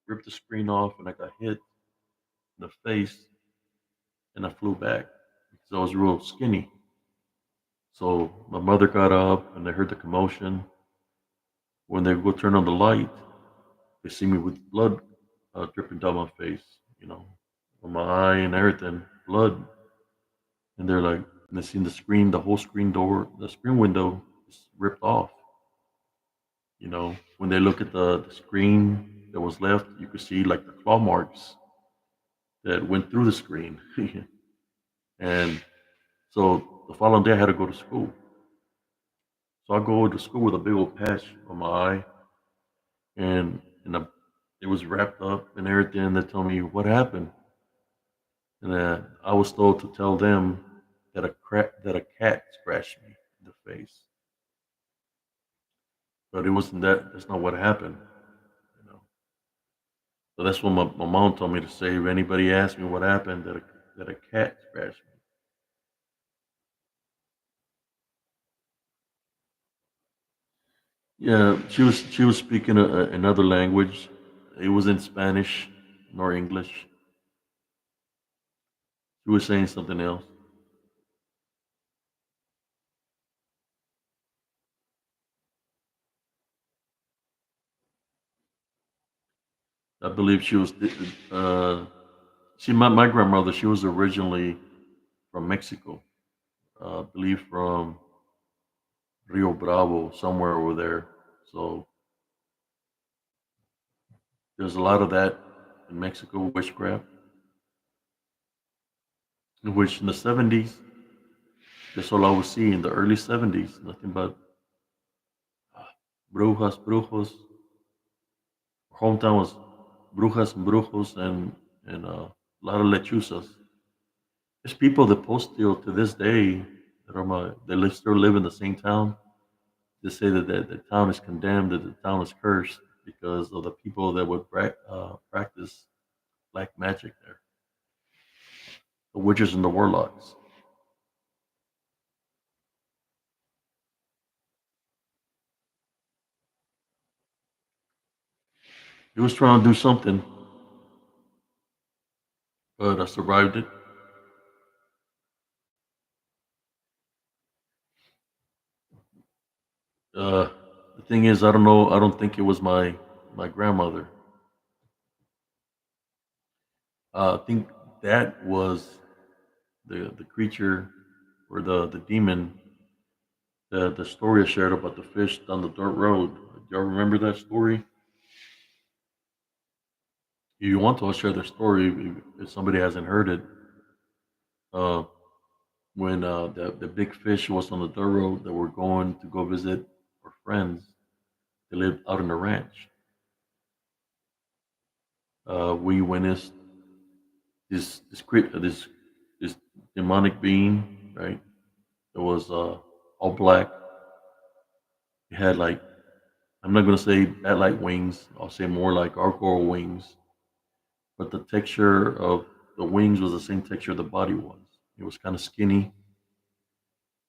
A: ripped the screen off, and I got hit in the face, and I flew back because I was real skinny. So my mother got up, and they heard the commotion. When they go turn on the light, they see me with blood dripping down my face, on my eye and everything, blood. And they're like, and they seen the screen, the whole screen door, the screen window is ripped off. When they look at the screen that was left, you could see like the claw marks that went through the screen. And so the following day, I had to go to school. So I go to school with a big old patch on my eye, and it was wrapped up and everything. They tell me what happened, and I was told to tell them that a cat scratched me in the face, but it wasn't that. That's not what happened. You know. So that's what my mom told me to say. If anybody asked me what happened, that a cat scratched me. Yeah, she was speaking another language. It was in Spanish nor English. She was saying something else. I believe she was. My grandmother. She was originally from Mexico. I believe from Rio Bravo, somewhere over there. So there's a lot of that in Mexico, witchcraft, in which in the 70s, that's all I was seeing. In the early 70s, nothing but Brujas, Brujos. Our hometown was Brujas and Brujos and a lot of lechuzas. There's people that post still to this day that are they still live in the same town. They say that the town is condemned, that the town is cursed because of the people that would practice black magic there, the witches and the warlocks. He was trying to do something, but I survived it. Uh, the thing is, I don't know. I don't think it was my grandmother. I think that was the creature or the demon. The story I shared about the fish down the dirt road. Do y'all remember that story? If you want to, I'll share the story if somebody hasn't heard it. Uh, when the big fish was on the dirt road that we're going to go visit our friends. They lived out in the ranch. We witnessed this demonic being, right? It was all black. It had like, I'm not gonna say bat like wings. I'll say more like gargoyle wings. But the texture of the wings was the same texture the body was. It was kind of skinny.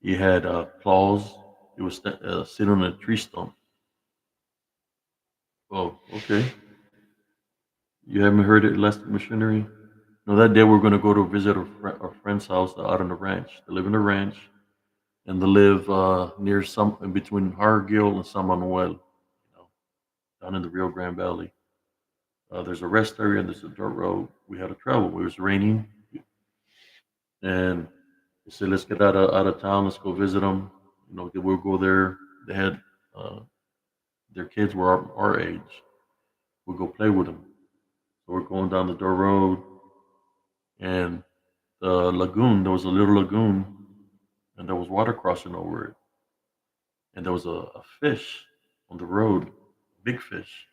A: It had claws. It was sitting on a tree stump. Oh, okay. You haven't heard it, Elastic Machinery? No, that day we're going to go to visit our friend's house out on the ranch. They live in the ranch, and they live near some in between Hargill and San Manuel, down in the Rio Grande Valley. There's a rest area and there's a dirt road. We had to travel. It was raining, and they said, "Let's get out of town. Let's go visit them." We'll go there. They had uh, their kids were our age. We'll go play with them. So we're going down the dirt road, and the lagoon. There was a little lagoon, and there was water crossing over it, and there was a fish on the road, big fish.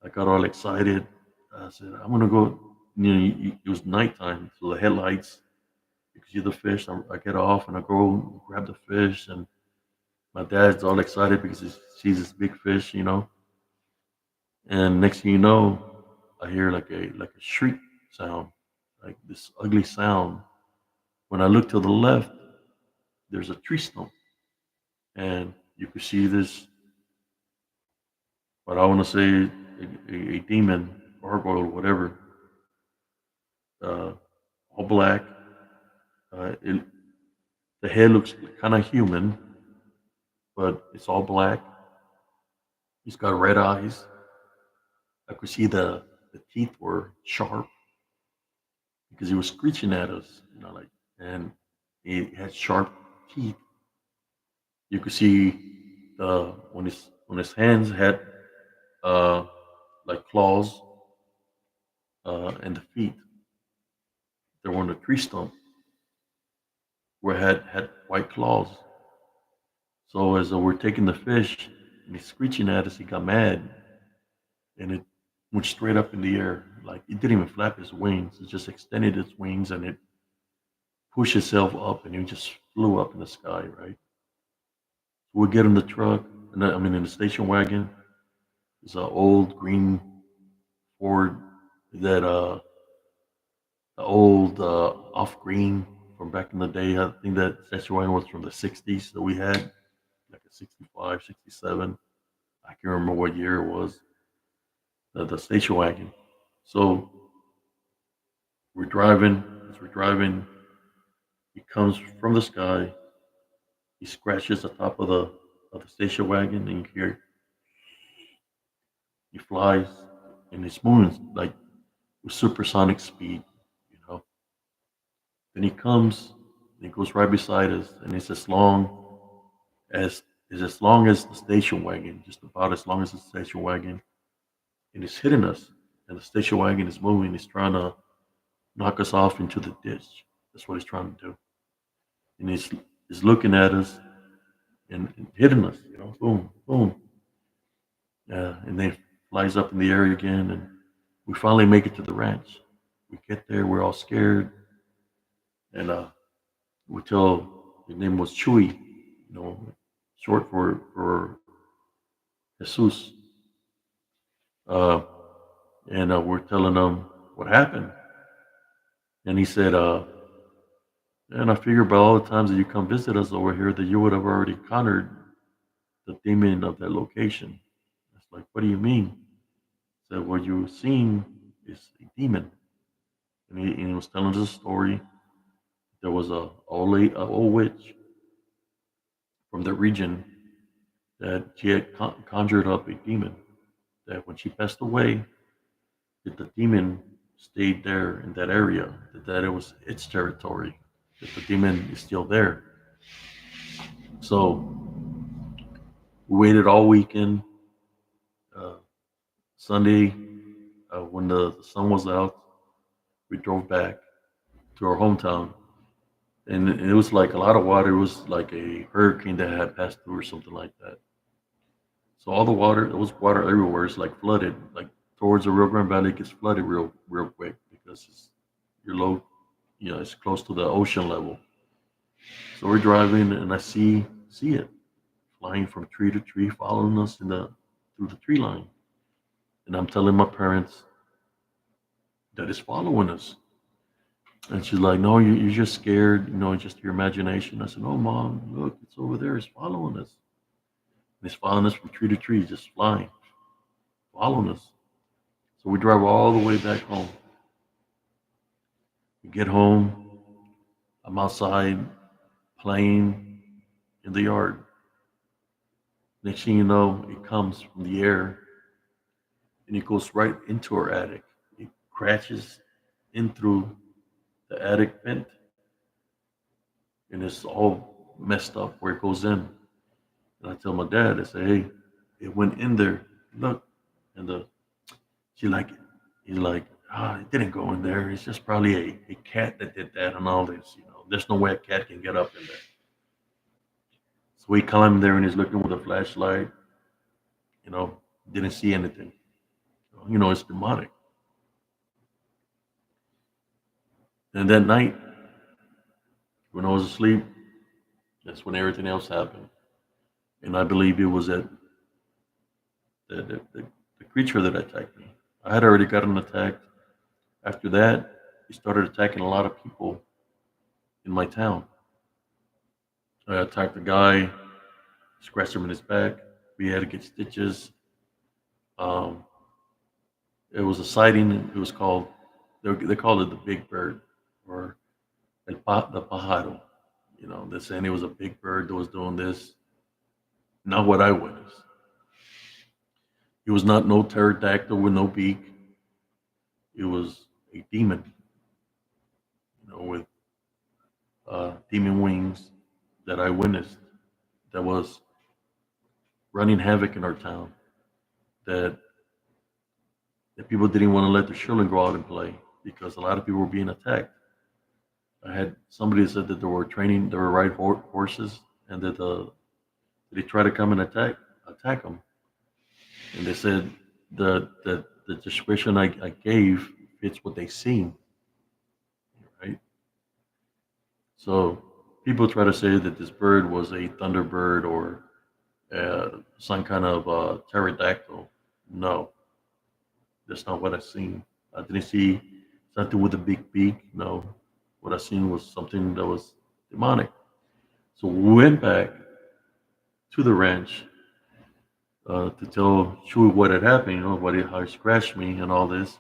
A: I got all excited. I said, "I'm gonna go." It was nighttime, so the headlights. You could see the fish. I get off and I go grab the fish, and my dad's all excited because he sees this big fish, And next thing you know, I hear like a shriek sound, like this ugly sound. When I look to the left, there's a tree stump, and you could see this, what I want to say, a demon, gargoyle, whatever, uh, all black. It, the head looks kind of human, but it's all black. He's got red eyes. I could see the teeth were sharp because he was screeching at us, and he had sharp teeth. You could see the when his hands had uh, like claws, and the feet. They were on a tree stump where it had white claws. So as we're taking the fish and he's screeching at us, he got mad and it went straight up in the air. Like it didn't even flap his wings. It just extended its wings and it pushed itself up and it just flew up in the sky, right? So we get in the truck, and I mean in the station wagon. It's an old green Ford that the old off green from back in the day. I think that station wagon was from the 60s that we had, like a 65, 67. I can't remember what year it was, the station wagon. So we're driving, as we're driving, he comes from the sky, he scratches the top of the station wagon, and you hear he flies, and he's moving like with supersonic speed, you know. Then he comes, and he goes right beside us, and it's as as long as the station wagon, just about as long as the station wagon, and it's hitting us. And the station wagon is moving. He's trying to knock us off into the ditch. That's what he's trying to do. And he's looking at us and hitting us, boom, boom. flies up in the air again, and we finally make it to the ranch. We get there, we're all scared, and we tell his name was Chewy, short for Jesus. Uh, and we're telling him what happened, and he said, "And I figure by all the times that you come visit us over here, that you would have already conquered the demon of that location." It's like, what do you mean? Said, what you've seen is a demon. And he was telling us a story. There was a old witch from the region that she had conjured up a demon. That when she passed away, that the demon stayed there in that area. That it was its territory. That the demon is still there. So we waited all weekend. Uh, Sunday, when the sun was out, we drove back to our hometown, and it was like a lot of water. It was like a hurricane that had passed through or something like that. So all the water, there was water everywhere. It's like flooded, like towards the Rio Grande Valley, it gets flooded real quick because you're low, it's close to the ocean level. So we're driving, and I see it flying from tree to tree, following us through the tree line. And I'm telling my parents that it's following us. And she's like, "No, you're just scared, it's just your imagination." I said, "No, Mom, look, it's over there. It's following us. And it's following us from tree to tree, just flying, following us." So we drive all the way back home. We get home. I'm outside playing in the yard. Next thing you know, it comes from the air and it goes right into our attic. It crashes in through the attic vent, and it's all messed up where it goes in. And I tell my dad, I say, "Hey, it went in there. Look." And she like, he's like, "It didn't go in there. It's just probably a cat that did that and all this. There's no way a cat can get up in there." So he climbed there and he's looking with a flashlight. You know, didn't see anything. It's demonic. And that night, when I was asleep, that's when everything else happened. And I believe it was the creature that attacked me. I had already gotten attacked. After that, he started attacking a lot of people in my town. I attacked a guy, scratched him in his back. We had to get stitches. Um, it was a sighting. It was called, they called it the Big Bird, or the Pajaro. They're saying it was a big bird that was doing this. Not what I witnessed. It was not no pterodactyl with no beak. It was a demon, with demon wings that I witnessed, that was running havoc in our town. That people didn't want to let their children go out and play because a lot of people were being attacked. I had somebody that said that they were riding horses, and that they try to come and attack them. And they said the description I gave fits what they seen, right? So people try to say that this bird was a thunderbird or some kind of pterodactyl. No, that's not what I seen. I didn't see something with a big beak. No, what I seen was something that was demonic. So we went back to the ranch to tell Chewy what had happened, how he scratched me and all this.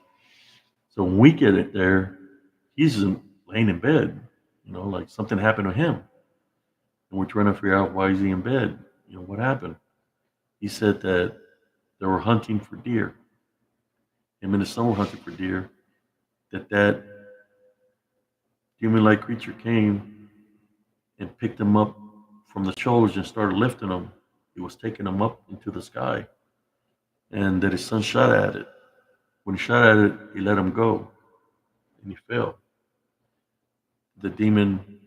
A: So when we get it there, he's laying in bed, like something happened to him. And we're trying to figure out why is he in bed? What happened? He said that they were hunting for deer. Him and his son were hunting for deer. That demon-like creature came and picked him up from the shoulders and started lifting him. He was taking him up into the sky, and that his son shot at it. When he shot at it, he let him go, and he fell. The demon,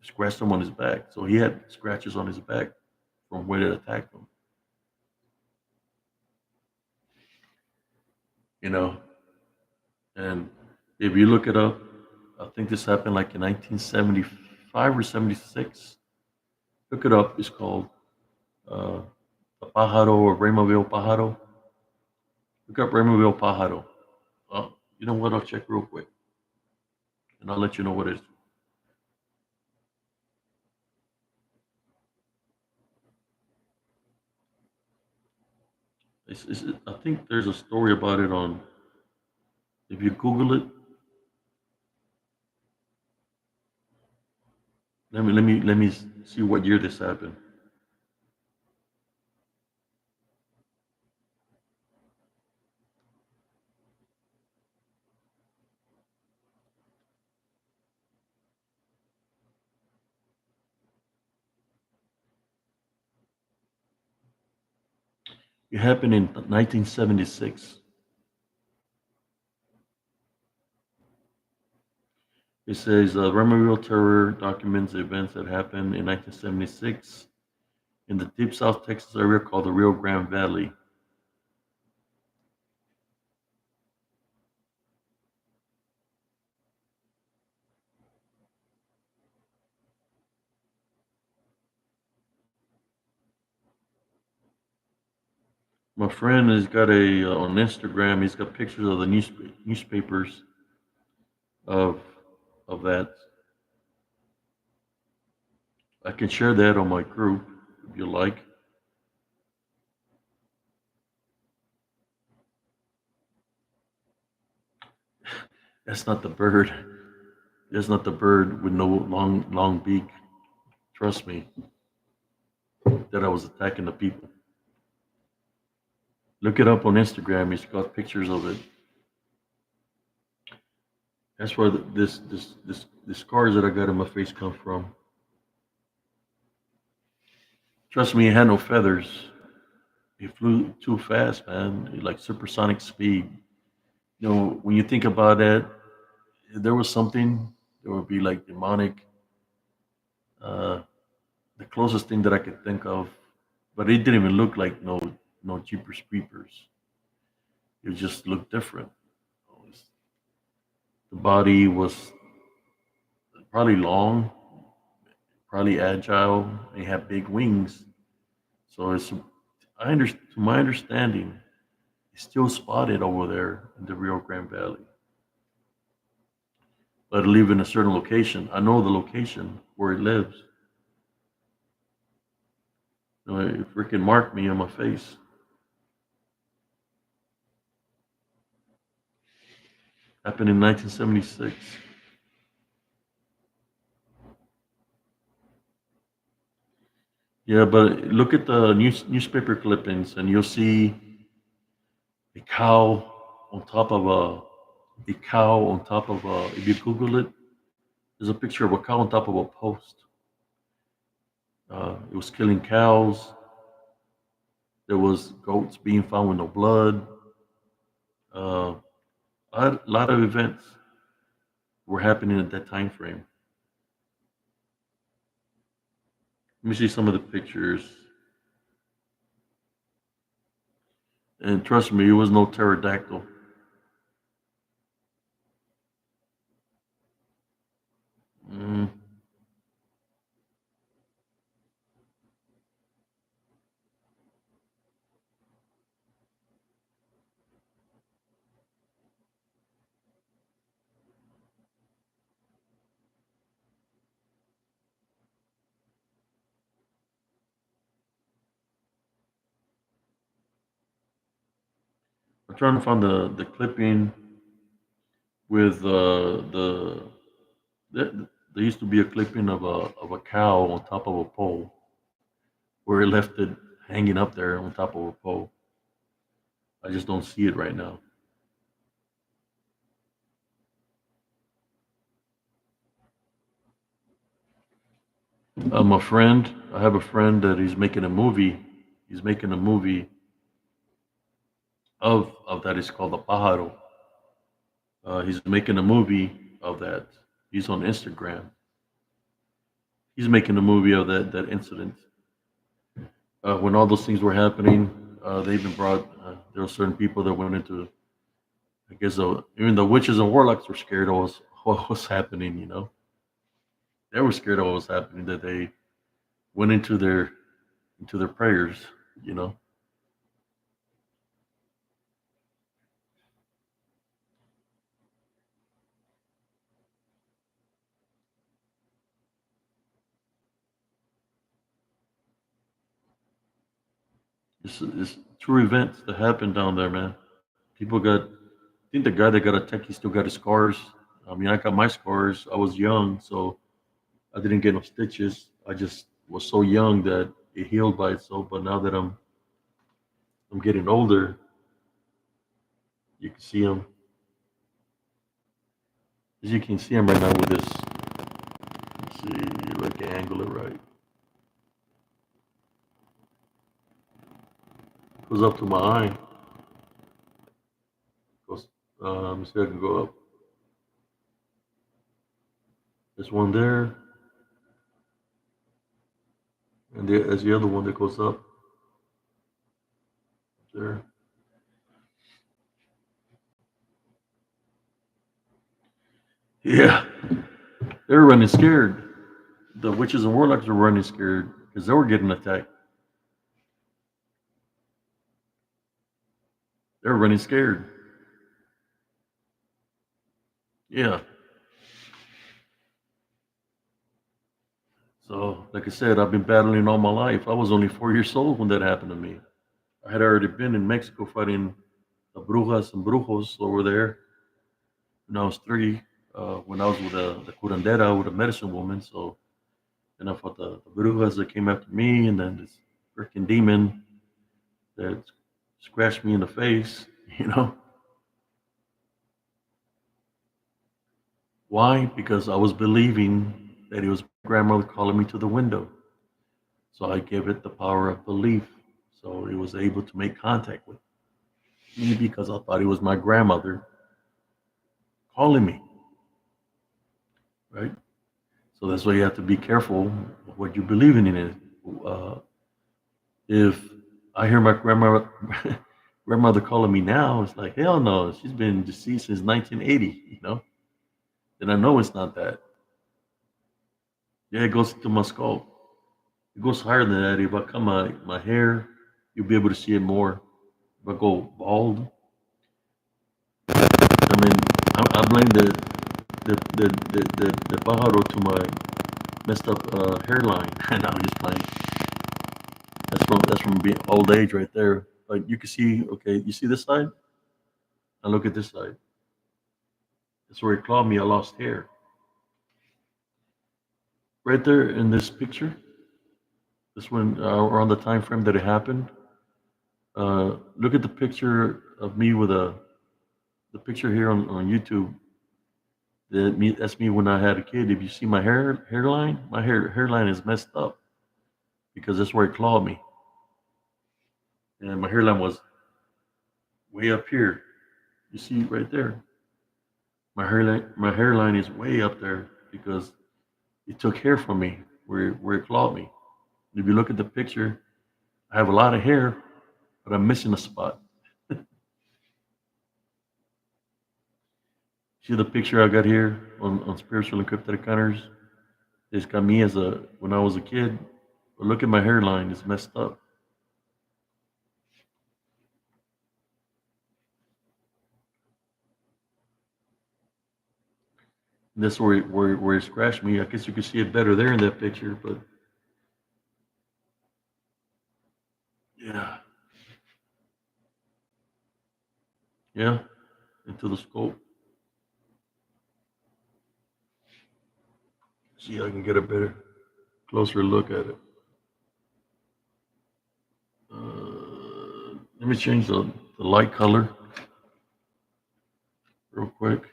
A: scratched him on his back, so he had scratches on his back from where it attacked him. you know. And if you look it up, I think this happened like in 1975 or 76. Look it up. It's called uh, the Pajaro or Raymaville Pajaro. Look up Raymaville Pajaro. You know what? I'll check real quick, and I'll let you know what it is. I think there's a story about it on. If you Google it, let me see what year this happened. It happened in 1976. It says Raymaville terror documents events that happened in 1976 in the deep South Texas area called the Rio Grande Valley. My friend has got a on Instagram. He's got pictures of the newspapers of that. I can share that on my group if you like. That's not the bird. That's not the bird with no long beak. Trust me, that I was attacking the people. Look it up on Instagram. He's got pictures of it. That's where this scars that I got in my face come from. Trust me, it had no feathers. It flew too fast, man. Like supersonic speed. You know, when you think about it, if there was something, there would be like demonic. Uh, the closest thing that I could think of, but it didn't even look like no Jeepers Creepers. It just looked different. The body was probably long, probably agile. They had big wings, so to my understanding, it's still spotted over there in the Rio Grande Valley. But I live in a certain location. I know the location where it lives. You know, it freaking marked me on my face. Happened in 1976. Yeah, but look at the newspaper clippings, and you'll see a cow on top of a cow on top of a. If you Google it, there's a picture of a cow on top of a post. It was killing cows. There was goats being found with no blood. Uh, a lot of events were happening at that time frame. Let me see some of the pictures. And trust me, it was no pterodactyl. Mm. I'm trying to find the clipping with there used to be a clipping of a cow on top of a pole where it left it hanging up there on top of a pole. I just don't see it right now. My friend, I have a friend that he's making a movie. He's making a movie of that. It's called the Pajaro. He's making a movie of that. He's on Instagram. He's making a movie of that incident. When all those things were happening, they even brought there were certain people that went into I guess even the witches and warlocks were scared of what was happening. They were scared of what was happening. That they went into their prayers. You know, it's true events that happened down there, man. People got. I think the guy that got attacked, he still got his scars. I mean, I got my scars. I was young, so I didn't get no stitches. I just was so young that it healed by itself. But now that I'm getting older, you can see him. As you can see him right now with this. Let's see, like angle it right. Goes up to my eye. Goes. See, I can go up. There's one there, and there's the other one that goes up there. Yeah, they were running scared. The witches and warlocks were running scared because they were getting attacked. They were running scared. Yeah. So, like I said, I've been battling all my life. I was only 4 years old when that happened to me. I had already been in Mexico fighting the brujas and brujos over there when I was 3. When I was with the curandera, with a medicine woman. So, and I fought the brujas that came after me, and then this freaking demon that scratched me in the face. You know why? Because I was believing that it was my grandmother calling me to the window. So I gave it the power of belief. So it was able to make contact with me because I thought it was my grandmother calling me, right? So that's why you have to be careful of what you're believing in. It. If I hear my grandmother calling me now, it's like hell no. She's been deceased since 1980. Then I know it's not that. Yeah, it goes to my skull. It goes higher than that. If I cut my hair, you'll be able to see it more. If I go bald, I mean, I blame the pájaro to my messed up hairline. And I'm just playing. That's from being old age right there. Like you can see, okay, you see this side? Now look at this side. That's where it clawed me. I lost hair. Right there in this picture, this one around the time frame that it happened. Look at the picture of me with the picture here on YouTube. That's me when I had a kid. If you see my hairline, my hairline is messed up because that's where it clawed me, and my hairline was way up here. You see right there, my hairline is way up there because it took hair from me where it clawed me. If you look at the picture, I have a lot of hair, but I'm missing a spot. See the picture I got here on Spiritual Encrypted Encounters? It's got me as a when I was a kid. But look at my hairline; it's messed up. And that's where it scratched me. I guess you can see it better there in that picture, but yeah, yeah, into the scope. See, I can get a better, closer look at it. Let me change the light color real quick.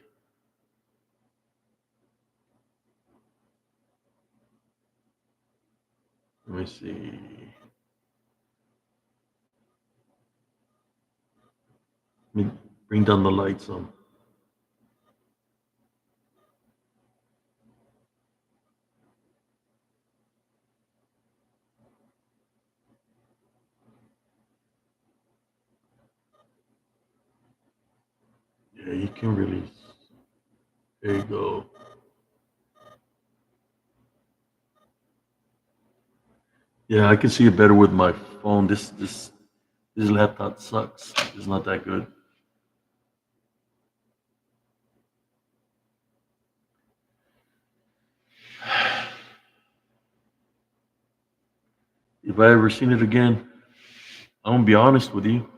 A: Let me see. Let me bring down the light some. Okay, you can release. There you go. Yeah, I can see it better with my phone. This laptop sucks. It's not that good. If I ever seen it again, I'm gonna be honest with you.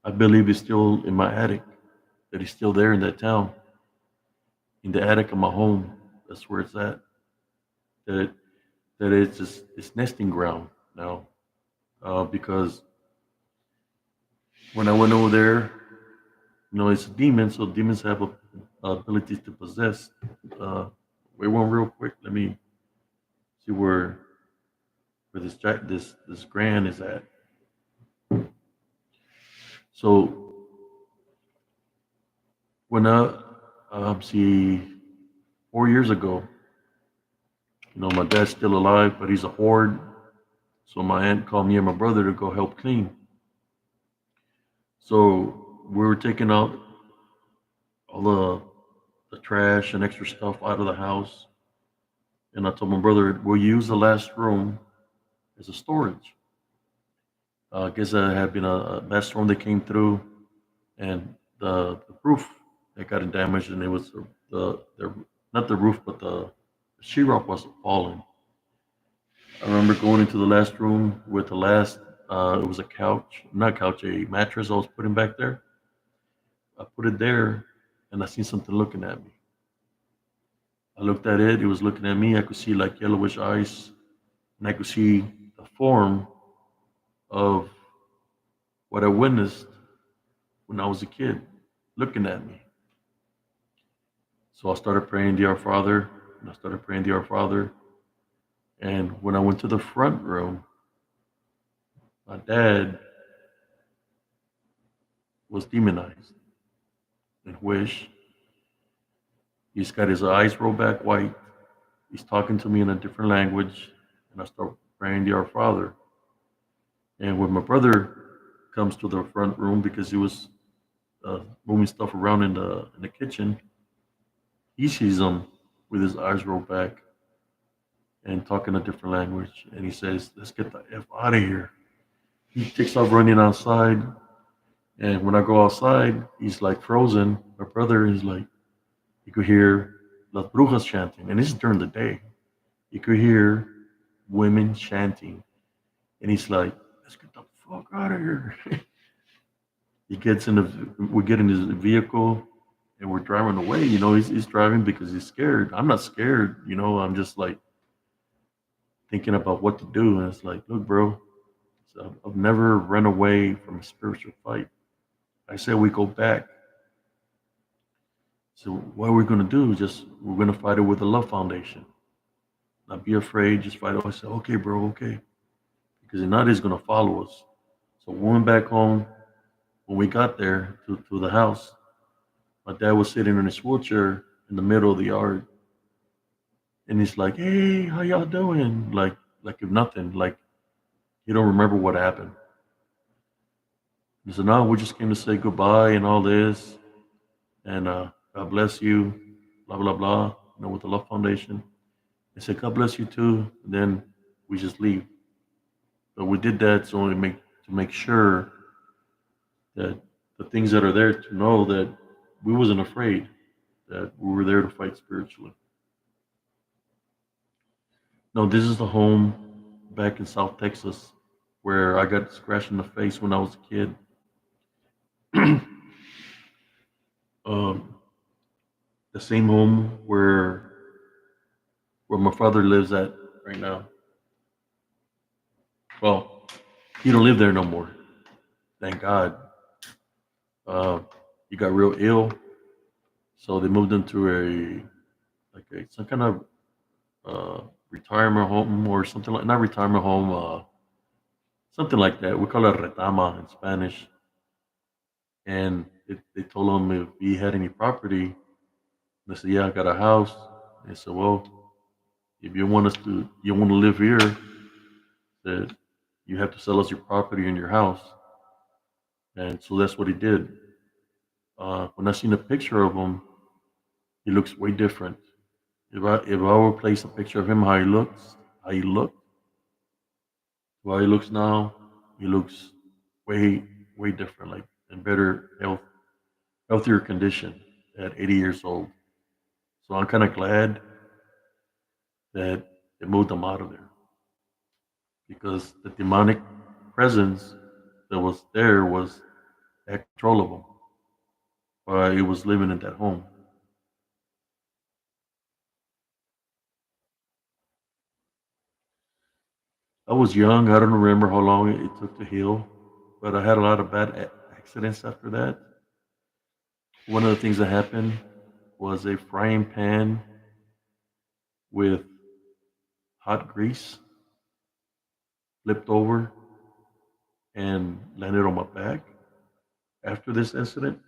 A: I believe it's still in my attic. That he's still there in that town, in the attic of my home. That's where it's at. That that it's just it's nesting ground now. Because when I went over there, it's a demon, so demons have abilities to possess. Uh, Wait one real quick. Let me see where this grand is at. So when see 4 years ago, my dad's still alive, but he's a horde. So my aunt called me and my brother to go help clean. So we were taking out all the trash and extra stuff out of the house. And I told my brother, we'll use the last room as a storage. I guess that had been a bad storm that came through, and the roof that got damaged, and it was the not the roof, but the sheetrock was falling. I remember going into the last room with the last. It was a couch, not couch, a mattress I was putting back there. I put it there, and I seen something looking at me. I looked at it. It was looking at me. I could see like yellowish eyes, and I could see the form of what I witnessed when I was a kid, looking at me. So I started praying the Our Father, and I started praying the Our Father. And when I went to the front room, my dad was demonized. And Wish, he's got his eyes rolled back white. He's talking to me in a different language, and I start praying the Our Father. And when my brother comes to the front room because he was moving stuff around in the kitchen, he sees him with his eyes rolled back and talking a different language. And he says, "Let's get the F out of here." He takes off running outside. And when I go outside, he's like frozen. My brother is like, you could hear Las Brujas chanting. And this is during the day. You could hear women chanting. And he's like, let's get the fuck out of here. We get in his vehicle and we're driving away. He's driving because he's scared. I'm not scared. I'm just like thinking about what to do. And it's like, look, bro, so I've never run away from a spiritual fight. I said we go back. So what are we gonna do? We're gonna fight it with the Love Foundation. Not be afraid. Just fight it. I said, okay, bro, okay, because Inadi is gonna follow us. So we went back home. When we got there to the house, my dad was sitting in his wheelchair in the middle of the yard, and he's like, "Hey, how y'all doing?" Like if nothing, like he don't remember what happened. He said, "No, we just came to say goodbye and all this, and God bless you, blah blah blah." With the Love Foundation. I said, "God bless you too." And then we just leave. But we did that so to make sure that the things that are there to know that we wasn't afraid, that we were there to fight spiritually. No, this is the home back in South Texas where I got scratched in the face when I was a kid. um, the same home where my father lives at right now. Well, he don't live there no more. Thank God. Uh, he got real ill, so they moved him to some kind of retirement home or something like not retirement home, something like that. We call it retama in Spanish. And they told him if he had any property. They said, "Yeah, I got a house." They said, "Well, if you want to live here, that you have to sell us your property and your house." And so that's what he did. When I seen a picture of him, he looks way different. If I were to place a picture of him, how he looked, to how he looks now, he looks way way different, like in better healthier condition at 80 years old. So I'm kind of glad that they moved him out of there because the demonic presence that was there was had control of him while he was living in that home. I was young. I don't remember how long it took to heal, but I had a lot of bad accidents after that. One of the things that happened was a frying pan with hot grease flipped over and landed on my back. After this incident,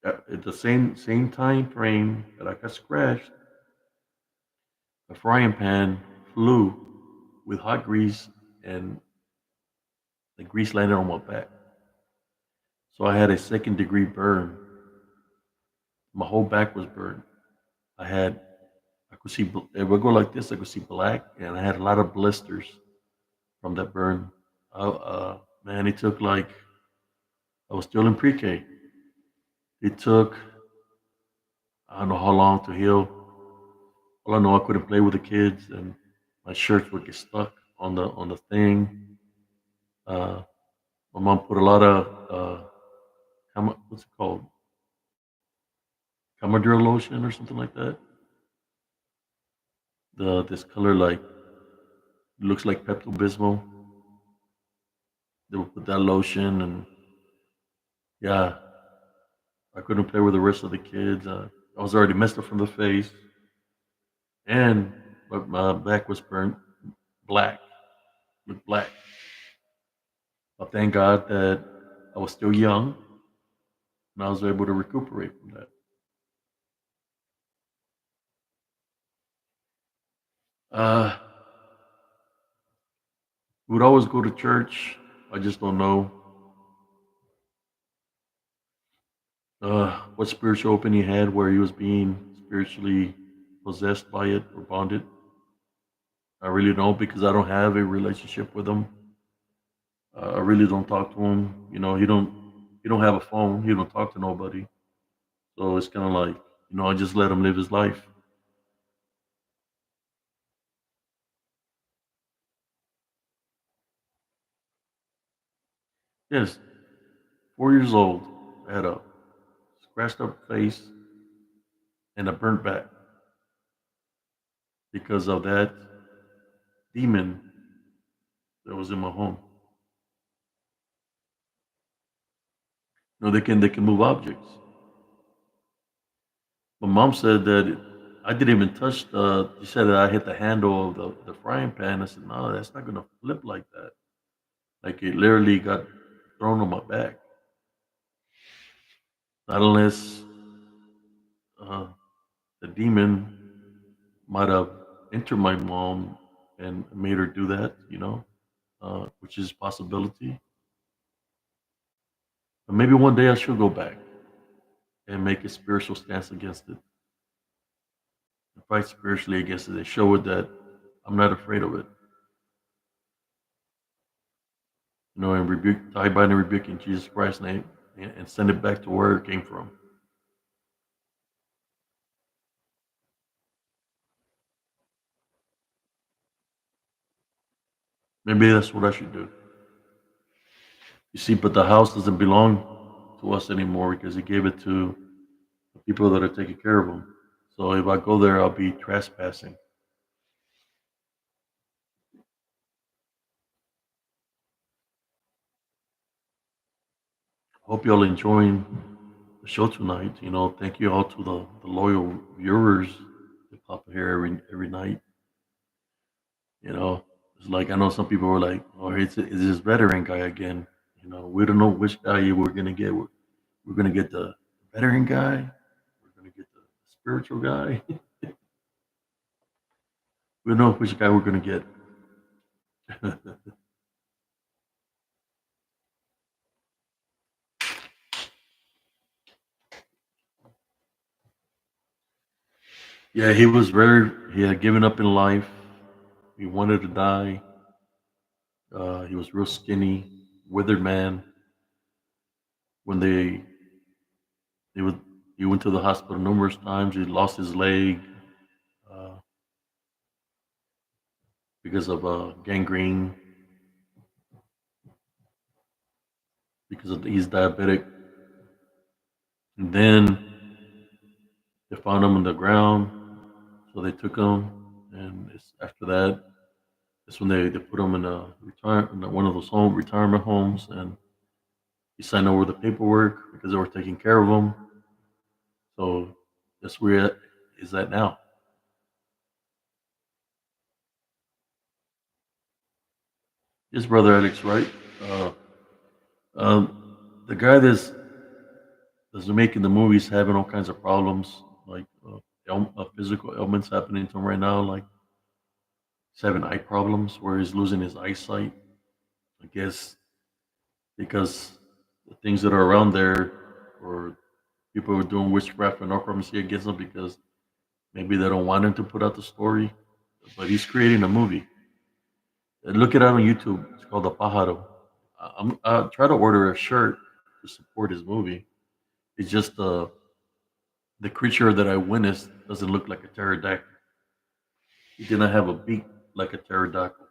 A: at the same time frame that I got scratched, the frying pan flew with hot grease, and the grease landed on my back. So I had a second-degree burn. My whole back was burned. I had, I could see, if I go like this, I could see black, and I had a lot of blisters from that burn. Man, it took like, I was still in pre-K. It took, I don't know how long to heal. All I know, I couldn't play with the kids, and my shirts would get stuck on the thing. Uh, my mom put a lot of, what's it called? Camadryl lotion or something like that. This color like looks like Pepto Bismol. They would put that lotion, and yeah, I couldn't play with the rest of the kids. I was already messed up from the face, and my back was burnt black, looked black. But thank God that I was still young and I was able to recuperate from that. Uh, we would always go to church. I just don't know what spiritual opening he had where he was being spiritually possessed by it or bonded. I really don't because I don't have a relationship with him. I really don't talk to him. You know, he don't have a phone. He don't talk to nobody. So it's kind of like, I just let him live his life. Yes, 4 years old. I had a scratched up face and a burnt back because of that demon that was in my home. They can move objects. My mom said that I didn't even touch the. She said that I hit the handle of the frying pan. I said, no, that's not gonna flip like that. Like it literally got thrown on my back. Not unless uh, the demon might have entered my mom and made her do that. Which is a possibility. But maybe one day I should go back and make a spiritual stance against it, and fight spiritually against it, and show it that I'm not afraid of it. And I bind and rebuke in Jesus Christ's name, and send it back to where it came from. Maybe that's what I should do. You see, but the house doesn't belong to us anymore because he gave it to the people that are taking care of them. So if I go there, I'll be trespassing. Hope you all enjoying the show tonight. Thank you all to the loyal viewers that pop here every night. You know, it's like I know some people were like, "Oh, it's this veteran guy again." We don't know which guy we're gonna get. We're gonna get the veteran guy. We're gonna get the spiritual guy. We don't know which guy we're gonna get. Yeah, he was very. He had given up in life. He wanted to die. He was real skinny, withered man. When they would, he went to the hospital numerous times. He lost his leg uh, because of gangrene. Because he's diabetic. And then they found him on the ground, so they took him. And after that, that's when they put him in one of those retirement homes, and he signed over the paperwork because they were taking care of him. So that's where it is at now. His brother Alex, right? Uh, the guy that's making the movies having all kinds of problems, like physical ailments happening to him right now. Like he's having eye problems where he's losing his eyesight. I guess because the things that are around there, or people are doing witchcraft and necromancy against him because maybe they don't want him to put out the story. But he's creating a movie. Look it up on YouTube. It's called The Pajaro. I try to order a shirt to support his movie. It's just the creature that I witnessed doesn't look like a pterodactyl. He did not have a beak like a pterodactyl.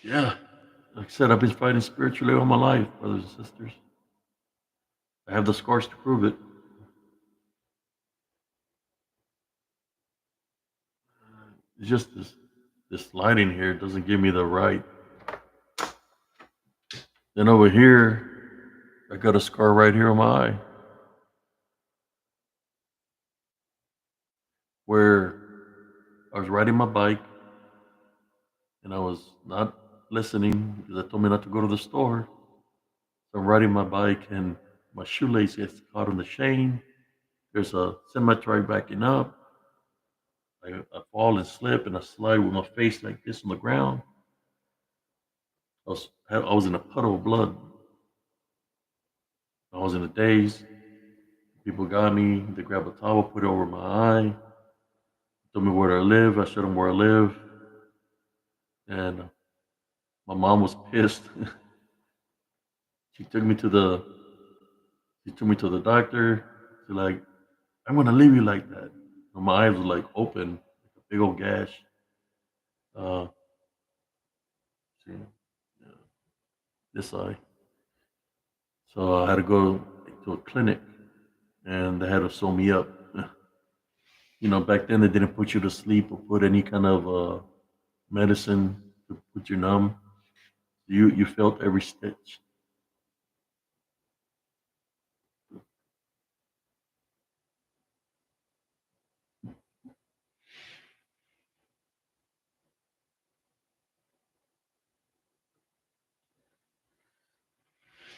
A: Yeah, like I said, I've been fighting spiritually all my life, brothers and sisters. I have the scars to prove it. It's just this lighting here doesn't give me the right. Then over here, I got a scar right here on my eye where I was riding my bike and I was not listening because I told me not to go to the store. So I'm riding my bike and my shoelace gets caught on the chain. There's a semi truck backing up. I fall and slip and I slide with my face like this on the ground. I was in a puddle of blood. I was in a daze. People got me. They grabbed a towel, put it over my eye, told me where I live. I showed them where I live, and my mom was pissed. she took me to the she took me to the doctor. She's like, "I'm gonna leave you like that." And my eyes were like open, like a big old gash. Uh, see, yeah, this eye. So I had to go to a clinic, and they had to sew me up. Back then they didn't put you to sleep or put any kind of medicine to put you numb. You felt every stitch.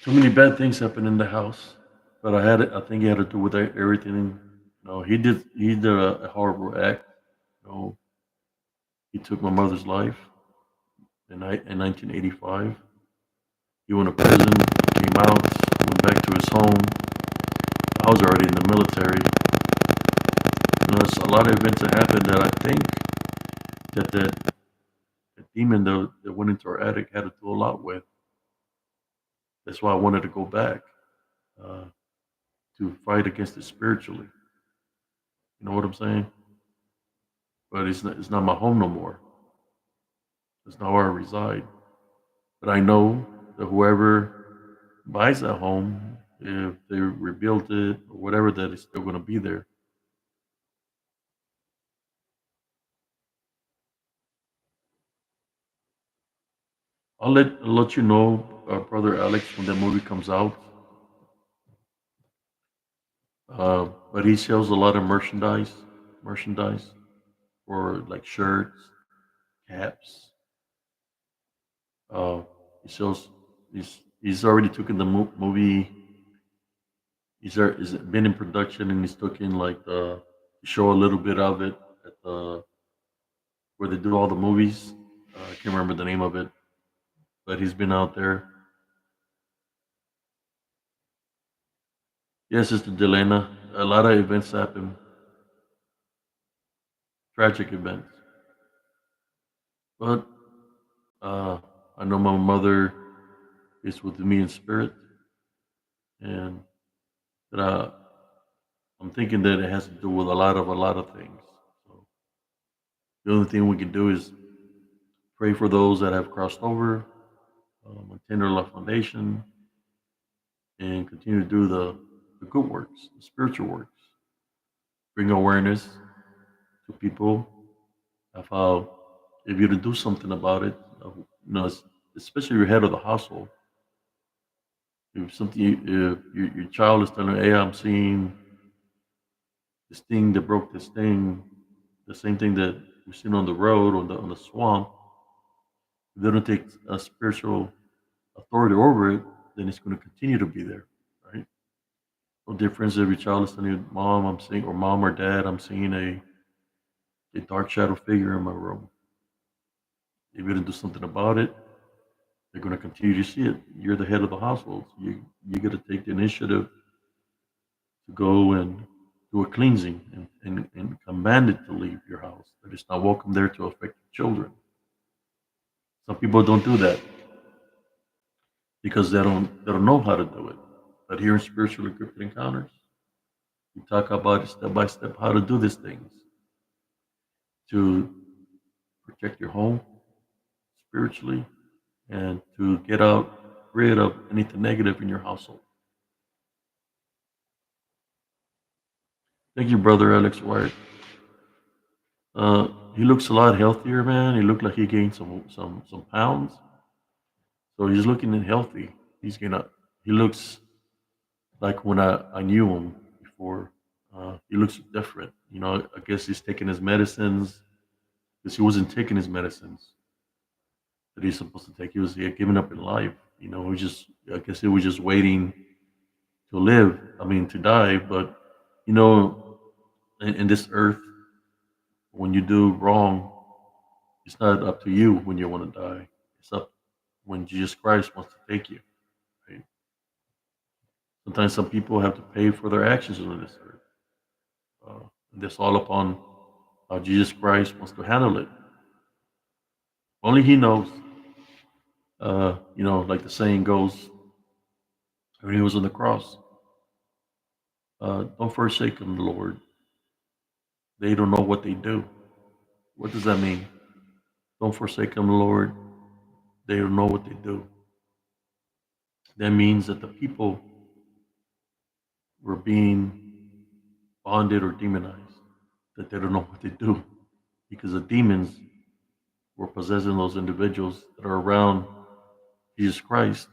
A: Too many bad things happened in the house, but I had it. I think it had to do with everything. He did a horrible act. You know, he took my mother's life in 1985. He went to prison, came out, went back to his home. I was already in the military. There's a lot of events that happened that I think that demon that went into our attic had to do a lot with. That's why I wanted to go back uh, to fight against it spiritually. You know what I'm saying? But it's not my home no more. It's not where I reside. But I know that whoever buys that home, if they rebuild it or whatever, that it's still going to be there. I'll let you know, brother Alex, when that movie comes out. But he sells a lot of merchandise for like shirts, caps. Uh, he sells. He's already taken the movie. Is been in production and he's taking like the show a little bit of it at the where they do all the movies. I can't remember the name of it, but he's been out there. Yes, Sister Delena, a lot of events happen, tragic events. But uh, I know my mother is with me in spirit, and that I'm thinking that it has to do with a lot of things. So the only thing we can do is pray for those that have crossed over, attend our love foundation, and continue to do the good works, the spiritual works. Bring awareness to people of how if you to do something about it, especially your head of the household. If if your child is telling, "Hey, I'm seeing this thing that broke this thing," the same thing that we've seen on the road on the swamp. If they don't take a spiritual authority over it, then it's going to continue to be there, right? No difference if your child is telling you, "Mom, I'm seeing," or "Mom or Dad, I'm seeing a dark shadow figure in my room." If you don't do something about it, they're going to continue to see it. You're the head of the household. You got to take the initiative to go and do a cleansing and command it to leave your house. That it's not welcome there to affect children. Some people don't do that because they don't know how to do it. But here in spiritual encrypted encounters, we talk about it step by step how to do these things to protect your home spiritually and to get out rid of anything negative in your household. Thank you, brother Alex White. He looks a lot healthier, man. He looked like he gained some pounds, so he's looking healthy. He's gonna. He looks like when I knew him before. He looks different. I guess he's taking his medicines because he wasn't taking his medicines that he's supposed to take. He had given up in life. He was just. I guess he was just waiting to live. I mean, to die. But you know, in this earth, when you do wrong, it's not up to you when you want to die. It's up when Jesus Christ wants to take you. Right? Sometimes some people have to pay for their actions on this earth. And that's all upon how Jesus Christ wants to handle it. Only He knows. Like the saying goes, when He was on the cross, don't forsake Him, Lord. They don't know what they do. What does that mean? Don't forsake Him, Lord. They don't know what they do. That means that the people were being bonded or demonized, that they don't know what they do because the demons were possessing those individuals that are around Jesus Christ.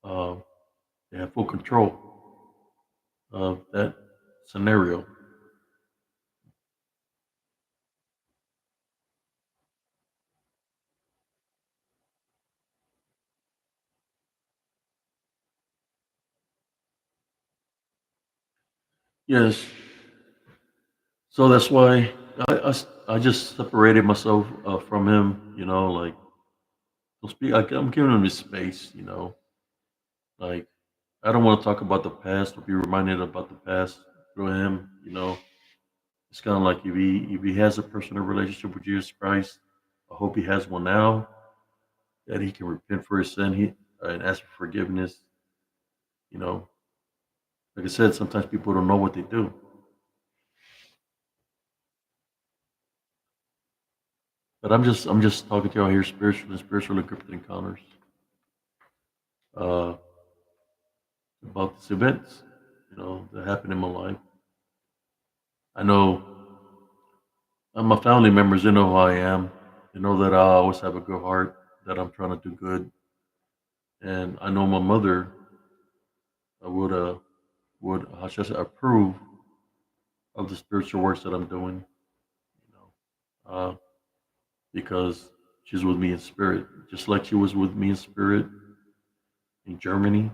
A: Uh, they have full control of that scenario. Yes, so that's why I just separated myself from him. Like don't speak. I'm giving him his space. Like I don't want to talk about the past or be reminded about the past through him. It's kind of like if he has a personal relationship with Jesus Christ, I hope he has one now that he can repent for his sin and ask for forgiveness. You know, like I said, sometimes people don't know what they do. But I'm just talking to y'all here spiritual encrypted encounters uh, about these events, that happen in my life. I know my family members, they know who I am. They know that I always have a good heart, that I'm trying to do good, and I know my mother would how should I say, approve of the spiritual works that I'm doing. You because she's with me in spirit, just like she was with me in spirit in Germany.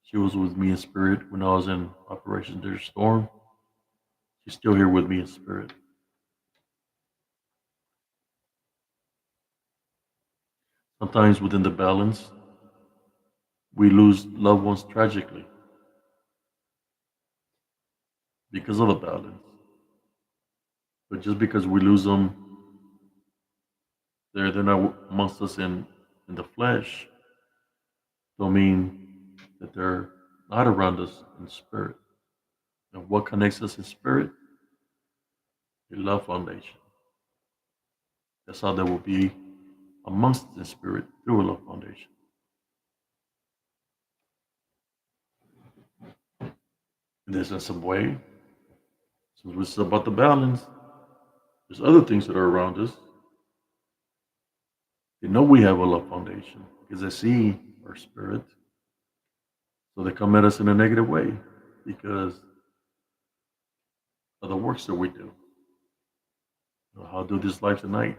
A: She was with me in spirit when I was in Operation Desert Storm. She's still here with me in spirit. Sometimes within the balance, we lose loved ones tragically. because of a balance. But just because we lose them, they're not amongst us in the flesh, don't mean that they're not around us in spirit. And what connects us in spirit? A love foundation. That's how they will be amongst the spirit through a love foundation. And there's in some way, since this is about the balance, there's other things that are around us. They know we have a love foundation because they see our spirit. So they come at us in a negative way because of the works that we do. You know, how do this life tonight?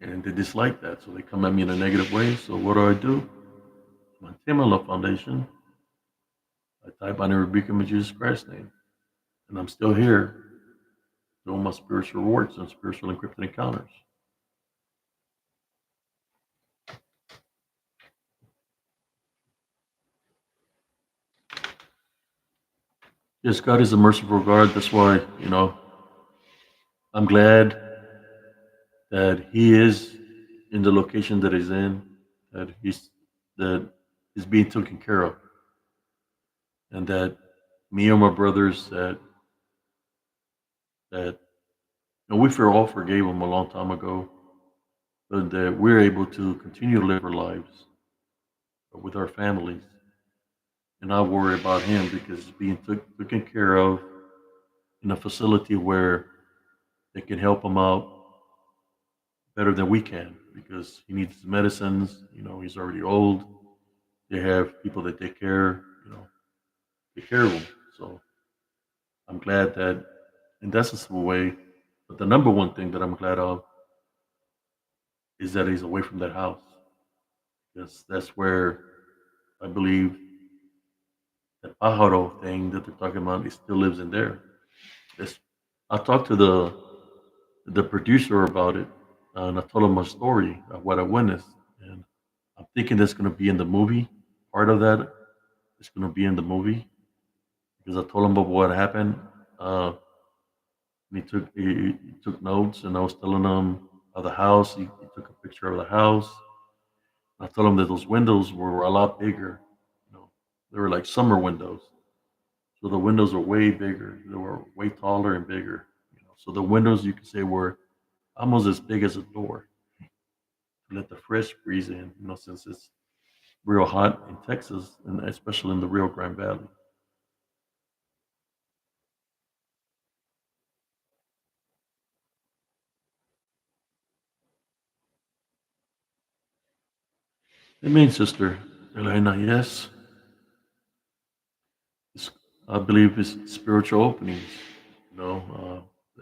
A: And they dislike that. So they come at me in a negative way. So what do? To maintain my love foundation, I type on the rebuke him in Jesus Christ's name. And I'm still here doing my spiritual works and spiritual encrypted encounters. Yes, God is a merciful God. That's why, I'm glad that He is in the location that He's in, that He's being taken care of, and that me and my brothers that we all forgave Him a long time ago, but that we're able to continue to live our lives with our families and not worry about Him because He's being taken care of in a facility where they can help Him out better than we can because he needs medicines. He's already old. They have people that take care of him. So I'm glad that in that sensible way. But the number one thing that I'm glad of is that he's away from that house because that's where I believe that Pajaro thing that they're talking about, he still lives in there. It's, I talked to the producer about it, and I told him my story of what I witnessed, and I'm thinking that's going to be in the movie. Part of that is going to be in the movie because I told him about what happened. Uh, he took notes, and I was telling him of the house. He took a picture of the house. I told him that those windows were a lot bigger. They were like summer windows, so the windows were way bigger. They were way taller and bigger. So the windows you could say were almost as big as a door to let the fresh breeze in. Since it's real hot in Texas, and especially in the Rio Grande Valley. Amen, Sister Elena. Yes, it's, I believe it's spiritual openings.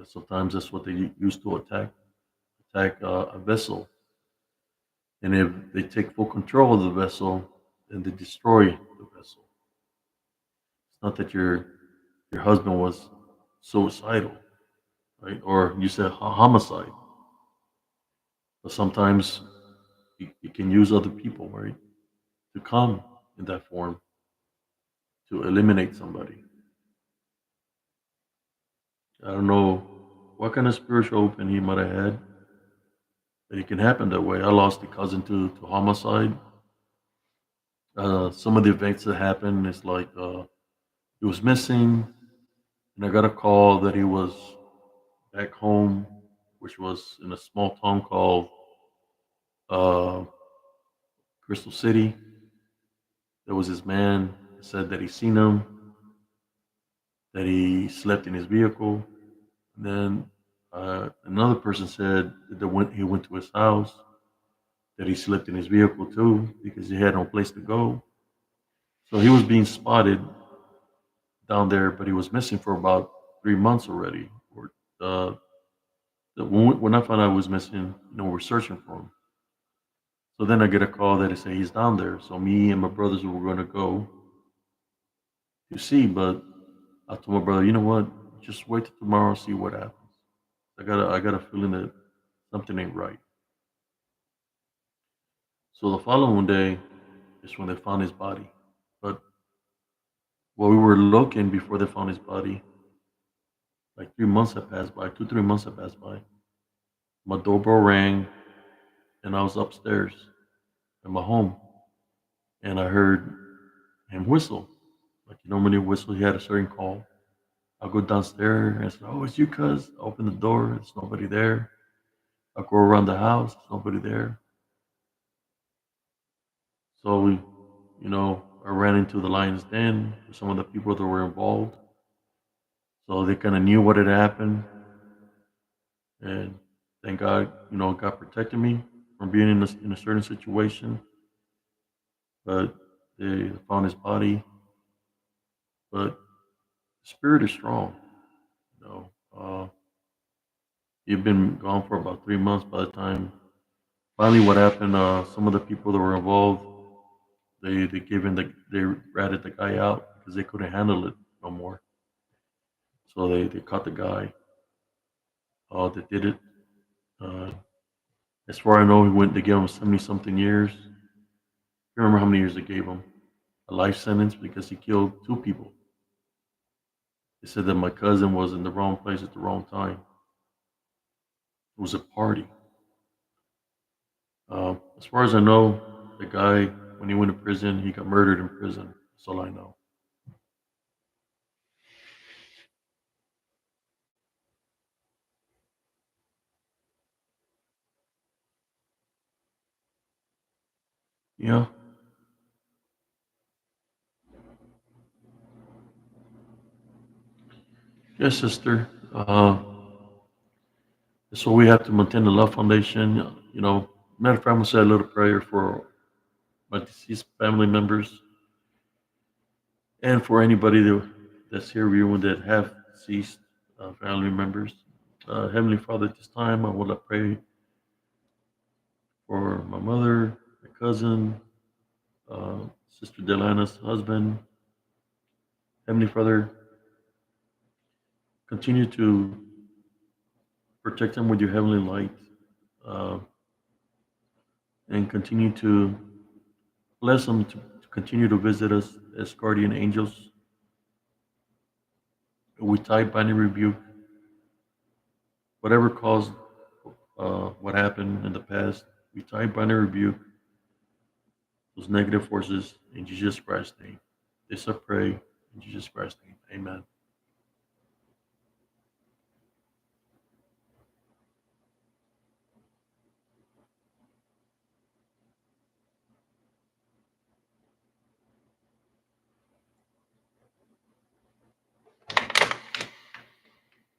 A: Sometimes that's what they use to attack a vessel, and if they take full control of the vessel, then they destroy the vessel. It's not that your husband was suicidal, right? Or you said homicide, but sometimes you can use other people, right, to come in that form to eliminate somebody. I don't know what kind of spiritual open he might have had, but it can happen that way. I lost a cousin to homicide. Some of the events that happened is like he was missing, and I got a call that he was back home, which was in a small town called uh, Crystal City. There was this man that said that he seen him, that he slept in his vehicle. And then another person said that he went to his house, that he slept in his vehicle too because he had no place to go. So he was being spotted down there, but he was missing for about 3 months already. Or uh, when I found out he was missing, we're searching for him. So then I get a call that they say he's down there. So me and my brothers were going to go to see, but I told my brother, you know what? Just wait till tomorrow, see what happens. I got a feeling that something ain't right. So the following day is when they found his body. But While we were looking before they found his body, like 3 months had passed by, 2, 3 months had passed by. My doorbell rang, and I was upstairs in my home, and I heard him whistle, like he normally whistle. He had a certain call. I'll go downstairs and say, "Oh, it's you, cuz." I open the door. There's nobody there. I go around the house. There's nobody there. So I ran into the lion's den with some of the people that were involved. So they kind of knew what had happened, and thank God, God protected me from being in a certain situation. But they found his body. But the spirit is strong. You know, he'd been gone for about 3 months by the time. Finally, what happened? Some of the people that were involved, they ratted the guy out because they couldn't handle it no more. So they caught the guy that did it. Uh, as far as I know, he went. They gave him 70 something years. I can't remember how many years they gave him. A life sentence because he killed 2 people. They said that my cousin was in the wrong place at the wrong time. It was a party. As far as I know, the guy, when he went to prison, he got murdered in prison. That's all I know. Yeah. Yes, sister. So we have to maintain the Love Foundation. Matter of fact, I'm gonna say a little prayer for my deceased family members and for anybody that's here viewing that have deceased family members. Heavenly Father, at this time, I want to pray for my mother, my cousin, Sister Delana's husband. Heavenly Father, continue to protect them with your heavenly light, uh, and continue to bless them to continue to visit us as guardian angels. We type bind and rebuke whatever caused what happened in the past. We type bind and rebuke those negative forces in Jesus Christ's name. This I pray in Jesus Christ's name. Amen.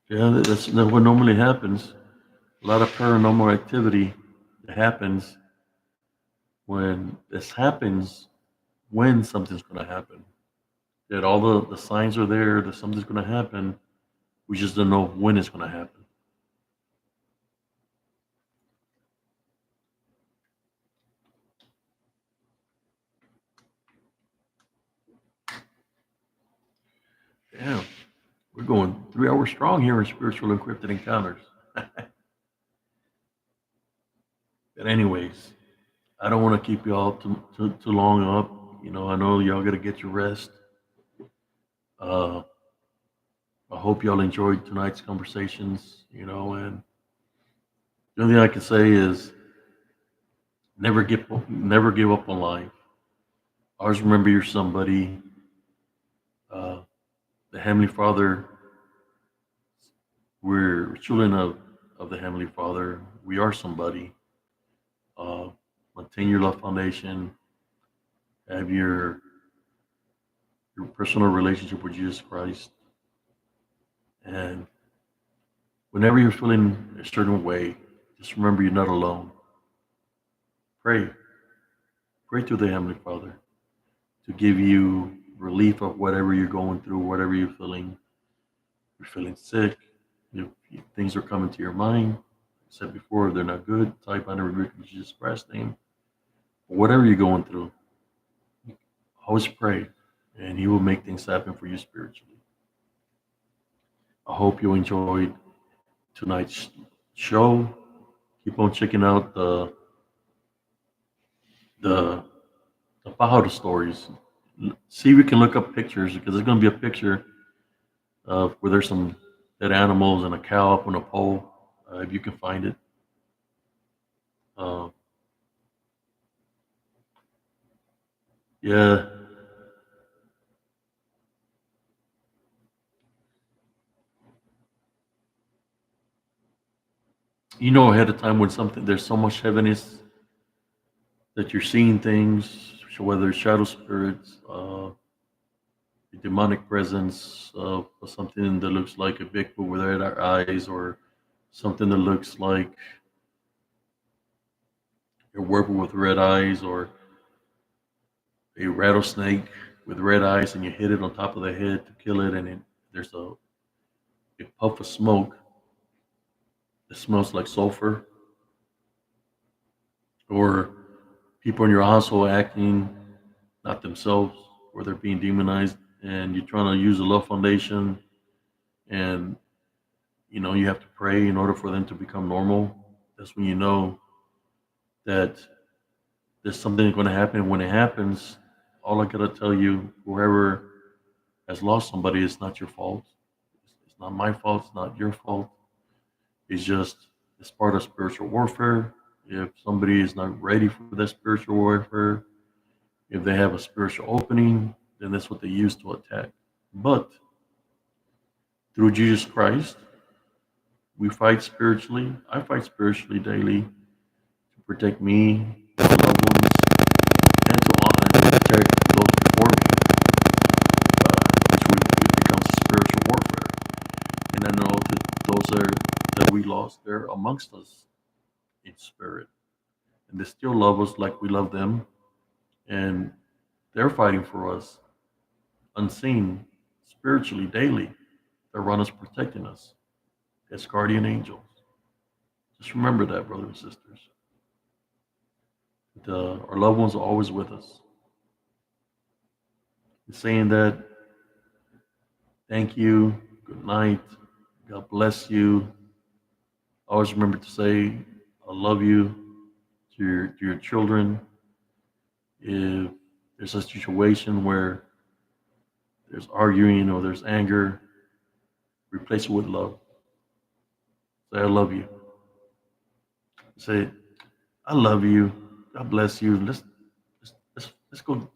A: Yeah, that's what normally happens. A lot of paranormal activity that happens when this happens when something's going to happen. That all the signs are there that something's going to happen. We just don't know when it's going to happen. Damn, we're going 3 hours strong here in spiritual encrypted encounters. But anyways, I don't want to keep y'all too long up. I know y'all got to get your rest. Uh, I hope y'all enjoyed tonight's conversations. And the only thing I can say is never give up on life. Always remember you're somebody. Uh, the Heavenly Father, we're children of the Heavenly Father. We are somebody. Uh, Maintain your love foundation. Have your personal relationship with Jesus Christ. And whenever you're feeling a certain way, just remember you're not alone. Pray. Pray to the Heavenly Father to give you relief of whatever you're going through, whatever you're feeling. You're feeling sick. If things are coming to your mind. I said before, if they're not good, type on the rebuke in Jesus Christ's name. Whatever you're going through, always pray, and He will make things happen for you spiritually. I hope you enjoyed tonight's show. Keep on checking out the the Pajaro stories. See if you can look up pictures because there's going to be a picture of where there's some dead animals and a cow up on a pole. If you can find it. Uh, yeah, you know ahead of time when something there's so much heaviness that you're seeing things, so whether it's shadow spirits, a demonic presence of something that looks like a Bigfoot with red eyes, or something that looks like a werewolf with red eyes, or a rattlesnake with red eyes, and you hit it on top of the head to kill it, and there's a puff of smoke that smells like sulfur, or people in your household acting not themselves, or they're being demonized, and you're trying to use a love foundation, and you have to pray in order for them to become normal. That's when you know that there's something going to happen. When it happens, all I gotta tell you, whoever has lost somebody, it's not your fault. It's not my fault. It's not your fault. It's just it's part of spiritual warfare. If somebody is not ready for that spiritual warfare, if they have a spiritual opening, then that's what they use to attack. But through Jesus Christ, we fight spiritually. I fight spiritually daily to protect me, my loved ones, and to honor and protect those before me, which becomes spiritual warfare. And I know that those are that we lost, they're amongst us in spirit, and they still love us like we love them, and they're fighting for us unseen, spiritually, daily. They're around us, protecting us as guardian angels. Just remember that, brothers and sisters. Our loved ones are always with us. In saying that, thank you, good night, God bless you. Always remember to say, I love you to your children. If there's a situation where there's arguing or there's anger, replace it with love. Say, I love you. Say, I love you. God bless you. Let's go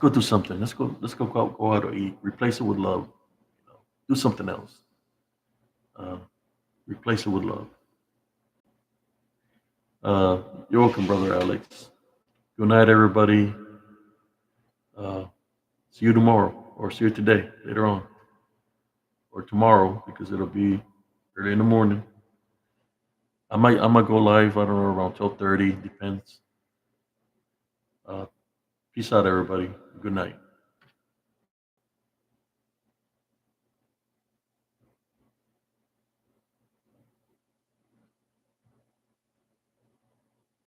A: do something. Let's go out or eat. Replace it with love. Do something else. Uh, Replace it with love. You're welcome, brother Alex. Good night, everybody. Uh, See you tomorrow, or see you today, later on, or tomorrow because it'll be early in the morning. I might go live. I don't know, around 12:30. Depends. Uh, Peace out, everybody. Good night.